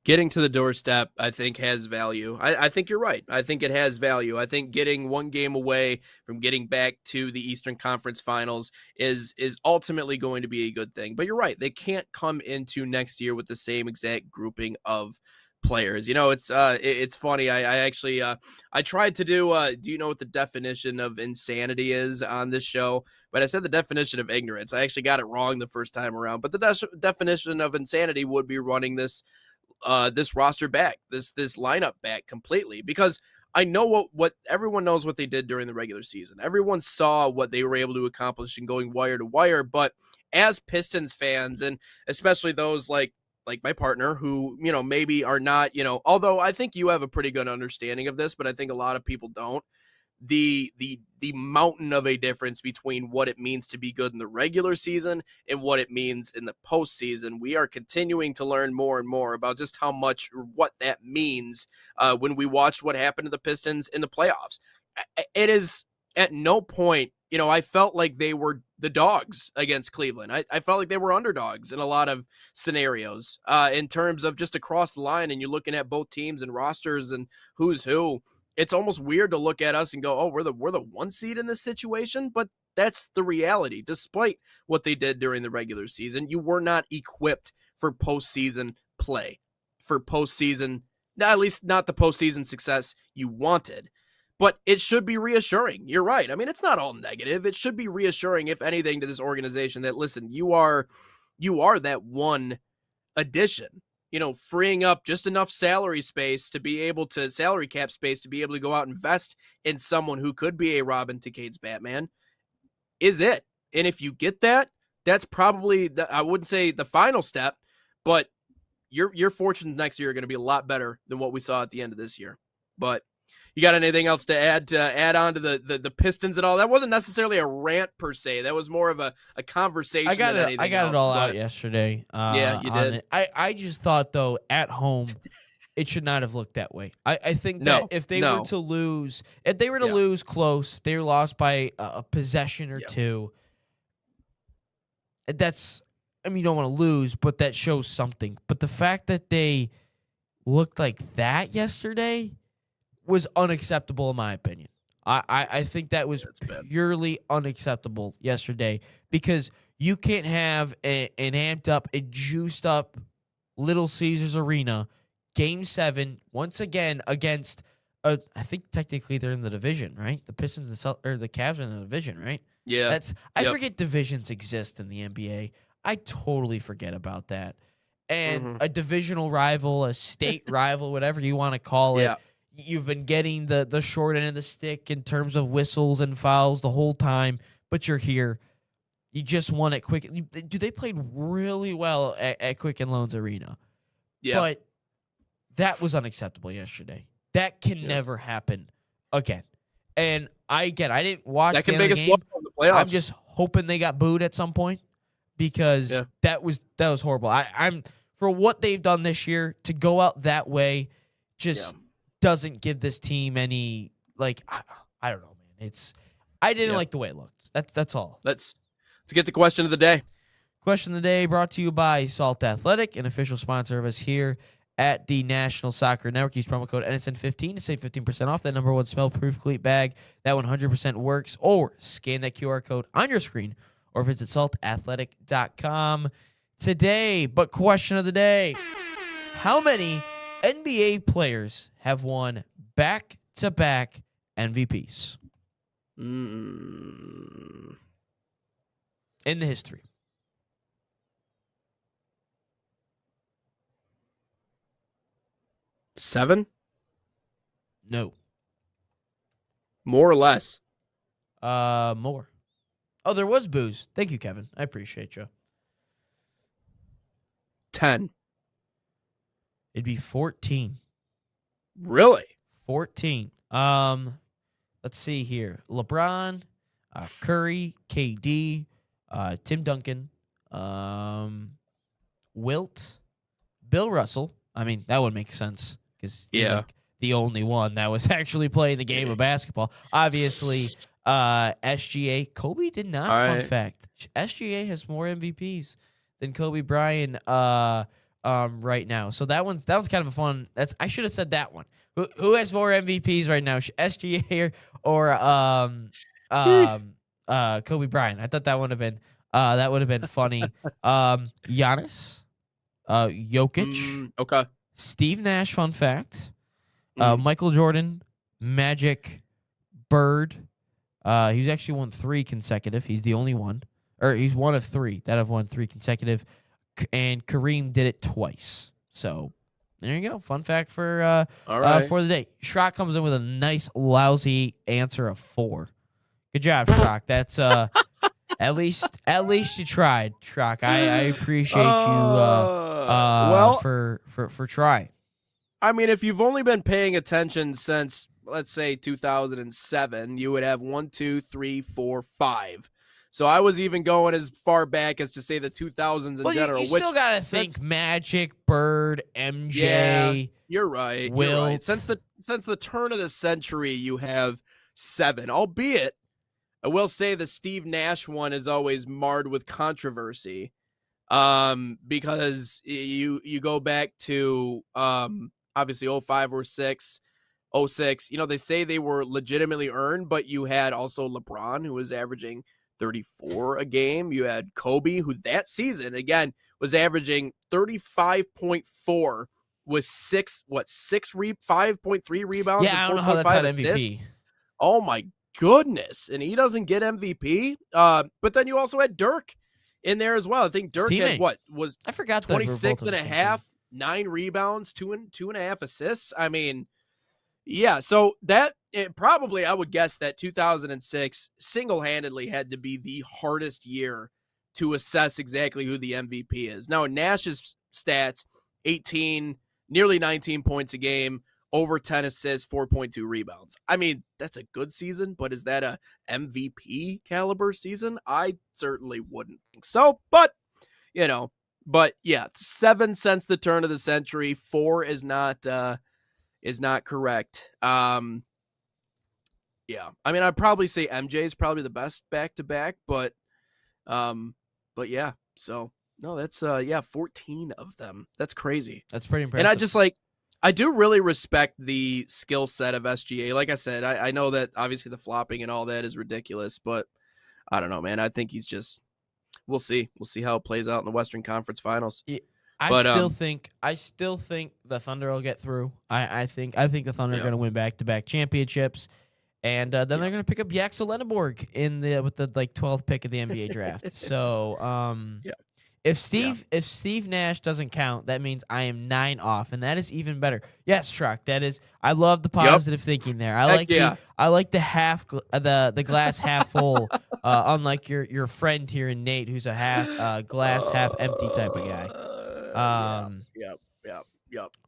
Speaker 7: Getting to the doorstep, I think, has value. I think you're right. I think it has value. I think getting one game away from getting back to the Eastern Conference Finals is ultimately going to be a good thing. But you're right. They can't come into next year with the same exact grouping of players. You know, it's funny. I actually I tried to do you know what the definition of insanity is on this show? But I said the definition of ignorance. I actually got it wrong the first time around. But the definition of insanity would be running this roster back, this lineup back completely, because I know what everyone knows what they did during the regular season. Everyone saw what they were able to accomplish in going wire to wire. But as Pistons fans, and especially those like my partner who, you know, maybe are not, you know, although I think you have a pretty good understanding of this, but I think a lot of people don't. The mountain of a difference between what it means to be good in the regular season and what it means in the postseason. We are continuing to learn more and more about just how much what that means when we watched what happened to the Pistons in the playoffs. It is at no point, you know, I felt like they were the dogs against Cleveland. I felt like they were underdogs in a lot of scenarios in terms of just across the line, and you're looking at both teams and rosters and who's who. It's almost weird to look at us and go, oh, we're the 1 seed in this situation, but that's the reality. Despite what they did during the regular season, you were not equipped for postseason play, for postseason, at least not the postseason success you wanted. But it should be reassuring. You're right. I mean, it's not all negative. It should be reassuring, if anything, to this organization that, listen, you are that one addition. You know, freeing up just enough salary cap space to be able to go out and invest in someone who could be a Robin to Cade's Batman is it. And if you get that, that's probably, I wouldn't say the final step, but your fortunes next year are going to be a lot better than what we saw at the end of this year. But you got anything else to add on to the Pistons at all? That wasn't necessarily a rant per se. That was more of a conversation. I got
Speaker 2: it all out yesterday.
Speaker 7: Yeah, you did.
Speaker 2: I just thought, though, at home, it should not have looked that way. I think that if they were to lose, lose close, if they were lost by a possession or two, that's, I mean, you don't want to lose, but that shows something. But the fact that they looked like that yesterday was unacceptable in my opinion. I think that was purely unacceptable yesterday, because you can't have an amped up, a juiced up Little Caesars Arena Game 7 once again against I think technically they're in the division, right? The Pistons or the Cavs are in the division, right?
Speaker 7: Yeah.
Speaker 2: I forget divisions exist in the NBA. I totally forget about that. And a divisional rival, a state rival, whatever you want to call it. You've been getting the short end of the stick in terms of whistles and fouls the whole time, but you're here. You just won at Quicken. They played really well at Quicken Loans Arena. Yeah. But that was unacceptable yesterday. That can never happen again. And I didn't watch
Speaker 7: that
Speaker 2: the
Speaker 7: can make us
Speaker 2: game.
Speaker 7: in the playoffs.
Speaker 2: I'm just hoping they got booed at some point, because that was horrible. I'm for what they've done this year to go out that way just doesn't give this team any, like, I don't know, man. I didn't like the way it looked. That's all.
Speaker 7: Let's get the question of the day.
Speaker 2: Question of the day brought to you by Salt Athletic, an official sponsor of us here at the National Soccer Network. Use promo code NSN15 to save 15% off that #1 smell-proof cleat bag. That 100% works. Or scan that QR code on your screen or visit saltathletic.com today. But question of the day, how many NBA players have won back-to-back MVPs
Speaker 7: Mm.
Speaker 2: in the history?
Speaker 7: Seven?
Speaker 2: No.
Speaker 7: More or less?
Speaker 2: More. Oh, there was booze. Thank you, Kevin. I appreciate you.
Speaker 7: 10.
Speaker 2: It'd be 14.
Speaker 7: Really?
Speaker 2: 14. Let's see here. LeBron, Curry, KD, Tim Duncan, Wilt, Bill Russell. I mean, that would make sense because he's
Speaker 7: Yeah.
Speaker 2: like the only one that was actually playing the game of basketball. Obviously, SGA. Kobe did not.
Speaker 7: All
Speaker 2: Fun
Speaker 7: right.
Speaker 2: fact: SGA has more MVPs than Kobe Bryant right now. So that one's kind of a fun. I should have said that one. Who has more MVPs right now? SGA or Kobe Bryant? I thought that would have been funny. Giannis, Jokic,
Speaker 7: Okay.
Speaker 2: Steve Nash. Fun fact:
Speaker 7: Mm.
Speaker 2: Michael Jordan, Magic, Bird. He's actually won 3 consecutive. He's the only one, or he's one of 3 that have won 3 consecutive. And Kareem did it twice. So there you go. Fun fact for
Speaker 7: All right.
Speaker 2: for the day. Schrock comes in with a nice lousy answer of 4. Good job, Schrock. That's at least you tried, Schrock. I appreciate you
Speaker 7: well,
Speaker 2: for trying.
Speaker 7: I mean, if you've only been paying attention since, let's say, 2007, you would have 1, 2, 3, 4, 5. So I was even going as far back as to say the 2000s in general.
Speaker 2: You still got to think Magic, Bird, MJ.
Speaker 7: Yeah, you're right.
Speaker 2: Wilt.
Speaker 7: You're right. Since the turn of the century, you have 7. Albeit, I will say the Steve Nash one is always marred with controversy, because you go back to obviously 05 or 6. 06, they say they were legitimately earned, but you had also LeBron, who was averaging 34 a game. You had Kobe, who that season, again, was averaging 35.4 with 5.3 rebounds.
Speaker 2: Yeah, I don't
Speaker 7: and
Speaker 2: know how that's
Speaker 7: 4.5
Speaker 2: not
Speaker 7: assists.
Speaker 2: MVP.
Speaker 7: Oh my goodness. And he doesn't get MVP. But then you also had Dirk in there as well. I think Dirk had was
Speaker 2: I forgot that
Speaker 7: 26 and a half, 9 rebounds, 2.5 assists. I mean, yeah, so probably, I would guess that 2006 single-handedly had to be the hardest year to assess exactly who the MVP is. Now, Nash's stats, 18, nearly 19 points a game, over 10 assists, 4.2 rebounds. I mean, that's a good season, but is that a MVP caliber season? I certainly wouldn't think so, but yeah, 7 since the turn of the century, 4 is not correct. Yeah. I mean, I'd probably say MJ is probably the best back-to-back, but yeah. So, no, that's 14 of them. That's crazy.
Speaker 2: That's pretty impressive.
Speaker 7: And I do really respect the skill set of SGA. Like I said, I know that obviously the flopping and all that is ridiculous, but I don't know, man. I think he's just, we'll see. We'll see how it plays out in the Western Conference Finals.
Speaker 2: Yeah. I still think the Thunder will get through. I think the Thunder are going to win back-to-back championships, and then they're going to pick up Jaxson Lenneborg with the 12th pick of the NBA draft. So if Steve Nash doesn't count, that means I am 9 off, and that is even better. Yes, Truck, that is. I love the positive thinking there. I like the the glass half full, unlike your friend here in Nate, who's a half glass half empty type of guy.
Speaker 7: Yep.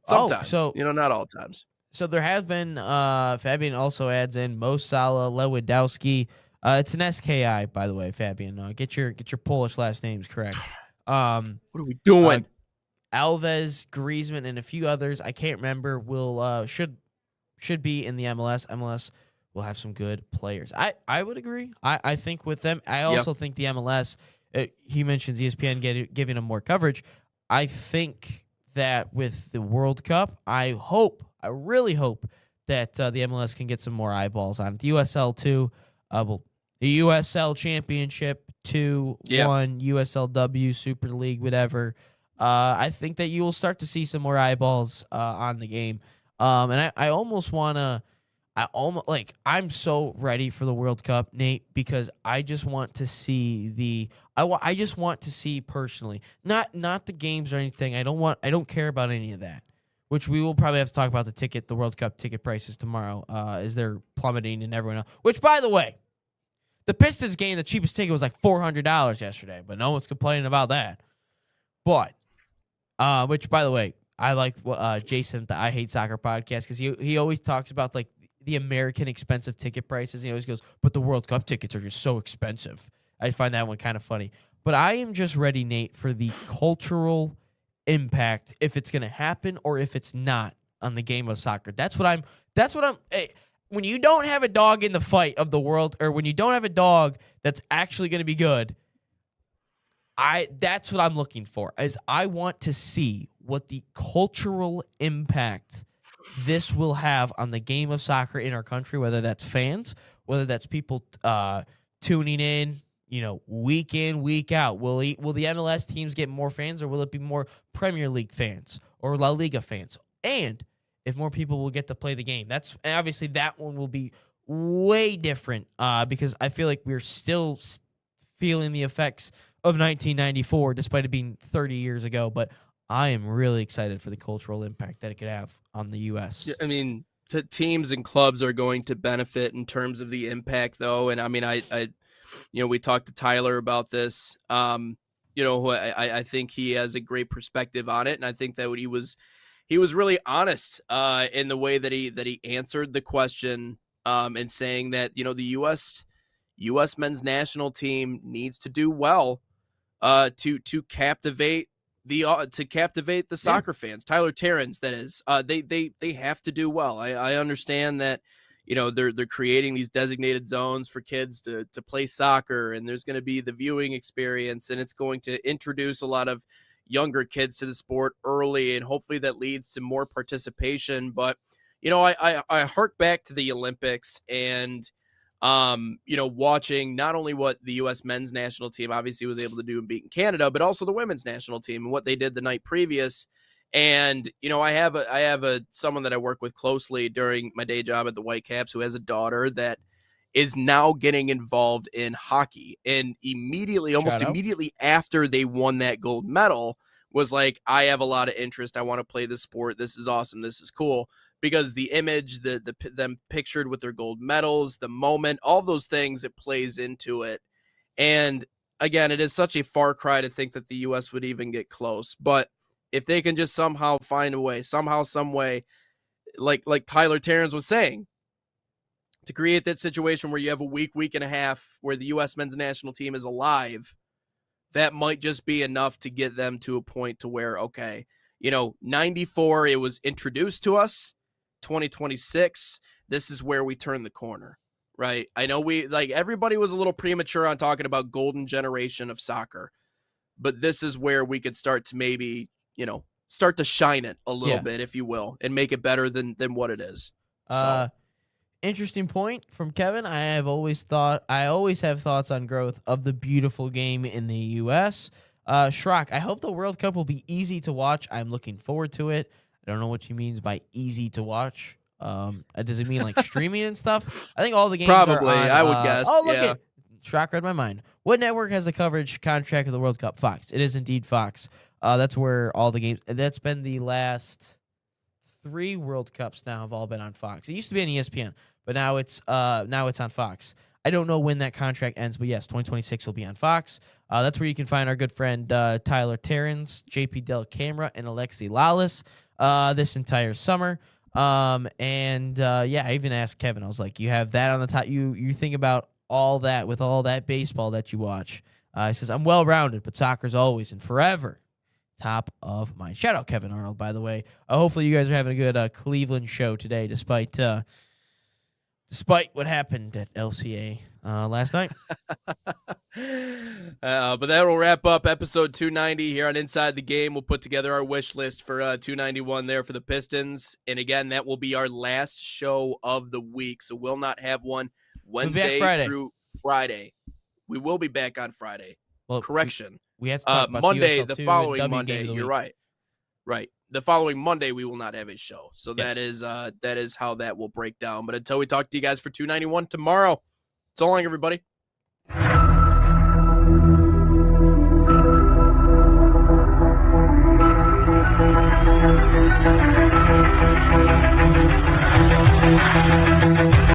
Speaker 7: Sometimes, not all times.
Speaker 2: So there has been, Fabian also adds in Mo Salah, Lewandowski. It's an SKI, by the way, Fabian. Get your Polish last names correct.
Speaker 7: What are we doing?
Speaker 2: Alves, Griezmann, and a few others I can't remember should be in the MLS. MLS will have some good players. I would agree. I think with them. I also think the MLS. He mentions ESPN giving them more coverage. I think that with the World Cup, I really hope that the MLS can get some more eyeballs on it. The USL 2, the USL Championship 2, 1, USLW, Super League, whatever. I think that you will start to see some more eyeballs on the game And I almost want to. I'm so ready for the World Cup, Nate, because I just want to see I just want to see personally, not the games or anything. I don't care about any of that. Which we will probably have to talk about the World Cup ticket prices tomorrow, as they're plummeting and everyone else. Which, by the way, the Pistons game, the cheapest ticket was like $400 yesterday, but no one's complaining about that. But, which, by the way, I like Jason, the I Hate Soccer podcast, because he always talks about like the American expensive ticket prices. He always goes, but the World Cup tickets are just so expensive. I find that one kind of funny. But I am just ready, Nate, for the cultural impact, if it's going to happen or if it's not, on the game of soccer. When you don't have a dog in the fight of the world, or when you don't have a dog that's actually going to be good, that's what I'm looking for. Is I want to see what the cultural impact this will have on the game of soccer in our country, whether that's fans, whether that's people tuning in, week in, week out. Will the MLS teams get more fans, or will it be more Premier League fans or La Liga fans? And if more people will get to play the game, and obviously that one will be way different, because I feel like we're still feeling the effects of 1994, despite it being 30 years ago. But I am really excited for the cultural impact that it could have on the U.S.
Speaker 7: Yeah, I mean, teams and clubs are going to benefit in terms of the impact, though. And I mean, we talked to Tyler about this. I think he has a great perspective on it, and I think that he was really honest in the way that he answered the question, and saying that the U.S. men's national team needs to do well to captivate the soccer fans. Tyler Terrence, that is. They have to do well. I understand that they're creating these designated zones for kids to play soccer, and there's going to be the viewing experience, and it's going to introduce a lot of younger kids to the sport early, and hopefully that leads to more participation. But I hark back to the Olympics, and watching not only what the U.S. men's national team obviously was able to do in beating Canada, but also the women's national team and what they did the night previous. And I have someone that I work with closely during my day job at the Whitecaps who has a daughter that is now getting involved in hockey, and almost immediately after they won that gold medal, was like, I have a lot of interest. I want to play this sport. This is awesome. This is cool. Because the image, them pictured with their gold medals, the moment, all those things, it plays into it. And again, it is such a far cry to think that the U.S. would even get close. But if they can just somehow find a way, some way, like Tyler Terrence was saying, to create that situation where you have a week and a half where the U.S. men's national team is alive, that might just be enough to get them to a point to where, okay, 94, it was introduced to us. 2026, this is where we turn the corner, right? I know everybody was a little premature on talking about golden generation of soccer, but this is where we could start to maybe, start to shine it a little bit, if you will, and make it better than what it is. So.
Speaker 2: Interesting point from Kevin. I always have thoughts on growth of the beautiful game in the U.S. Schrock, I hope the World Cup will be easy to watch. I'm looking forward to it. I don't know what he means by easy to watch. Does it mean like streaming and stuff? I think all the games
Speaker 7: probably,
Speaker 2: are on,
Speaker 7: I would guess.
Speaker 2: Oh, look at Schrock read my mind. What network has the coverage contract of the World Cup? Fox. It is indeed Fox. That's where all the games. That's been the last 3 World Cups now have all been on Fox. It used to be on ESPN, but now it's on Fox. I don't know when that contract ends, but yes, 2026 will be on Fox. That's where you can find our good friend Tyler Terrence, JP Del Camera, and Alexi Lawless this entire summer. I even asked Kevin, I was like, you have that on the top. You think about all that with all that baseball that you watch. He says, I'm well-rounded, but soccer's always and forever top of mind. Shout out Kevin Arnold, by the way. Hopefully you guys are having a good Cleveland show today, despite what happened at LCA last night.
Speaker 7: But that will wrap up episode 290 here on Inside the Game. We'll put together our wish list for 291 there for the Pistons. And again, that will be our last show of the week. So we'll not have one Wednesday through Friday. We will be back on Friday. Well, correction.
Speaker 2: We have to talk about
Speaker 7: Monday,
Speaker 2: the
Speaker 7: following Monday. You're right. Right. the following Monday we will not have a show. So
Speaker 2: Yes.
Speaker 7: that is how that will break down. But until we talk to you guys for 291 tomorrow, so long, everybody.